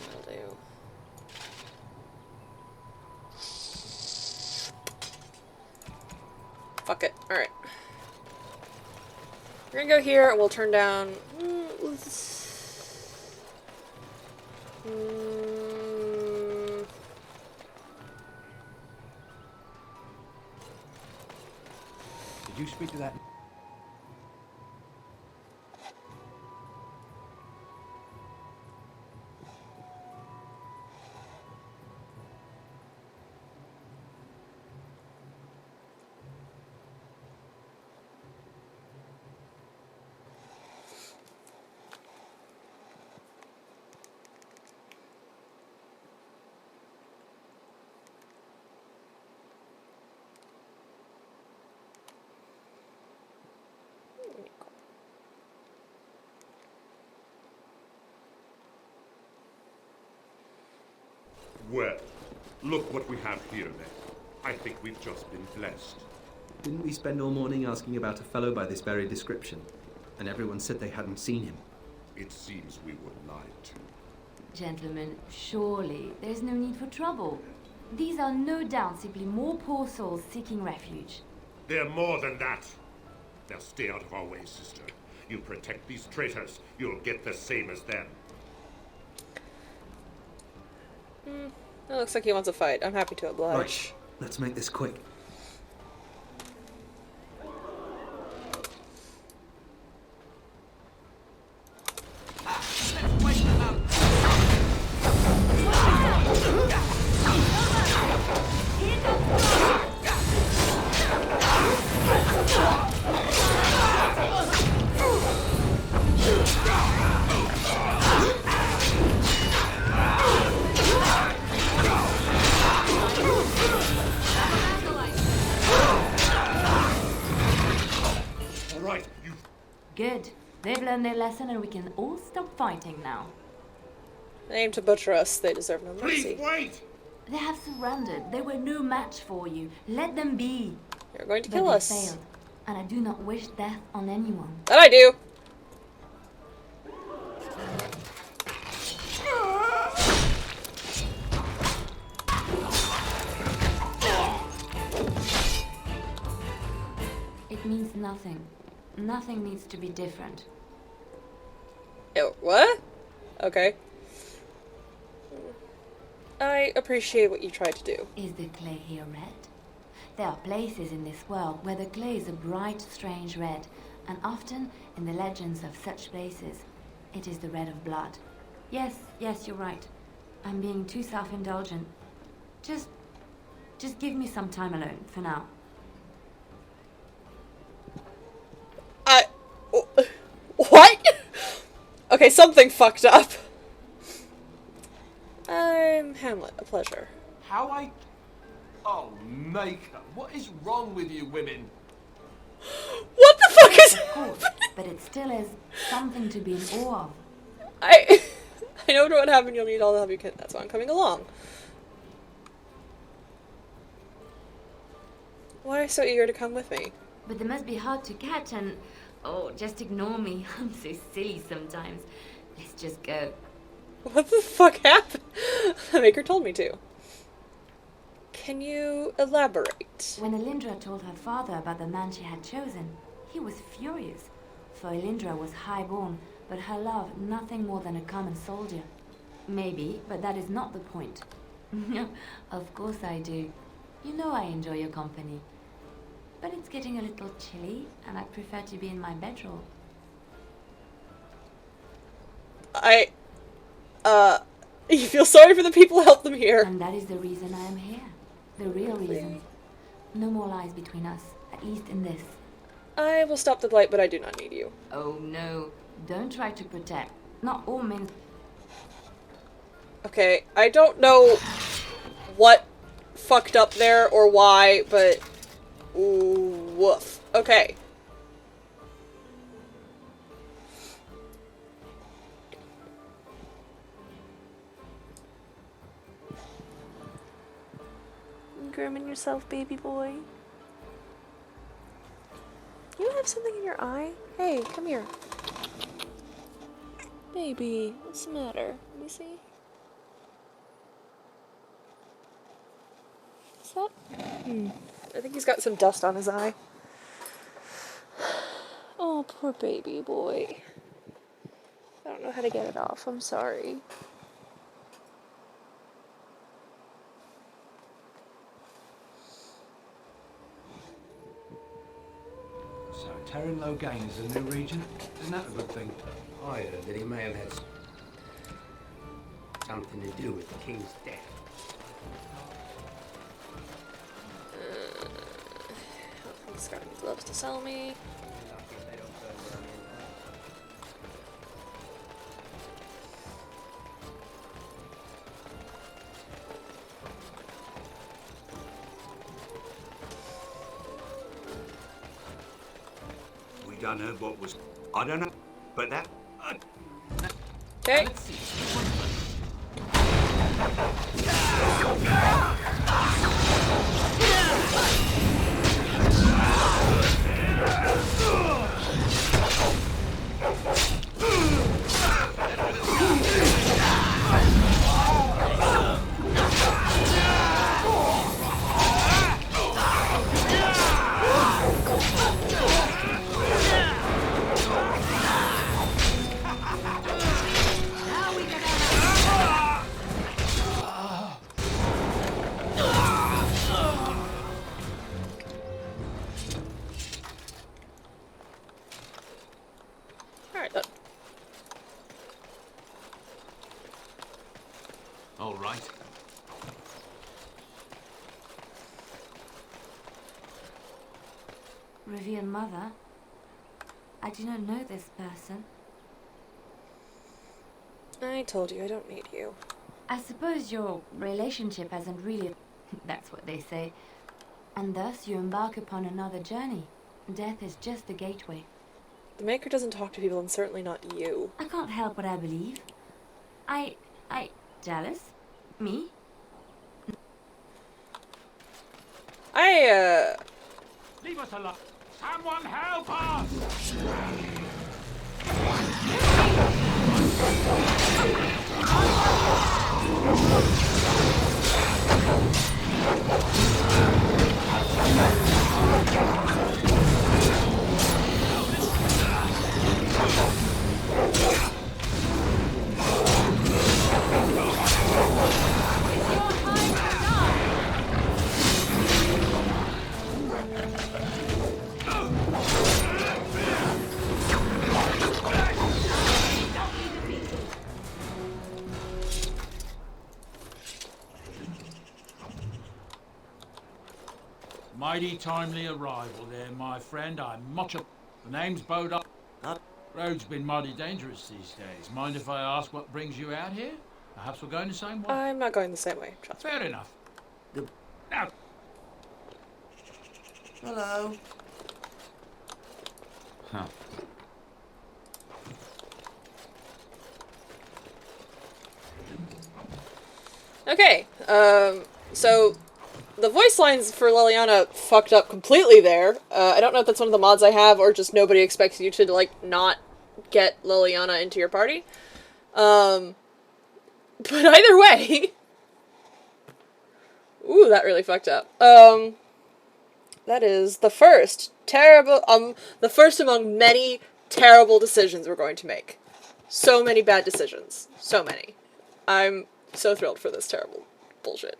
That'll do. Fuck it. Alright. We're gonna go here and we'll turn down. Did you speak to that? Well, look what we have here then. I think we've just been blessed. Didn't we spend all morning asking about a fellow by this very description? And everyone said they hadn't seen him. It seems we were lied to. Gentlemen, surely there's no need for trouble. These are no doubt simply more poor souls seeking refuge. They're more than that. Now stay out of our way, sister. You protect these traitors, you'll get the same as them. It looks like he wants a fight. I'm happy to oblige. Right, shh. Let's make this quick. Good. They've learned their lesson and we can all stop fighting now. They aim to butcher us. They deserve no mercy. Please wait! They have surrendered. They were no match for you. Let them be. You're going to But kill they us. failed, and I do not wish death on anyone. That I do. It means nothing. Nothing needs to be different. Ew, what? Okay. I appreciate what you tried to do. Is the clay here red? There are places in this world where the clay is a bright, strange red, and often in the legends of such places, it is the red of blood. Yes, you're right. I'm being too self-indulgent. Just give me some time alone for now. What? Okay, something fucked up. I'm Hamlet, a pleasure. Oh, Maker, what is wrong with you women? What the fuck is Of course, but it still is something to be in awe of. I know what happened. You'll need all the help you can. That's why I'm coming along. Why are you so eager to come with me? But they must be hard to catch and... Oh, just ignore me. I'm so silly sometimes. Let's just go. What the fuck happened? The Maker told me to. Can you elaborate? When Elindra told her father about the man she had chosen, he was furious. For Elindra was highborn, but her love nothing more than a common soldier. Maybe, but that is not the point. Of course I do. You know I enjoy your company. But it's getting a little chilly, and I prefer to be in my bedroll. You feel sorry for the people who helped them here. And that is the reason I am here. The real reason. No more lies between us, at least in this. I will stop the blight, but I do not need you. Oh no, don't try to protect. Not all men. Okay, I don't know what fucked up there or why, but ooh, woof. Okay. Grooming yourself, baby boy. You have something in your eye? Hey, come here. Baby, what's the matter? Let me see. Is that? I think he's got some dust on his eye. Oh, poor baby boy. I don't know how to get it off. I'm sorry. So, Terran Logain is a new region? Isn't that a good thing? I heard that he may have had something to do with the king's death. He's got any gloves to sell me. We done heard what was... I don't know, but that... Okay. Alright, then. All right. Revered Mother, I do not know this person. I told you I don't need you. I suppose your relationship hasn't really... That's what they say. And thus you embark upon another journey. Death is just the gateway. The Maker doesn't talk to people, and certainly not you. I can't help what I believe. I... Jealous? Me? Leave us alone. Someone help us! Mighty timely arrival there, my friend. I'm much of... The name's Bodar. Road's been mighty dangerous these days. Mind if I ask what brings you out here? Perhaps we're going the same way? I'm not going the same way. Trust me. Fair enough. Now. Hello. Huh. Okay, so the voice lines for Leliana fucked up completely there. I don't know if that's one of the mods I have or just nobody expects you to, like, not get Leliana into your party. But either way... Ooh, that really fucked up. That is the first the first among many terrible decisions we're going to make. So many bad decisions. So many. I'm so thrilled for this terrible bullshit.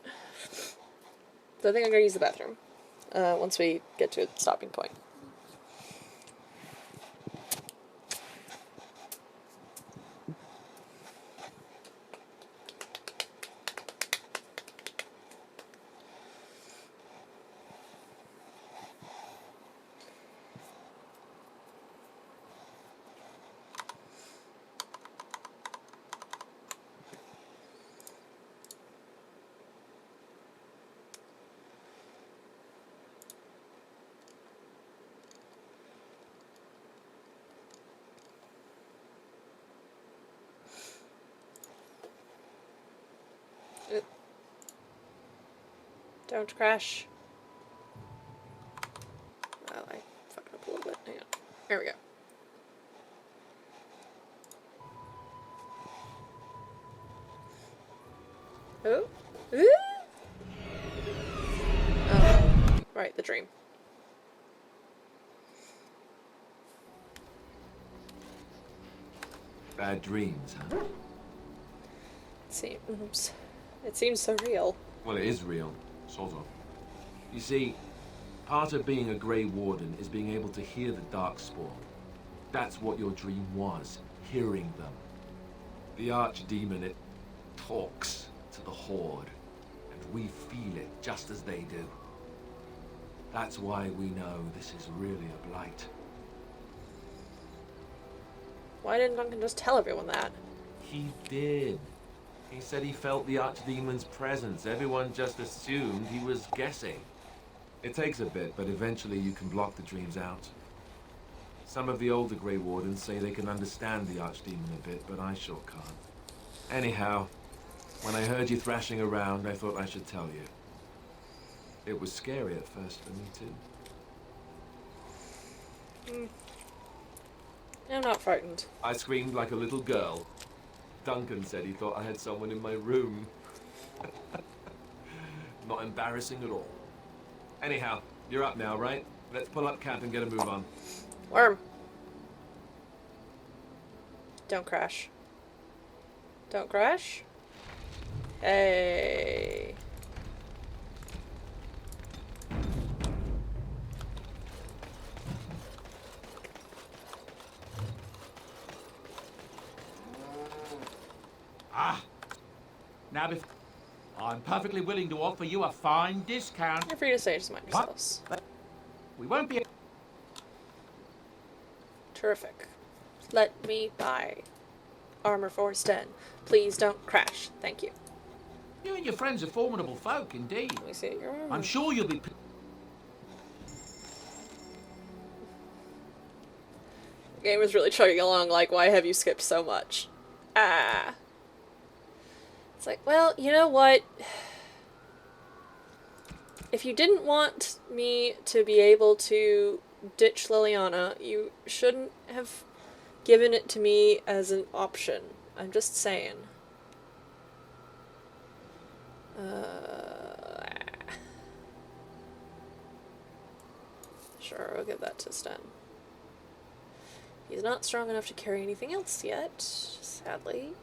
So I think I'm gonna use the bathroom once we get to a stopping point. Don't crash. Well, I fucked up a little bit. Hang on. There we go. Oh. Ooh. Oh. Right, the dream. Bad dreams, huh? It seems so real. Well, it is real, sort of. You see, part of being a Grey Warden is being able to hear the Darkspawn. That's what your dream was, hearing them. The Archdemon, it talks to the Horde, and we feel it just as they do. That's why we know this is really a blight. Why didn't Duncan just tell everyone that? He did. He said he felt the Archdemon's presence. Everyone just assumed he was guessing. It takes a bit, but eventually you can block the dreams out. Some of the older Grey Wardens say they can understand the Archdemon a bit, but I sure can't. Anyhow, when I heard you thrashing around, I thought I should tell you. It was scary at first for me, too. I'm not frightened. I screamed like a little girl. Duncan said he thought I had someone in my room. Not embarrassing at all. Anyhow, you're up now, right? Let's pull up camp and get a move on. Worm. Don't crash. Don't crash. Hey. Now, I'm perfectly willing to offer you a fine discount. You're free to say, just mind yourselves. We won't be... Terrific. Let me buy armor for Sten. Please don't crash. Thank you. You and your friends are formidable folk, indeed. Let me see your armor. I'm sure you'll be... The game is really chugging along like, why have you skipped so much? Ah. It's like, well, you know what? If you didn't want me to be able to ditch Liliana, you shouldn't have given it to me as an option. I'm just saying. Sure, I'll give that to Sten. He's not strong enough to carry anything else yet, sadly.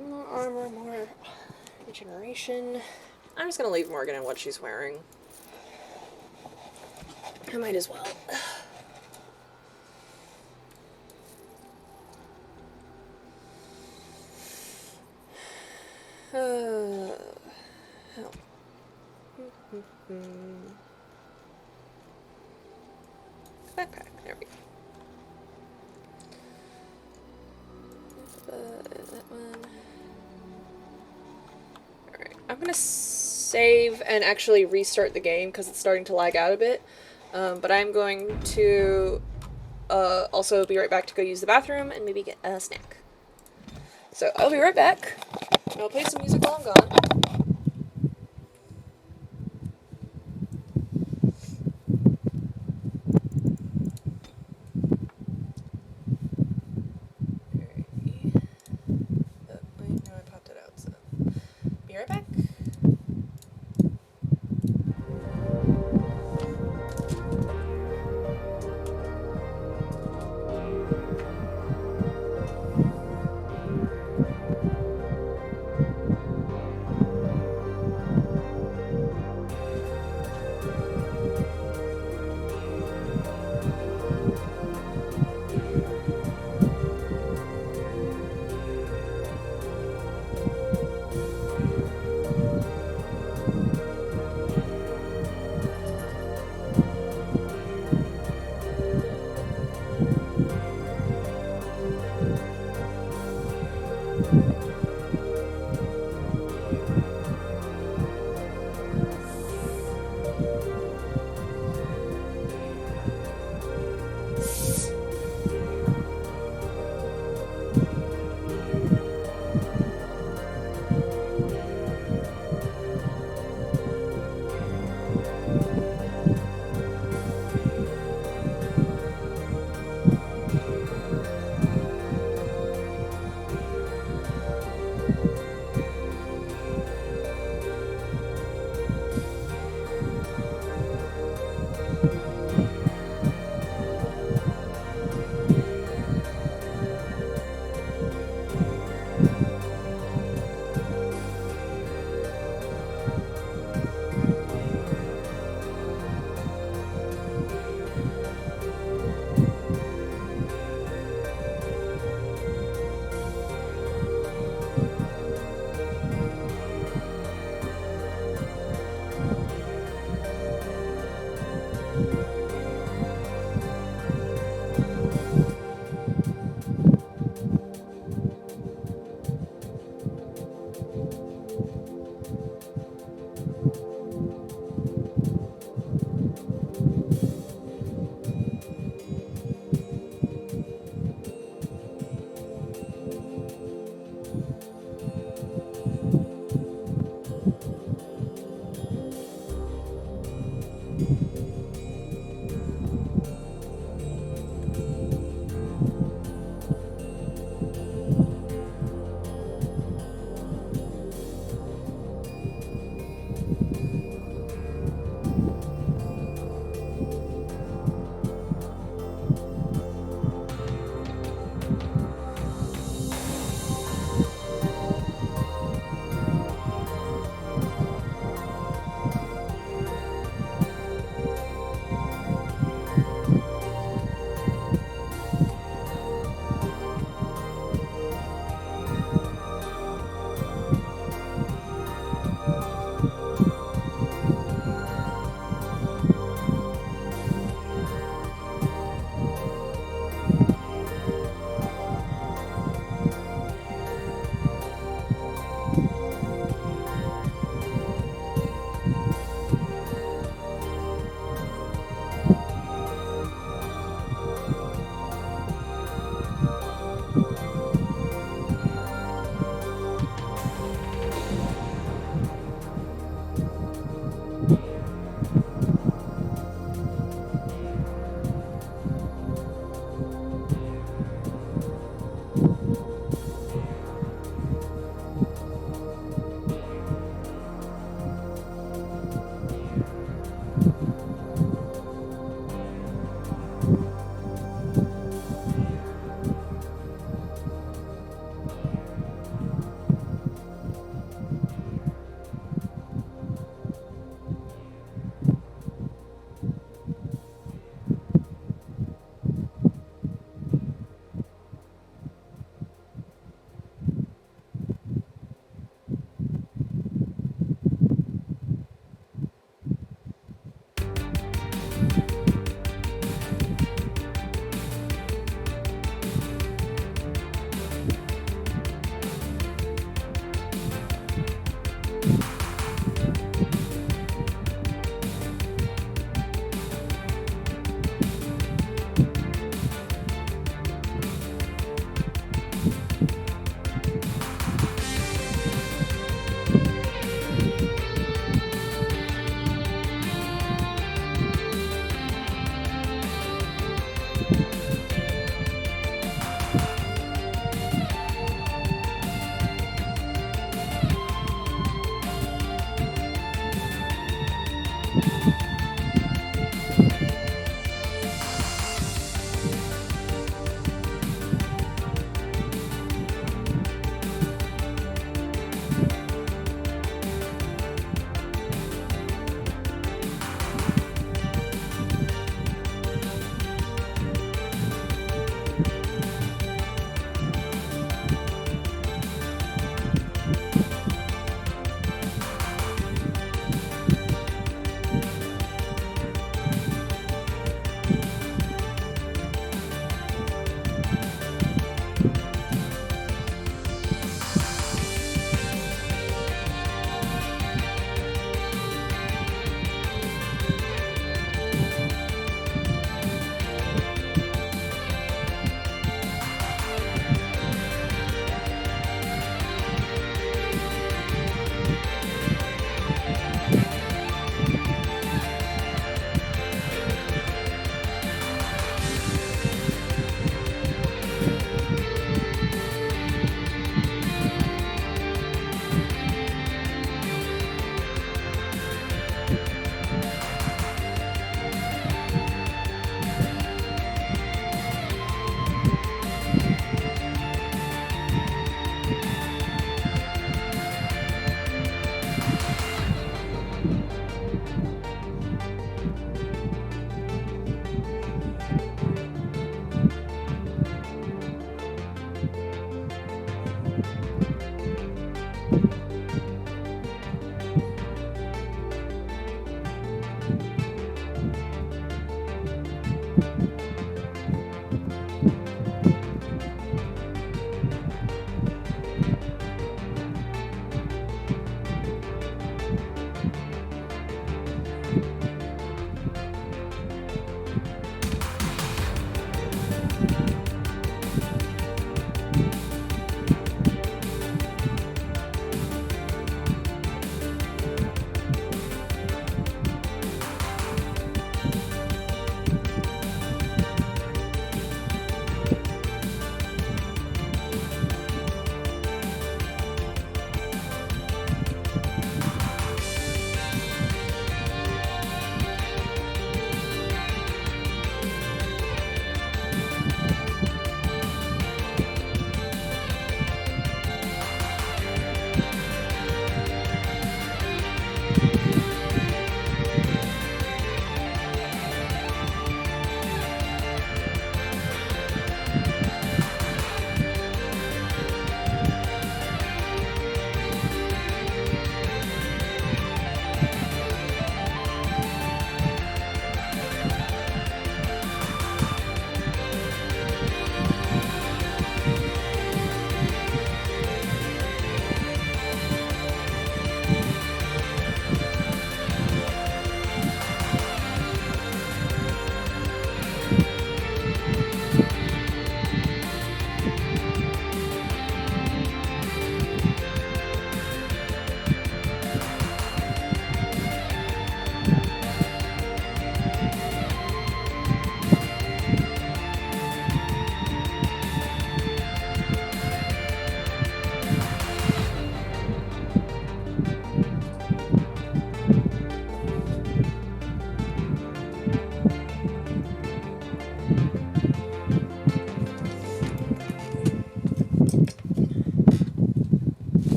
More armor, more regeneration. I'm just gonna leave Morgan in what she's wearing. I might as well. Hell. Backpack, there we go. That one. Alright, I'm gonna save and actually restart the game because it's starting to lag out a bit. But I'm going to also be right back to go use the bathroom and maybe get a snack. So I'll be right back. I'll play some music while I'm gone.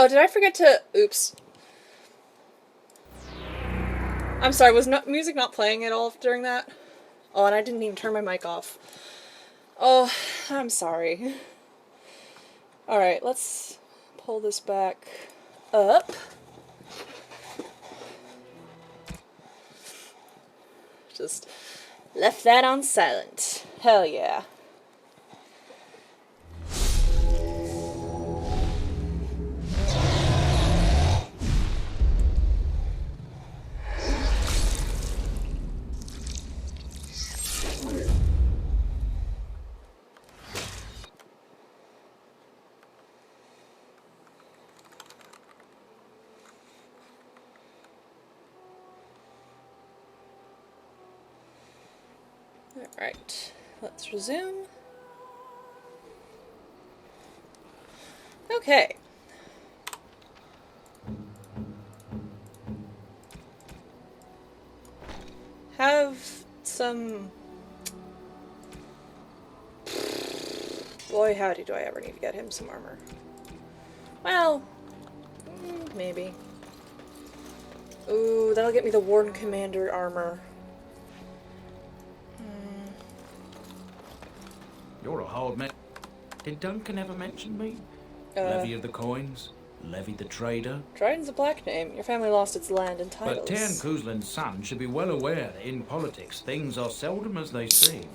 Oh, did I forget to... Oops. I'm sorry, was music not playing at all during that? Oh, and I didn't even turn my mic off. Oh, I'm sorry. Alright, let's pull this back up. Just left that on silent. Hell yeah. Alright, let's resume. Okay. Have some... Boy, howdy, do I ever need to get him some armor. Well, maybe. Ooh, that'll get me the Warden Commander armor. You're a hard man. Did Duncan ever mention me? Levy of the Coins? Levy the Trader? Dryden's a black name. Your family lost its land and titles. But Tian Kuzlin's son should be well aware that in politics things are seldom as they seem.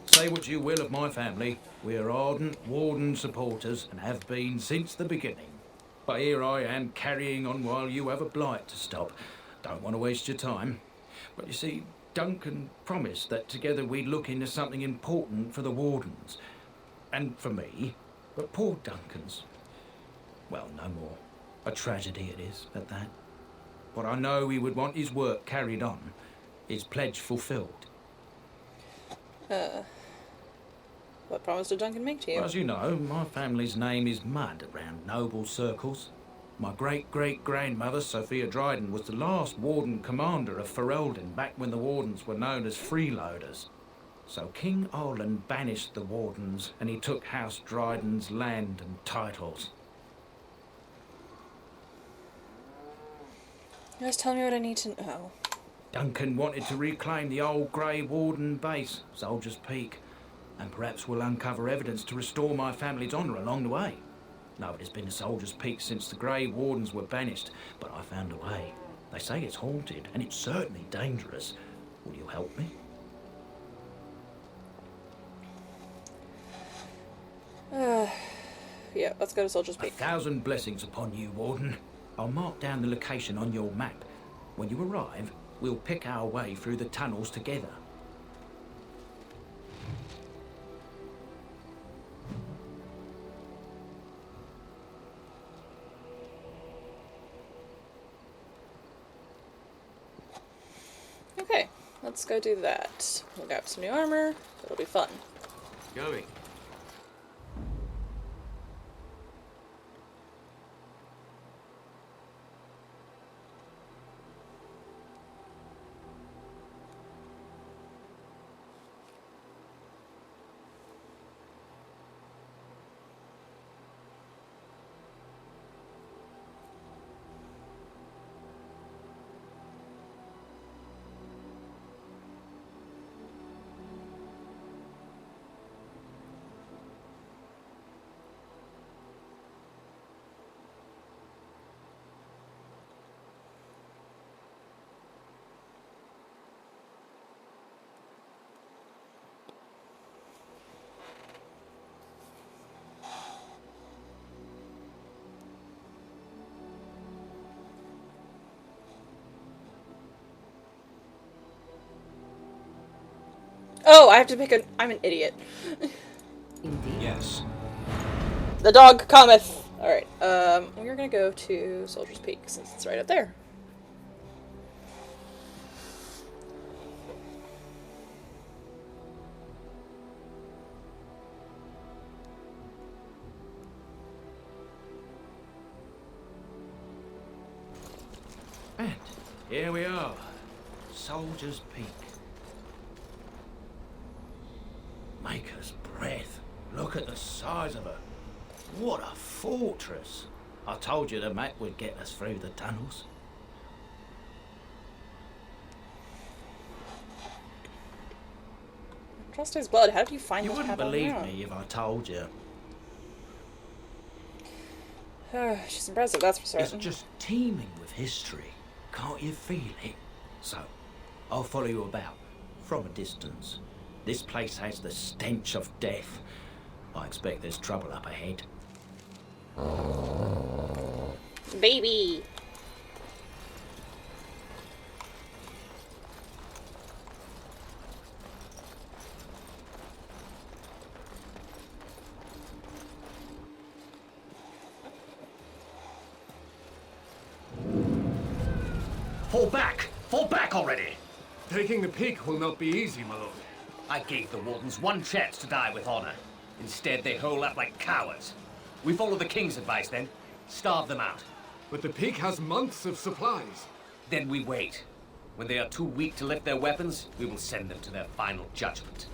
Say what you will of my family, we're ardent Warden supporters and have been since the beginning. But here I am carrying on while you have a blight to stop. Don't want to waste your time. But you see, Duncan promised that together we'd look into something important for the Wardens. And for me. But poor Duncan's... well, no more. A tragedy it is, at that. But I know he would want his work carried on. His pledge fulfilled. What promise did Duncan make to you? Well, as you know, my family's name is mud around noble circles. My great-great-grandmother, Sophia Dryden, was the last Warden Commander of Ferelden back when the Wardens were known as freeloaders. So King Olin banished the Wardens and he took House Dryden's land and titles. You guys tell me what I need to know. Duncan wanted to reclaim the old Grey Warden base, Soldier's Peak, and perhaps we'll uncover evidence to restore my family's honour along the way. Nobody's been to Soldier's Peak since the Grey Wardens were banished, but I found a way. They say it's haunted, and it's certainly dangerous. Will you help me? Yeah, let's go to Soldier's Peak. 1,000 blessings upon you, Warden. I'll mark down the location on your map. When you arrive, we'll pick our way through the tunnels together. Okay, let's go do that. We'll grab some new armor. It'll be fun. Going. Oh, I have to pick a... I'm an idiot. Indeed. Yes. The dog cometh. Alright, we're gonna go to Soldier's Peak since it's right up there. And here we are. Soldier's Peak. Maker's breath. Look at the size of her. What a fortress. I told you the map would get us through the tunnels. Trust his blood. How do you find You this wouldn't path on believe your own? me if I told you. She's impressive, that's for certain. It's just teeming with history. Can't you feel it? So, I'll follow you about, from a distance. This place has the stench of death. I expect there's trouble up ahead. Baby! Fall back! Fall back already! Taking the peak will not be easy, my lord. I gave the Wardens one chance to die with honor. Instead, they hole up like cowards. We follow the King's advice, then. Starve them out. But the peak has months of supplies. Then we wait. When they are too weak to lift their weapons, we will send them to their final judgment.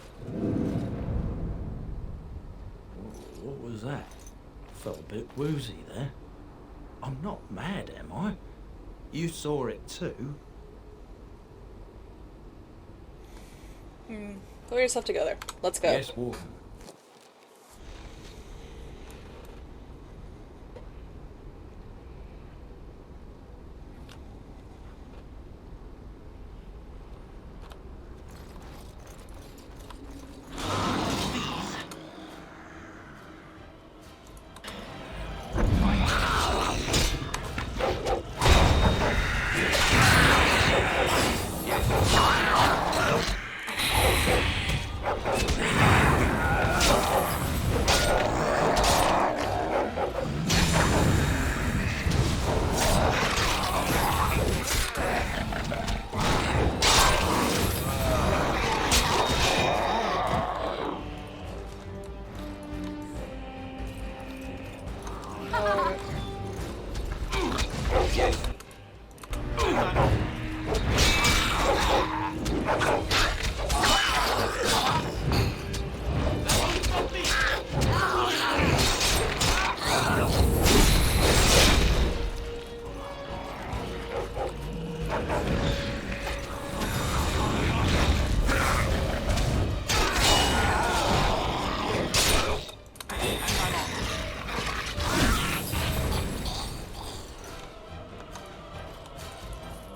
What was that? Felt a bit woozy there. I'm not mad, am I? You saw it too? Pull yourself together. Let's go. Yes, Warden.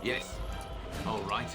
Yes. All right.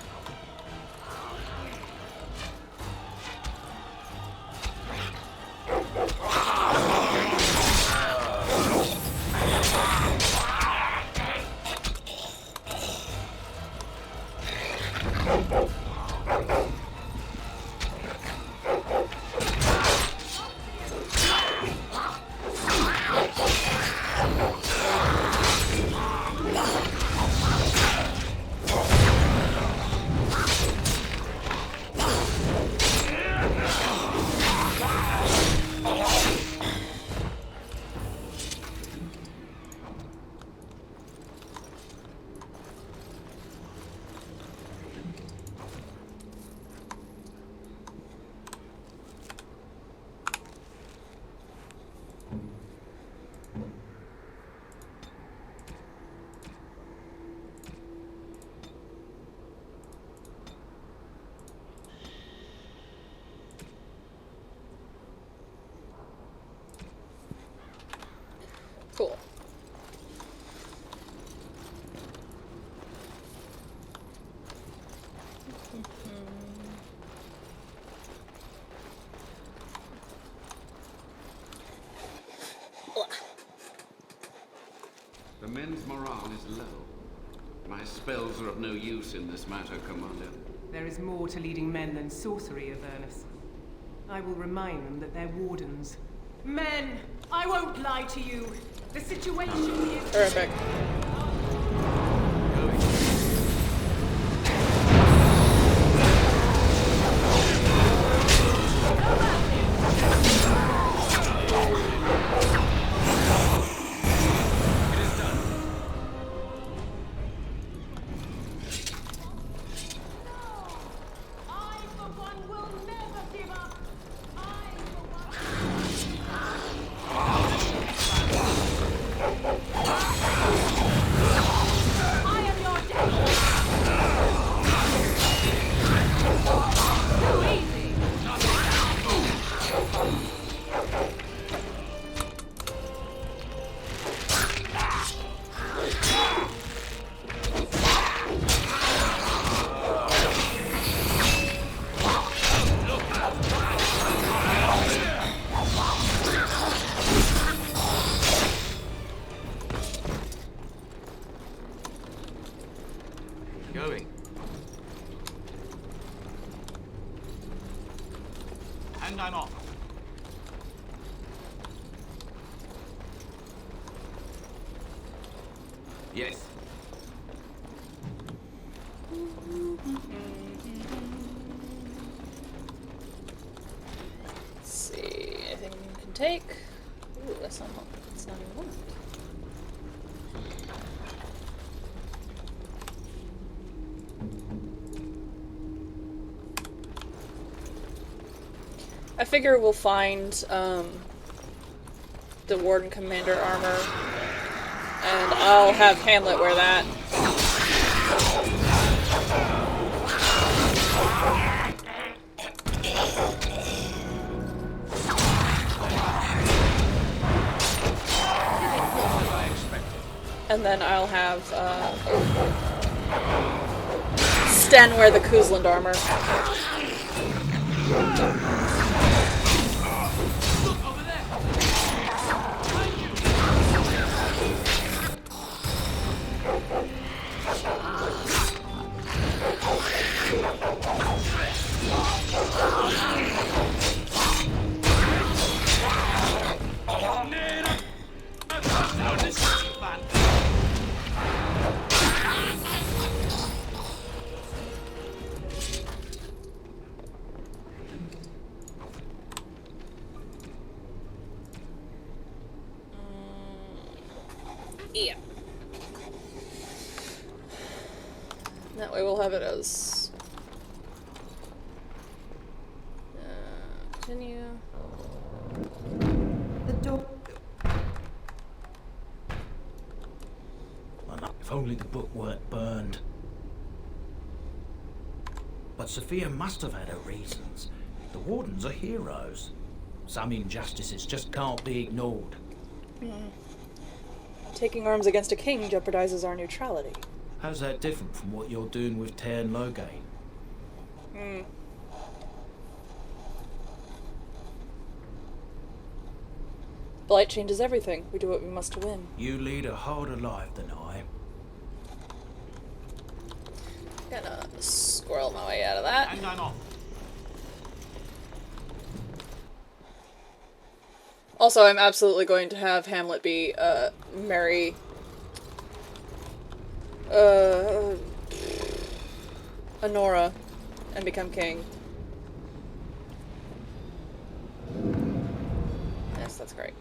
Cool. The men's morale is low. My spells are of no use in this matter, Commander. There is more to leading men than sorcery, Avernus. I will remind them that they're wardens. Men! I won't lie to you! The situation is... Terrific. And I'm off. Yes. Let's see, anything you can take? Ooh, that's not even one. I figure we'll find the Warden Commander armor, and I'll have Hamlet wear that. And then I'll have Sten wear the Kuzland armor. Yeah. That way we'll have it as... continue. The door. If only the book weren't burned. But Sophia must have had her reasons. The Wardens are heroes. Some injustices just can't be ignored. Taking arms against a king jeopardizes our neutrality. How's that different from what you're doing with Tear and Loghain? Blight changes everything. We do what we must to win. You lead a harder life than I. Gonna squirrel my way out of that. And I'm off. Also, I'm absolutely going to have Hamlet be, marry... Honora and become king. Yes, that's great.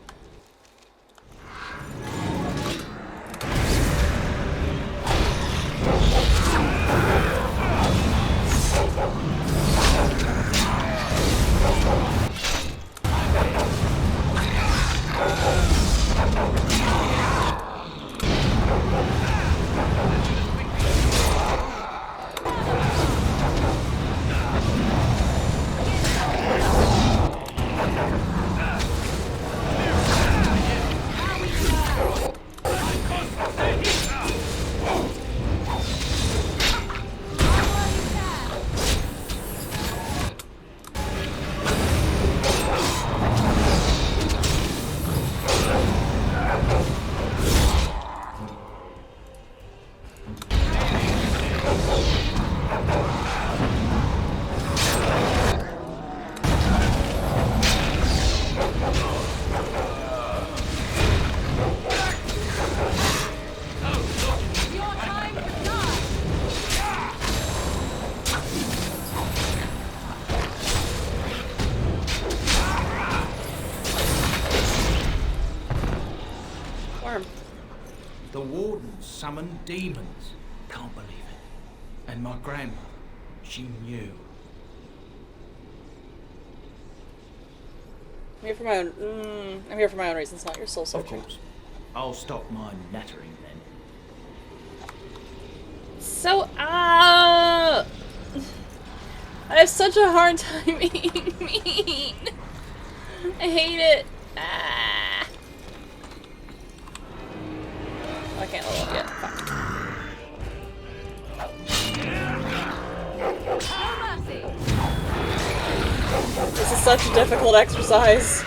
The Wardens summoned demons. Can't believe it. And my grandmother, she knew. I'm here for my own. I'm here for my own reasons, not your soul searching. Of course. I'll stop my nattering then. So, I have such a hard time being mean. I hate it. I can't level up yet. Fuck. This is such a difficult exercise.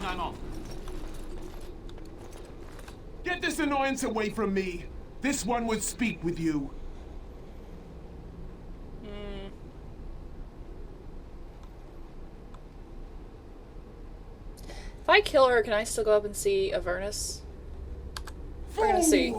And I'm off. Get this annoyance away from me. This one would speak with you. If I kill her, can I still go up and see Avernus? We're gonna see.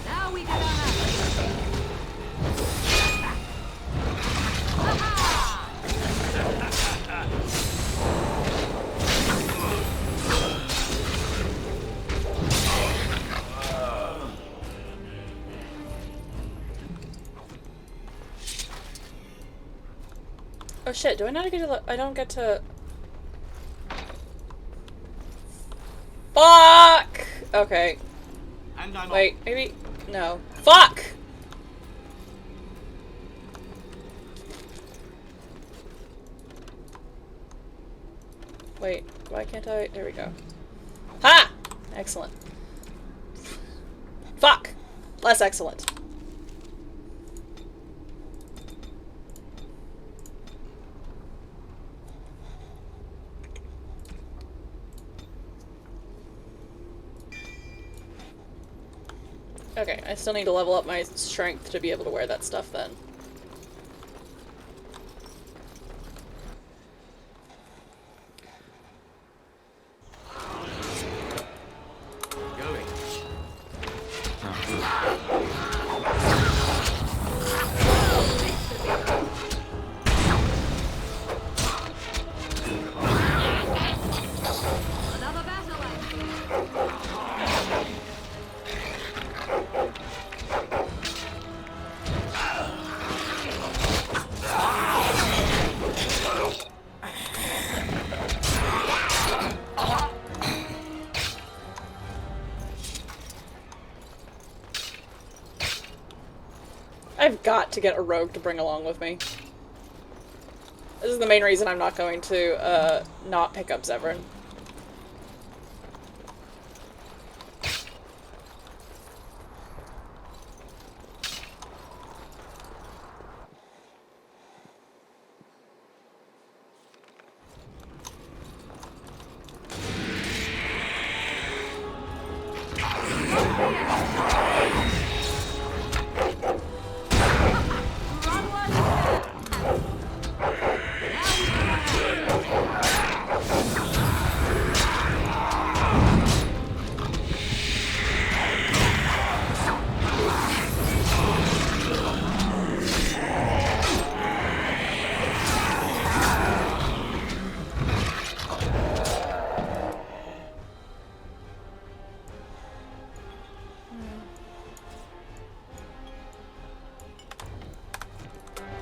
Now we get Oh shit, do I not get to I don't get to... Fuck! Okay. Wait, maybe... No. Fuck! Wait, why can't I... There we go. Ha! Excellent. Fuck! Less excellent. Okay, I still need to level up my strength to be able to wear that stuff then. Going. Another battle. I've got to get a rogue to bring along with me. This is the main reason I'm not going to, not pick up Zevran.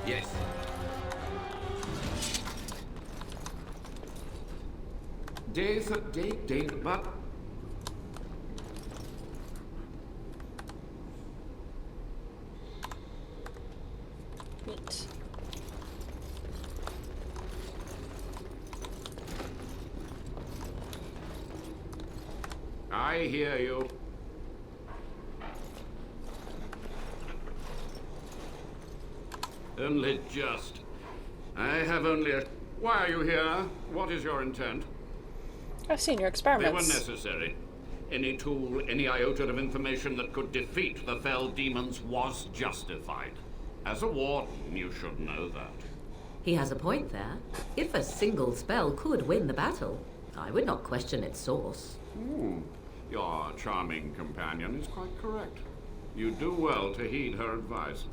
Yes. Date, but... Neat. I hear you. Only just. I have only a... Why are you here? What is your intent? I've seen your They experiments. were necessary. Any tool, any iota of information that could defeat the fell demons was justified. As a warden, you should know that. He has a point there. If a single spell could win the battle, I would not question its source. Your charming companion is quite correct. You do well to heed her advice.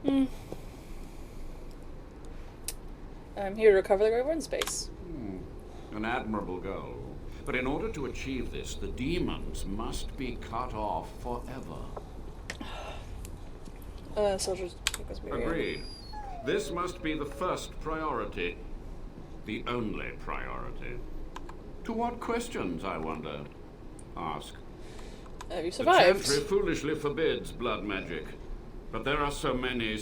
I'm here to recover the Grey Warden's base. An admirable goal. But in order to achieve this, the demons must be cut off forever. Soldiers because we Agreed. This must be the first priority. The only priority. To what questions, I wonder? Ask. Have you The survived? Chantry foolishly forbids blood magic, but there are so many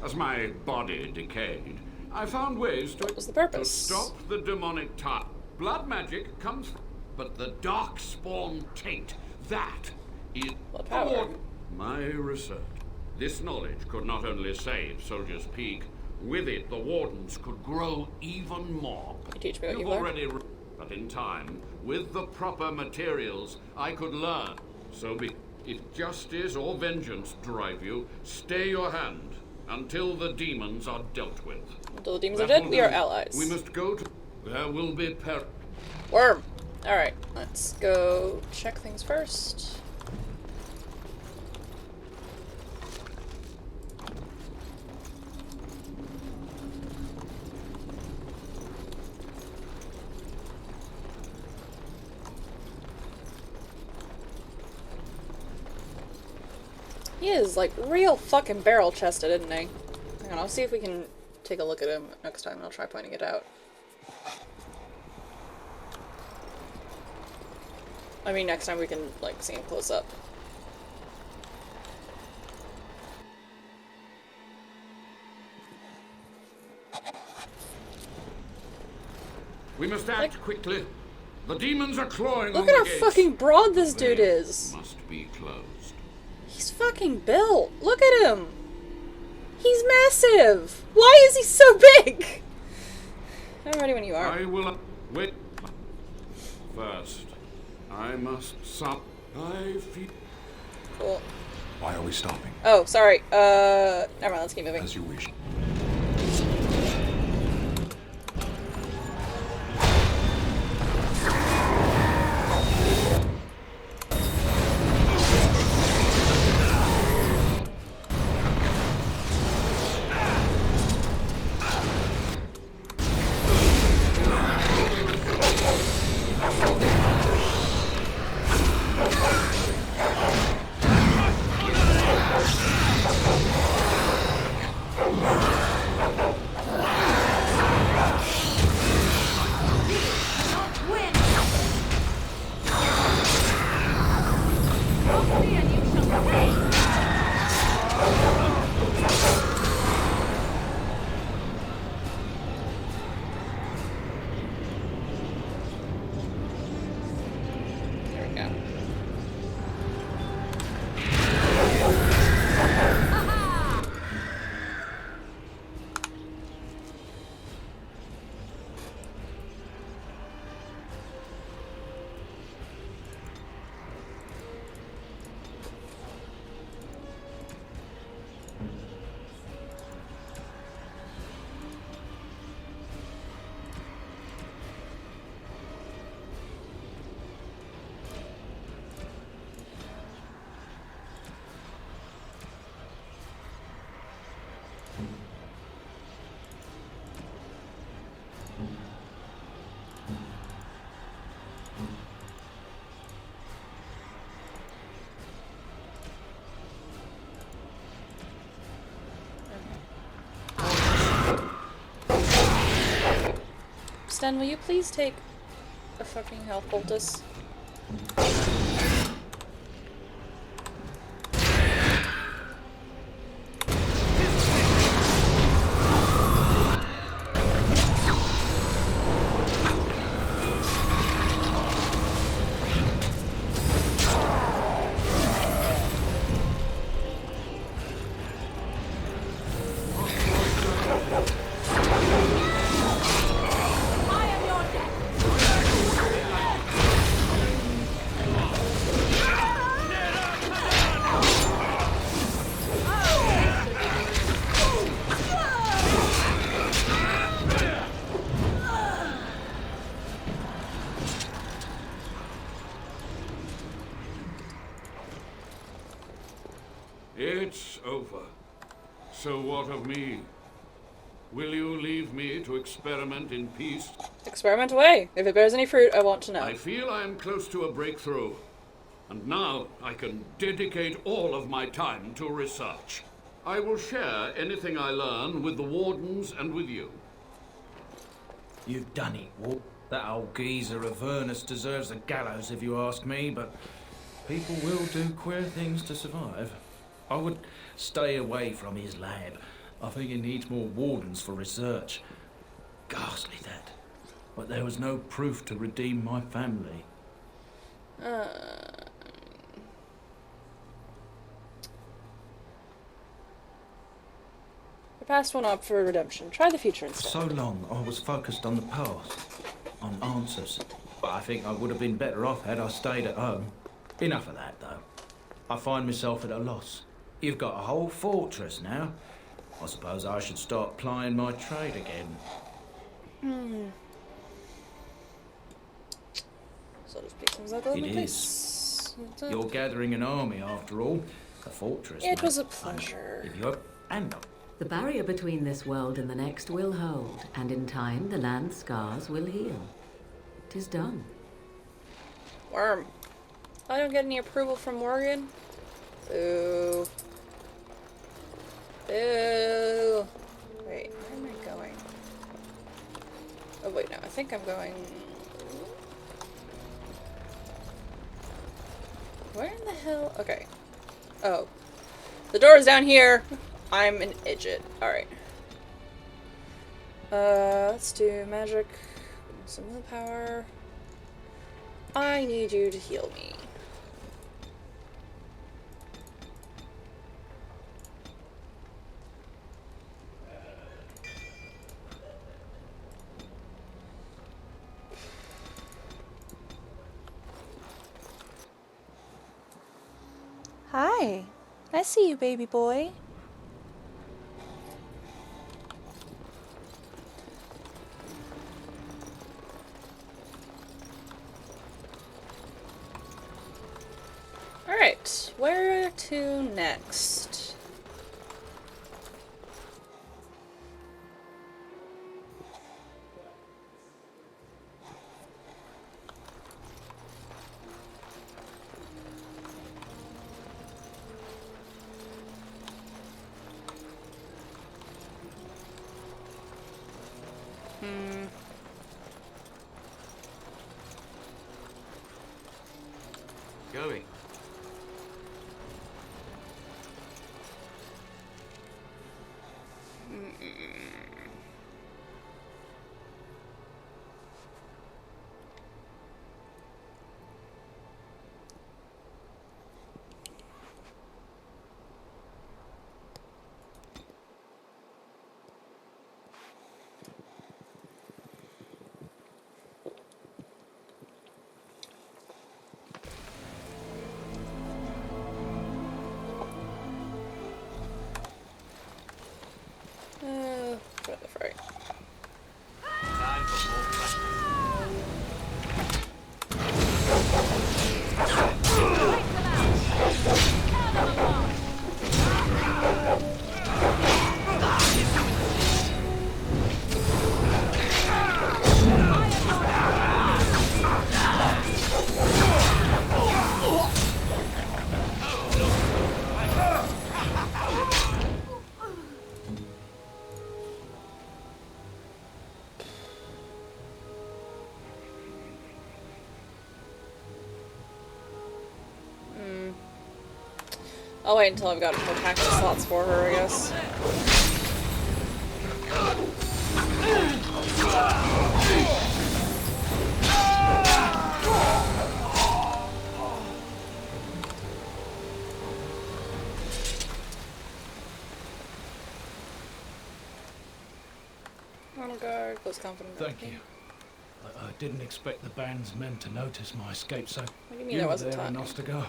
As my body decayed, I found ways to stop the demonic tide. Blood magic comes, but the darkspawn taint, that is power. My research. This knowledge could not only save Soldier's Peak, with it the Wardens could grow even more. You teach me what You've you learned. already but in time, with the proper materials, I could learn. So if justice or vengeance drive you, stay your hand until the demons are dealt with. Until the demons That are dead, will we do. are allies. We must go to... There will be Worm! Alright, let's go check things first. He is, like, real fucking barrel-chested, isn't he? Hang on, I'll see if we can take a look at him next time, and I'll try pointing it out. I mean, next time we can, like, see him close up. We must act quickly. The demons are clawing Look on at the how gates. fucking broad this dude They is. must be closed. He's fucking built. Look at him. He's massive. Why is he so big? I'm ready when you are. I will wait. First, I must sup. I feel. Cool. Why are we stopping? Oh, sorry. Never mind. Let's keep moving. As you wish. There we go. Sten, will you please take a fucking health poultice? It's over. So what of me? Will you leave me to experiment in peace? Experiment away. If it bears any fruit, I want to know. I feel I am close to a breakthrough. And now I can dedicate all of my time to research. I will share anything I learn with the Wardens and with you. You've done it, Walt. That old geezer Avernus deserves the gallows if you ask me, but People will do queer things to survive. I would stay away from his lab. I think he needs more wardens for research. Ghastly, that. But there was no proof to redeem my family. The past will not offer for redemption. Try the future For instead. so long, I was focused on the past, on answers. But I think I would have been better off had I stayed at home. Enough of that, though. I find myself at a loss. You've got a whole fortress now. I suppose I should start plying my trade again. So to speak, seems like a It little is. You're gathering an army, after all. A fortress. It mate. was a pleasure. If you're and The barrier between this world and the next will hold, and in time the land's scars will heal. 'Tis done. Worm. I don't get any approval from Morgan. Boo. Boo. Wait, where am I going? Oh wait, no, I think I'm going... Where in the hell? Okay. Oh. The door is down here. I'm an idiot. Alright. Let's do magic. Some willpower. I need you to heal me. Hi. I see you, baby boy. Alright, where to next? Going. For the fray. Time for more practice. I'll wait until I've got more tactical slots for her, I guess. Honor guard, close confident. Thank you. I didn't expect the band's men to notice my escape, so... What do you mean there wasn't there in time? Ostagar.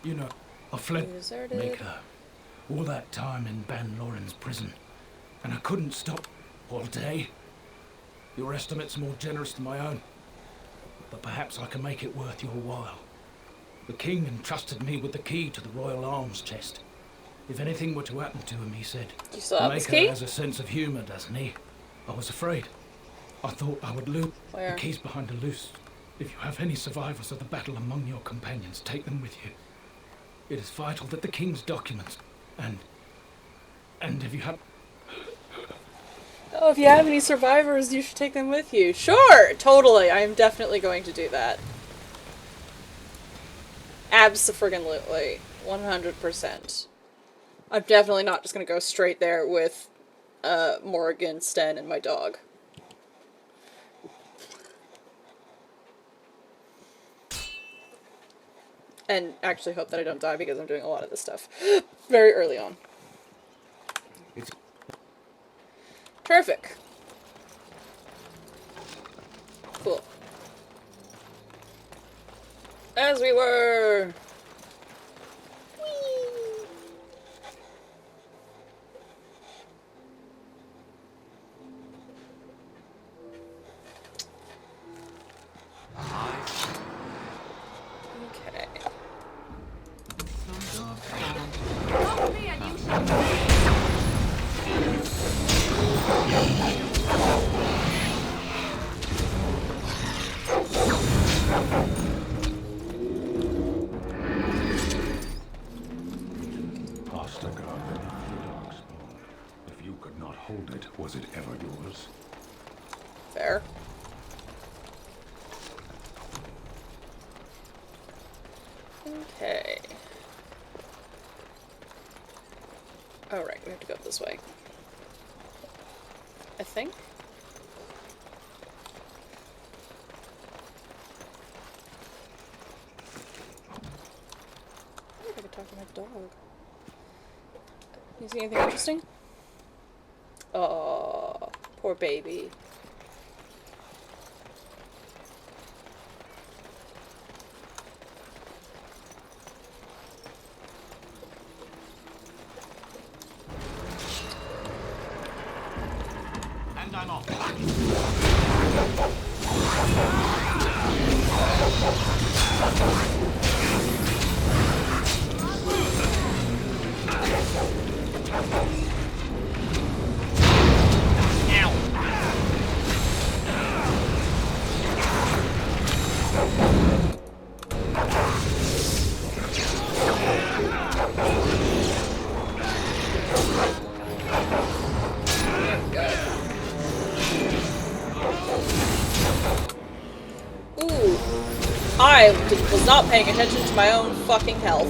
You know, I fled Deserted. Mika all that time in Ban Loren's prison, and I couldn't stop all day. Your estimate's more generous than my own, but perhaps I can make it worth your while. The king entrusted me with the key to the royal arms chest. If anything were to happen to him, he said, You still have this Mika key? has a sense of humor, doesn't he? I was afraid. I thought I would lose. Where? The key's behind a loose. If you have any survivors of the battle among your companions, take them with you. It is vital that the king's documents, and if you have... Oh, if you have any survivors, you should take them with you. Sure, totally. I am definitely going to do that. Abso-friggin-lutely. 100%. I'm definitely not just gonna go straight there with Morrigan, Sten, and my dog. And actually hope that I don't die because I'm doing a lot of this stuff very early on. Terrific. Cool. As we were. Okay. Ostagar beneath the Darkspawn. If you could not hold it, was it ever yours? Fair. Okay. Oh, right, we have to go this way. I think. I wonder if I could talk to my dog. You see anything interesting? Oh, poor baby. And I'm off. Ooh. I was not paying attention to my own fucking health.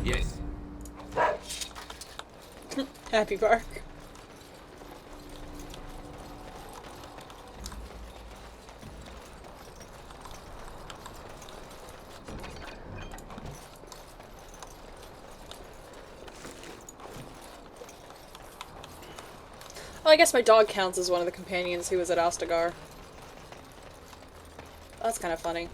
Yes. Happy bark. Well, I guess my dog counts as one of the companions who was at Ostagar. That's kind of funny.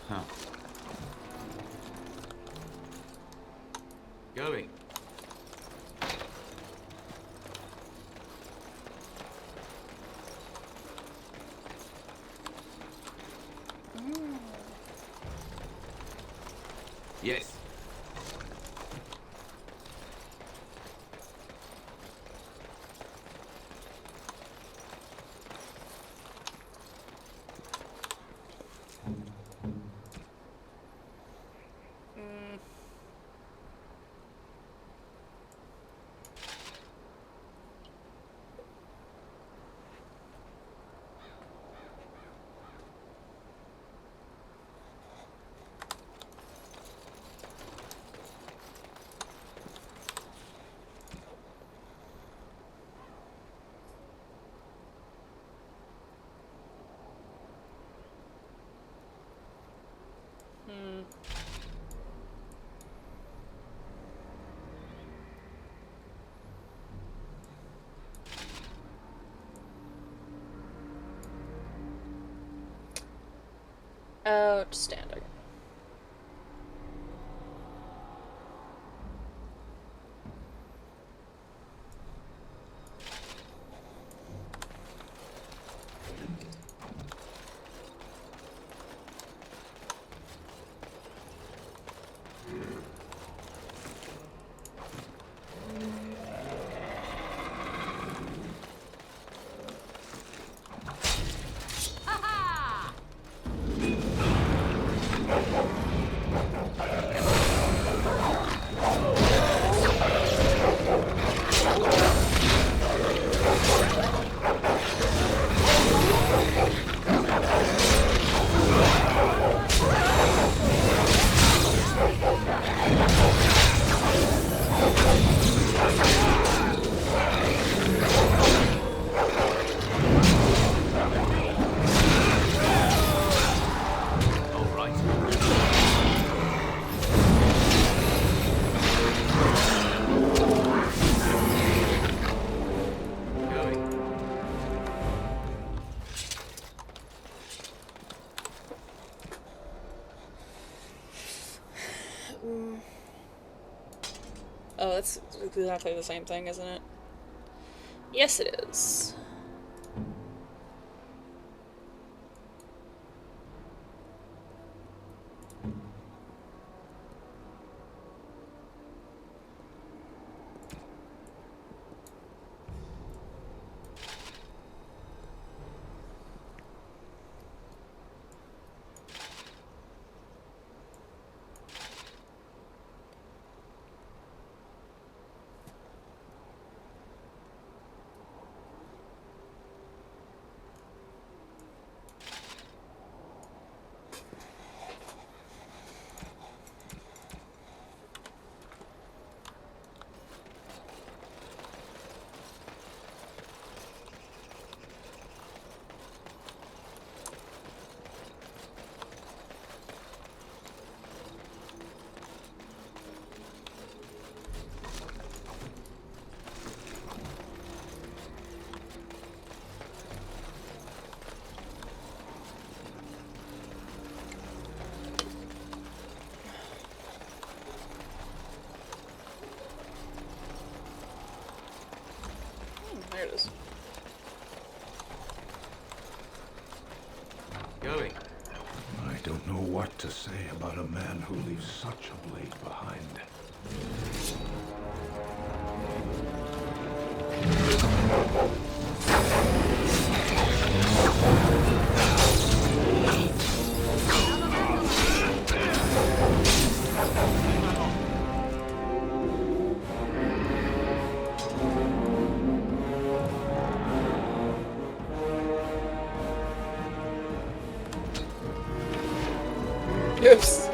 Huh. Going. Yes. Outstanding. Oh, that's exactly the same thing, isn't it? Yes, it is. There it is. Going. I don't know what to say about a man who leaves such a blade behind. Oops.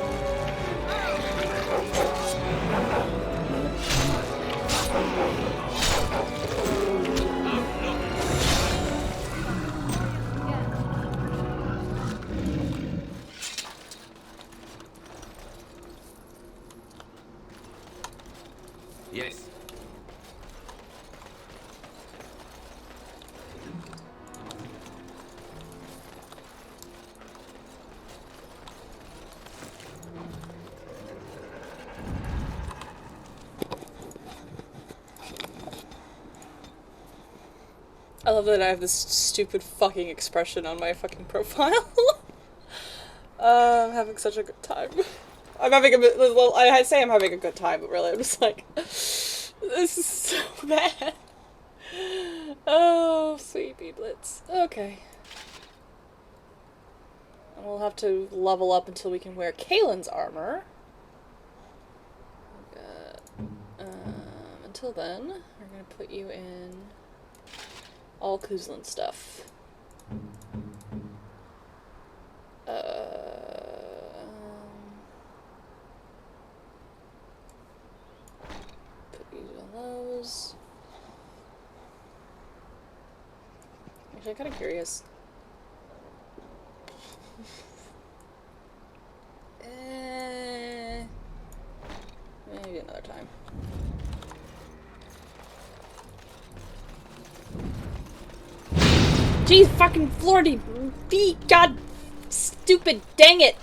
Yes. I love that I have this stupid fucking expression on my fucking profile. I'm having such a good time. I'm having a bit, well, I say I'm having a good time, but really I'm just like, this is so bad. Oh, sweet beadlets. Okay. And we'll have to level up until we can wear Kaylin's armor. Until then, we're gonna put you in all Kuzlin stuff. Put you on those. Actually, I'm kind of curious. Maybe another time. Jeez, fucking Flordy, god, stupid, dang it.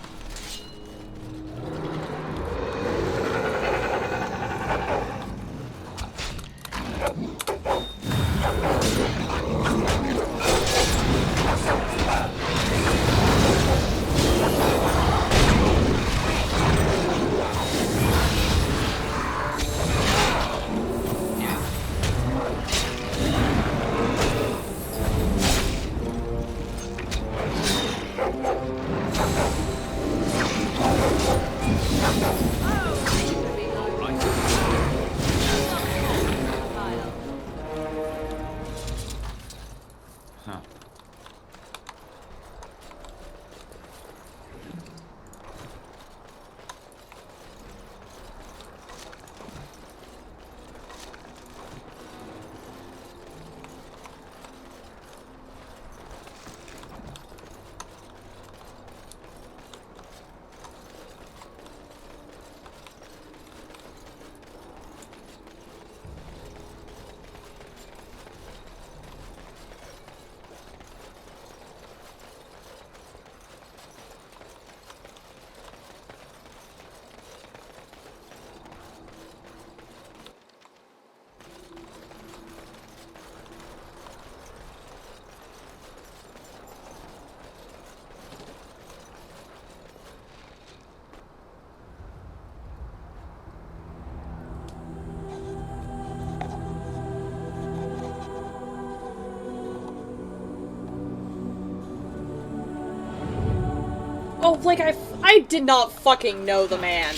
Oh, like I did not fucking know the man.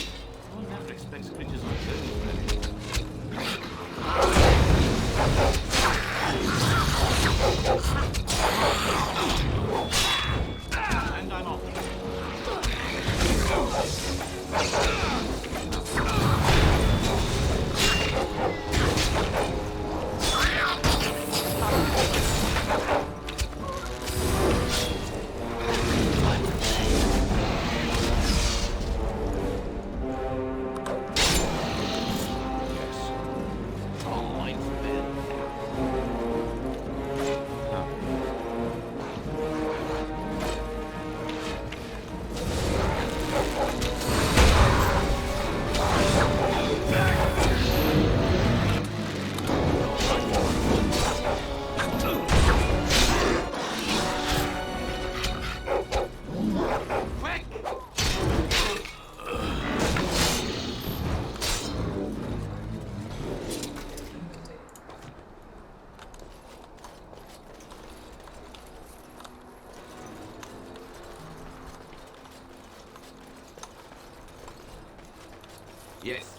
Yes.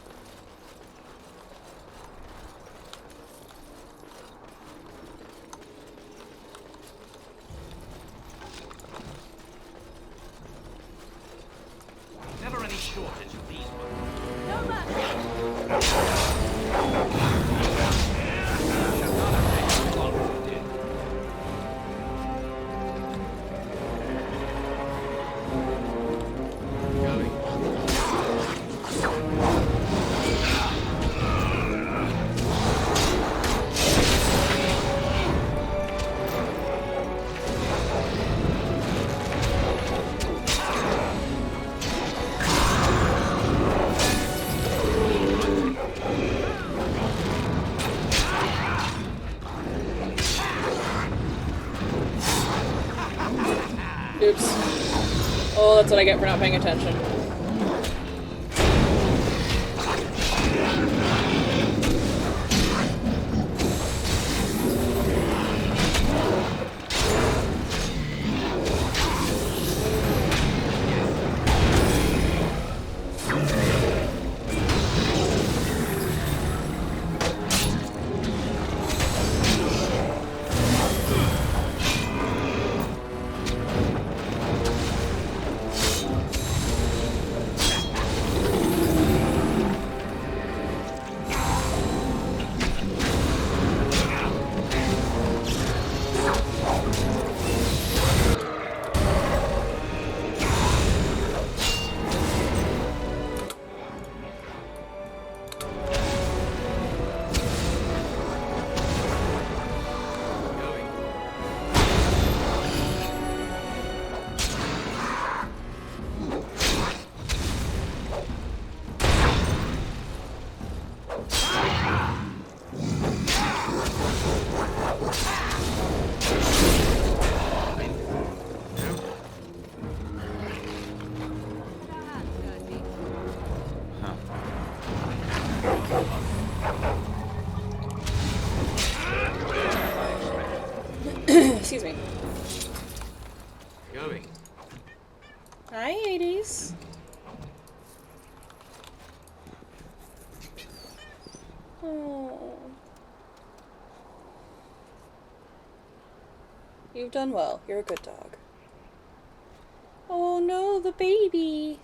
Never any shortage of these Oops. Oh, that's what I get for not paying attention. Excuse me. Going. Hi, Hades. Oh. You've done well. You're a good dog. Oh no, the baby.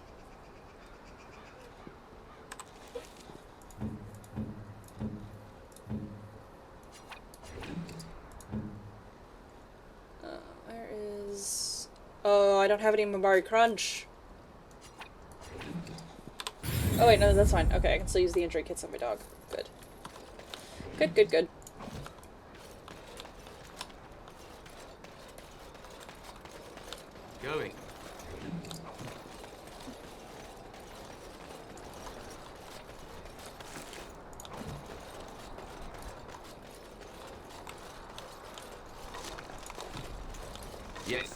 Where is... Oh, I don't have any Mamari Crunch. Oh wait, no, that's fine. Okay, I can still use the injury kits on my dog. Good. Good, good, good. Going. Yes.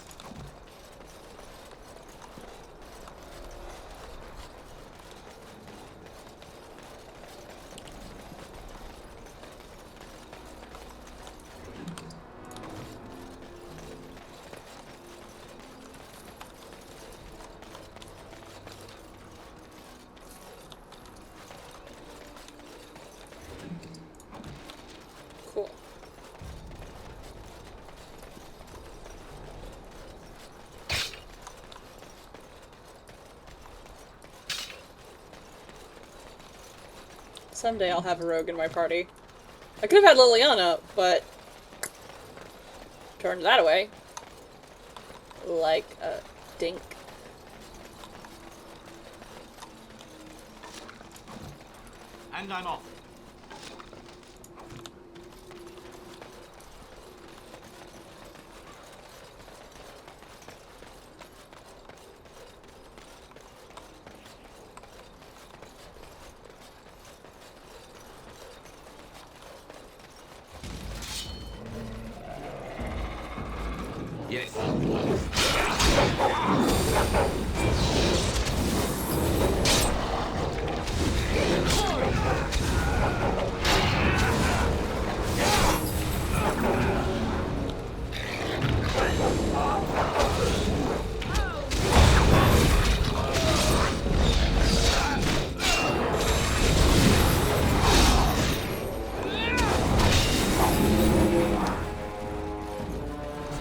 Cool. Someday I'll have a rogue in my party. I could have had Liliana, but turned that away. Like a dink. And I'm off. Yes.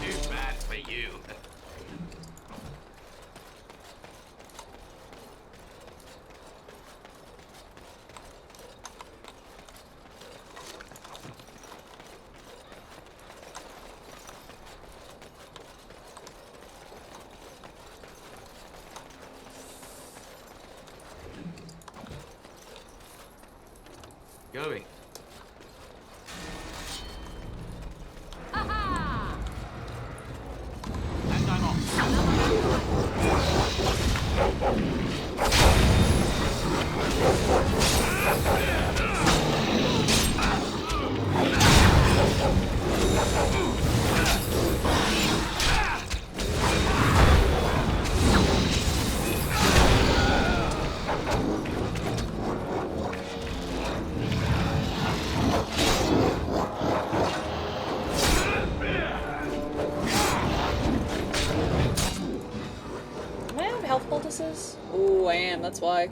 Too bad for you. Going. And I'm off. promises? Ooh, I am, that's why.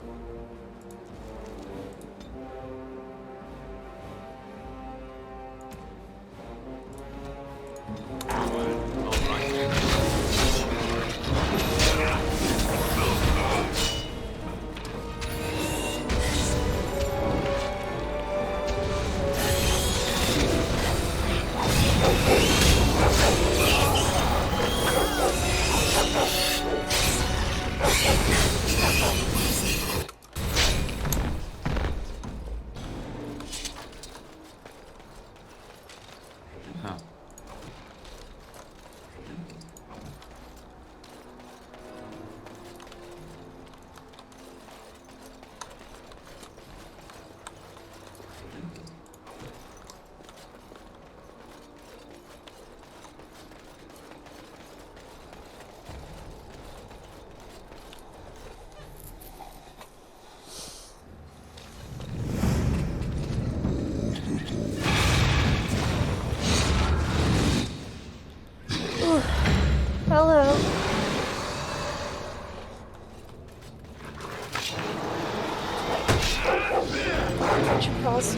Hello. Should pause.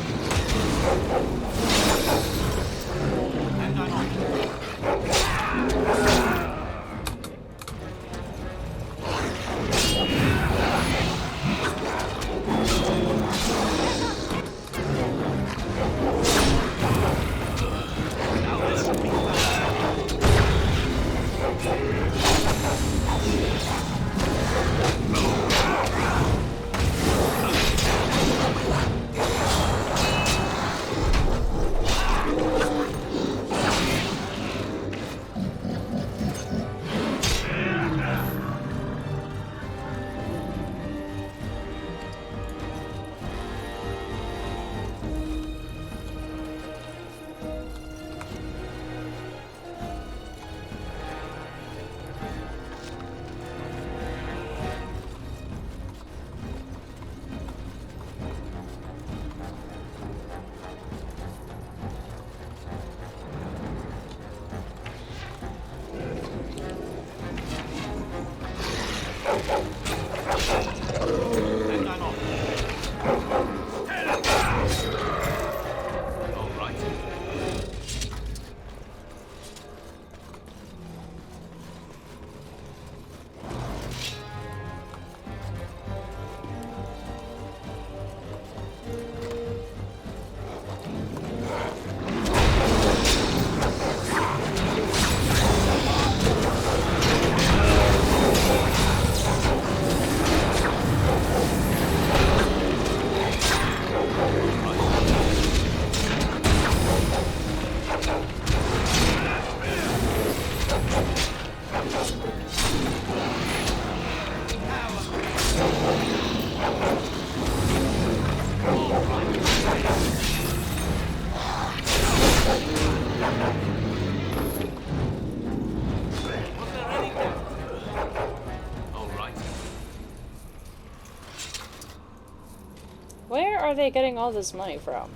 Where are they getting all this money from?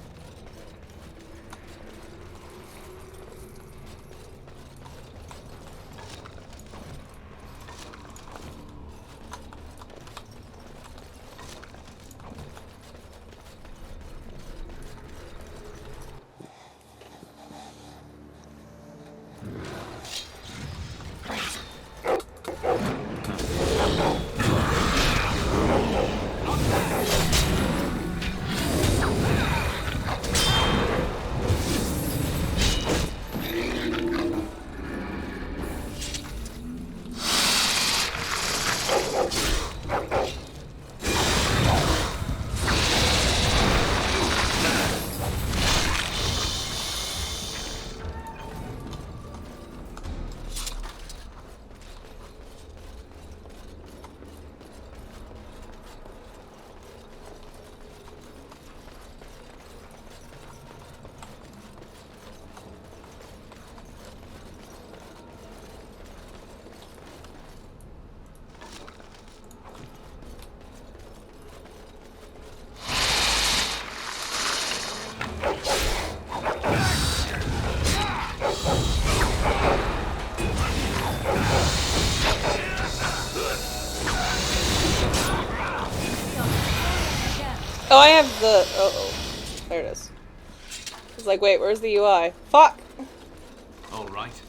Oh, I have the... Uh-oh. There it is. It's like, wait, where's the UI? Fuck! All right.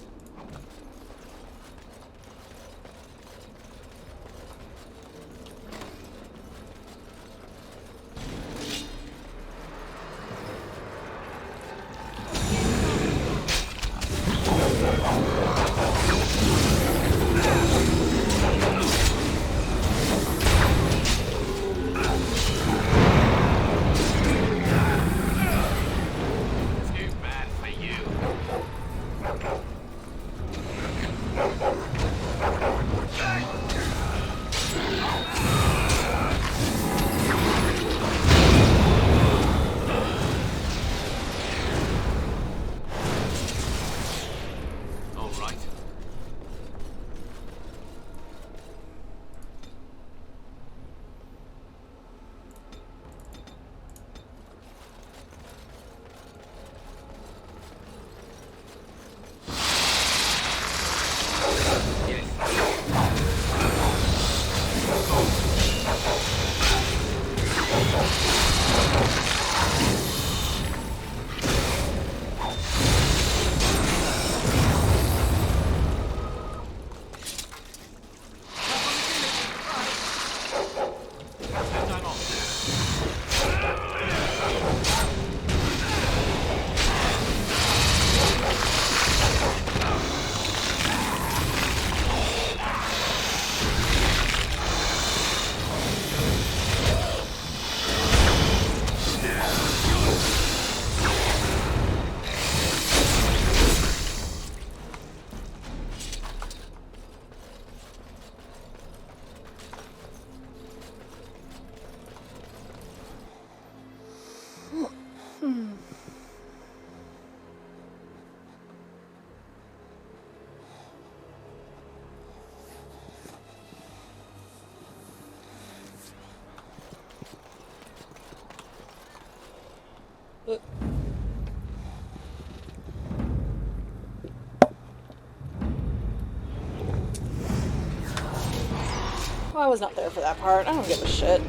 Oh, I was not there for that part. I don't give a shit.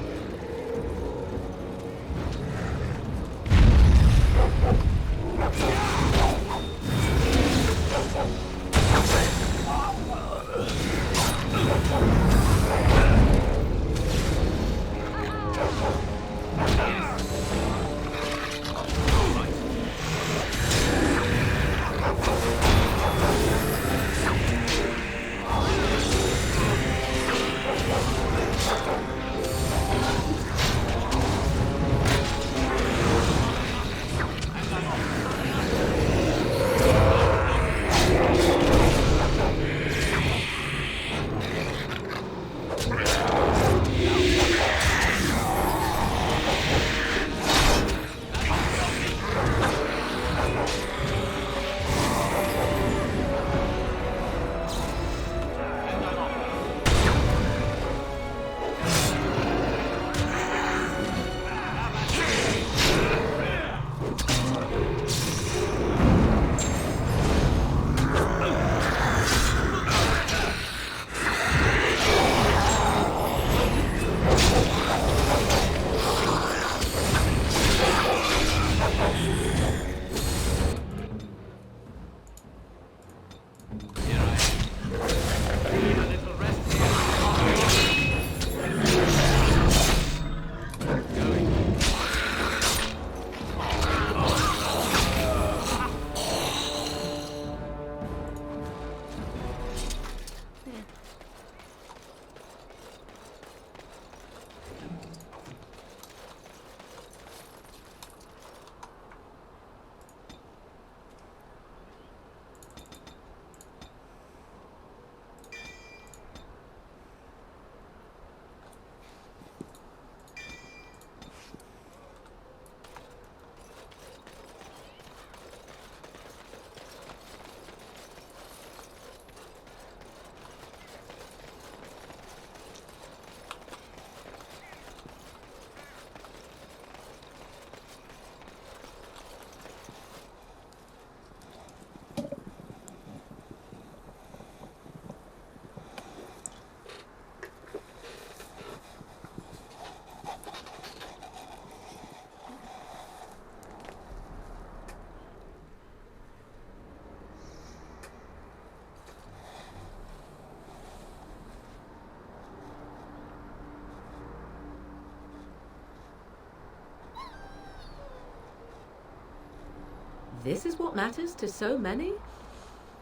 This is what matters to so many?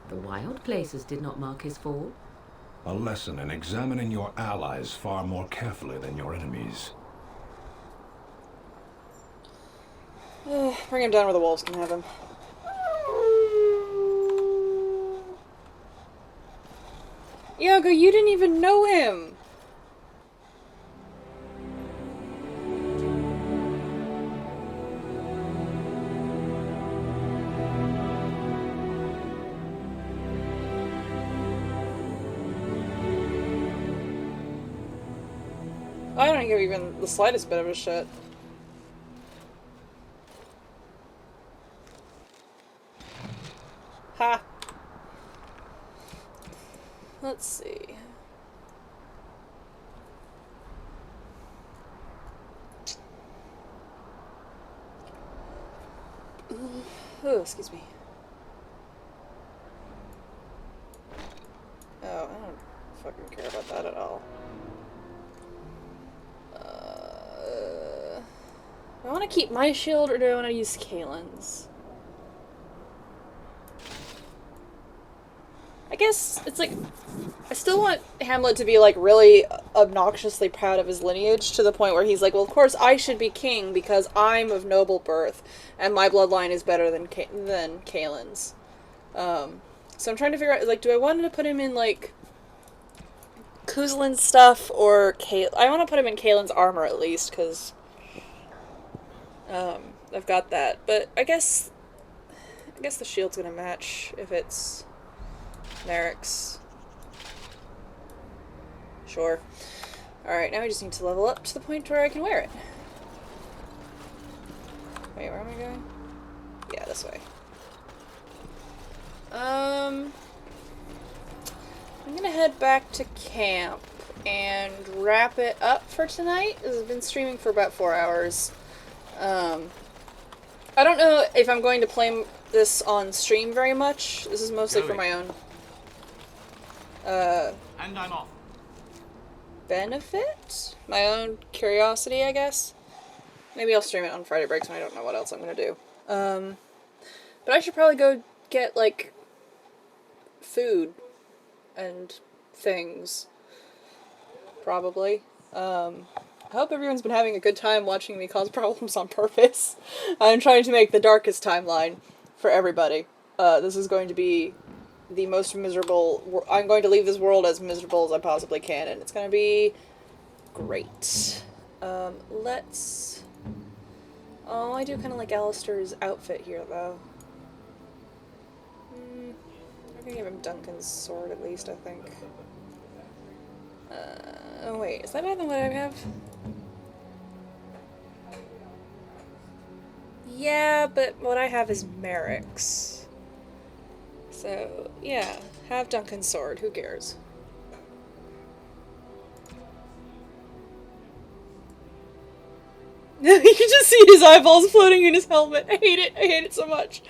The wild places did not mark his fall. A lesson in examining your allies far more carefully than your enemies. Bring him down where the wolves can have him. Iago, you didn't even know him! I don't give even the slightest bit of a shit. Ha! Let's see. Oh, excuse me. Oh, I don't fucking care about that at all. Do I want to keep my shield or do I want to use Kaelin's? I guess it's like, I still want Hamlet to be like really obnoxiously proud of his lineage to the point where he's like, well, of course I should be king because I'm of noble birth and my bloodline is better than Kaelin's. So I'm trying to figure out, like, do I want to put him in like Kuzlin's stuff or I want to put him in Kaelin's armor at least because I've got that. But I guess the shield's gonna match if it's Merrick's. Sure. Alright, now I just need to level up to the point where I can wear it. Wait, where am I going? Yeah, this way. I'm gonna head back to camp and wrap it up for tonight. I've been streaming for about 4 hours. I don't know if I'm going to play this on stream very much. This is mostly for my own and I'm off. benefit? My own curiosity, I guess? Maybe I'll stream it on Friday breaks when I don't know what else I'm gonna do. But I should probably go get, like, food and things. Probably. I hope everyone's been having a good time watching me cause problems on purpose. I'm trying to make the darkest timeline for everybody. This is going to be the most miserable... I'm going to leave this world as miserable as I possibly can, and it's going to be great. Let's... Oh, I do kind of like Alistair's outfit here, though. I'm going to give him Duncan's sword, at least, I think. Oh wait, is that better than what I have? Yeah, but what I have is Merrick's. So, yeah, have Duncan's sword, who cares? You can just see his eyeballs floating in his helmet. I hate it so much.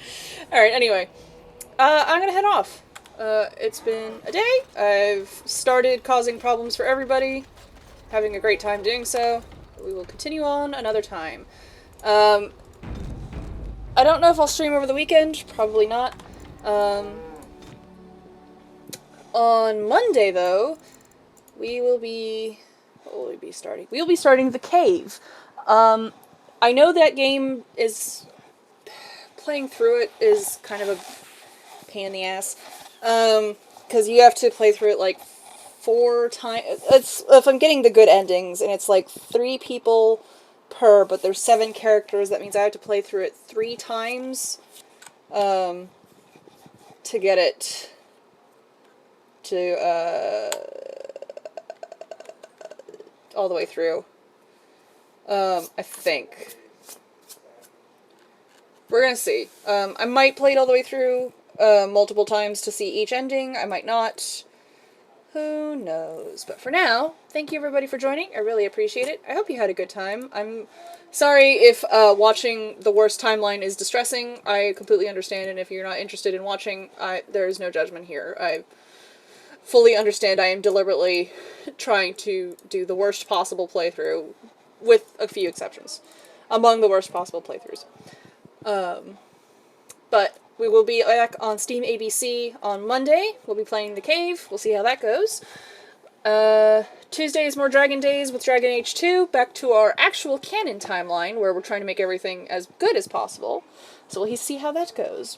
Alright, anyway. I'm gonna head off. It's been a day. I've started causing problems for everybody. Having a great time doing so. We will continue on another time. I don't know if I'll stream over the weekend. Probably not. On Monday, though, we will be... What will we be starting? We will be starting The Cave. I know that game is... Playing through it is kind of a pain in the ass. Because you have to play through it, like, 4 times. It's, if I'm getting the good endings, and it's, like, 3 people per, but there's 7 characters, that means I have to play through it 3 times, to get it to, all the way through. I think. We're gonna see. I might play it all the way through, multiple times to see each ending. I might not. Who knows? But for now, thank you everybody for joining. I really appreciate it. I hope you had a good time. I'm sorry if watching the worst timeline is distressing. I completely understand, and if you're not interested in watching, there is no judgment here. I fully understand. I am deliberately trying to do the worst possible playthrough, with a few exceptions. Among the worst possible playthroughs. But we will be back on Steam ABC on Monday. We'll be playing The Cave. We'll see how that goes. Tuesday is more Dragon Days with Dragon Age 2, back to our actual canon timeline, where we're trying to make everything as good as possible. So we'll see how that goes.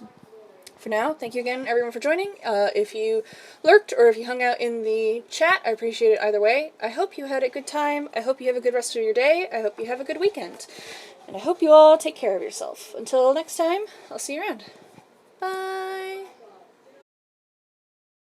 For now, thank you again, everyone, for joining. If you lurked or if you hung out in the chat, I appreciate it either way. I hope you had a good time. I hope you have a good rest of your day. I hope you have a good weekend. And I hope you all take care of yourself. Until next time, I'll see you around. Bye!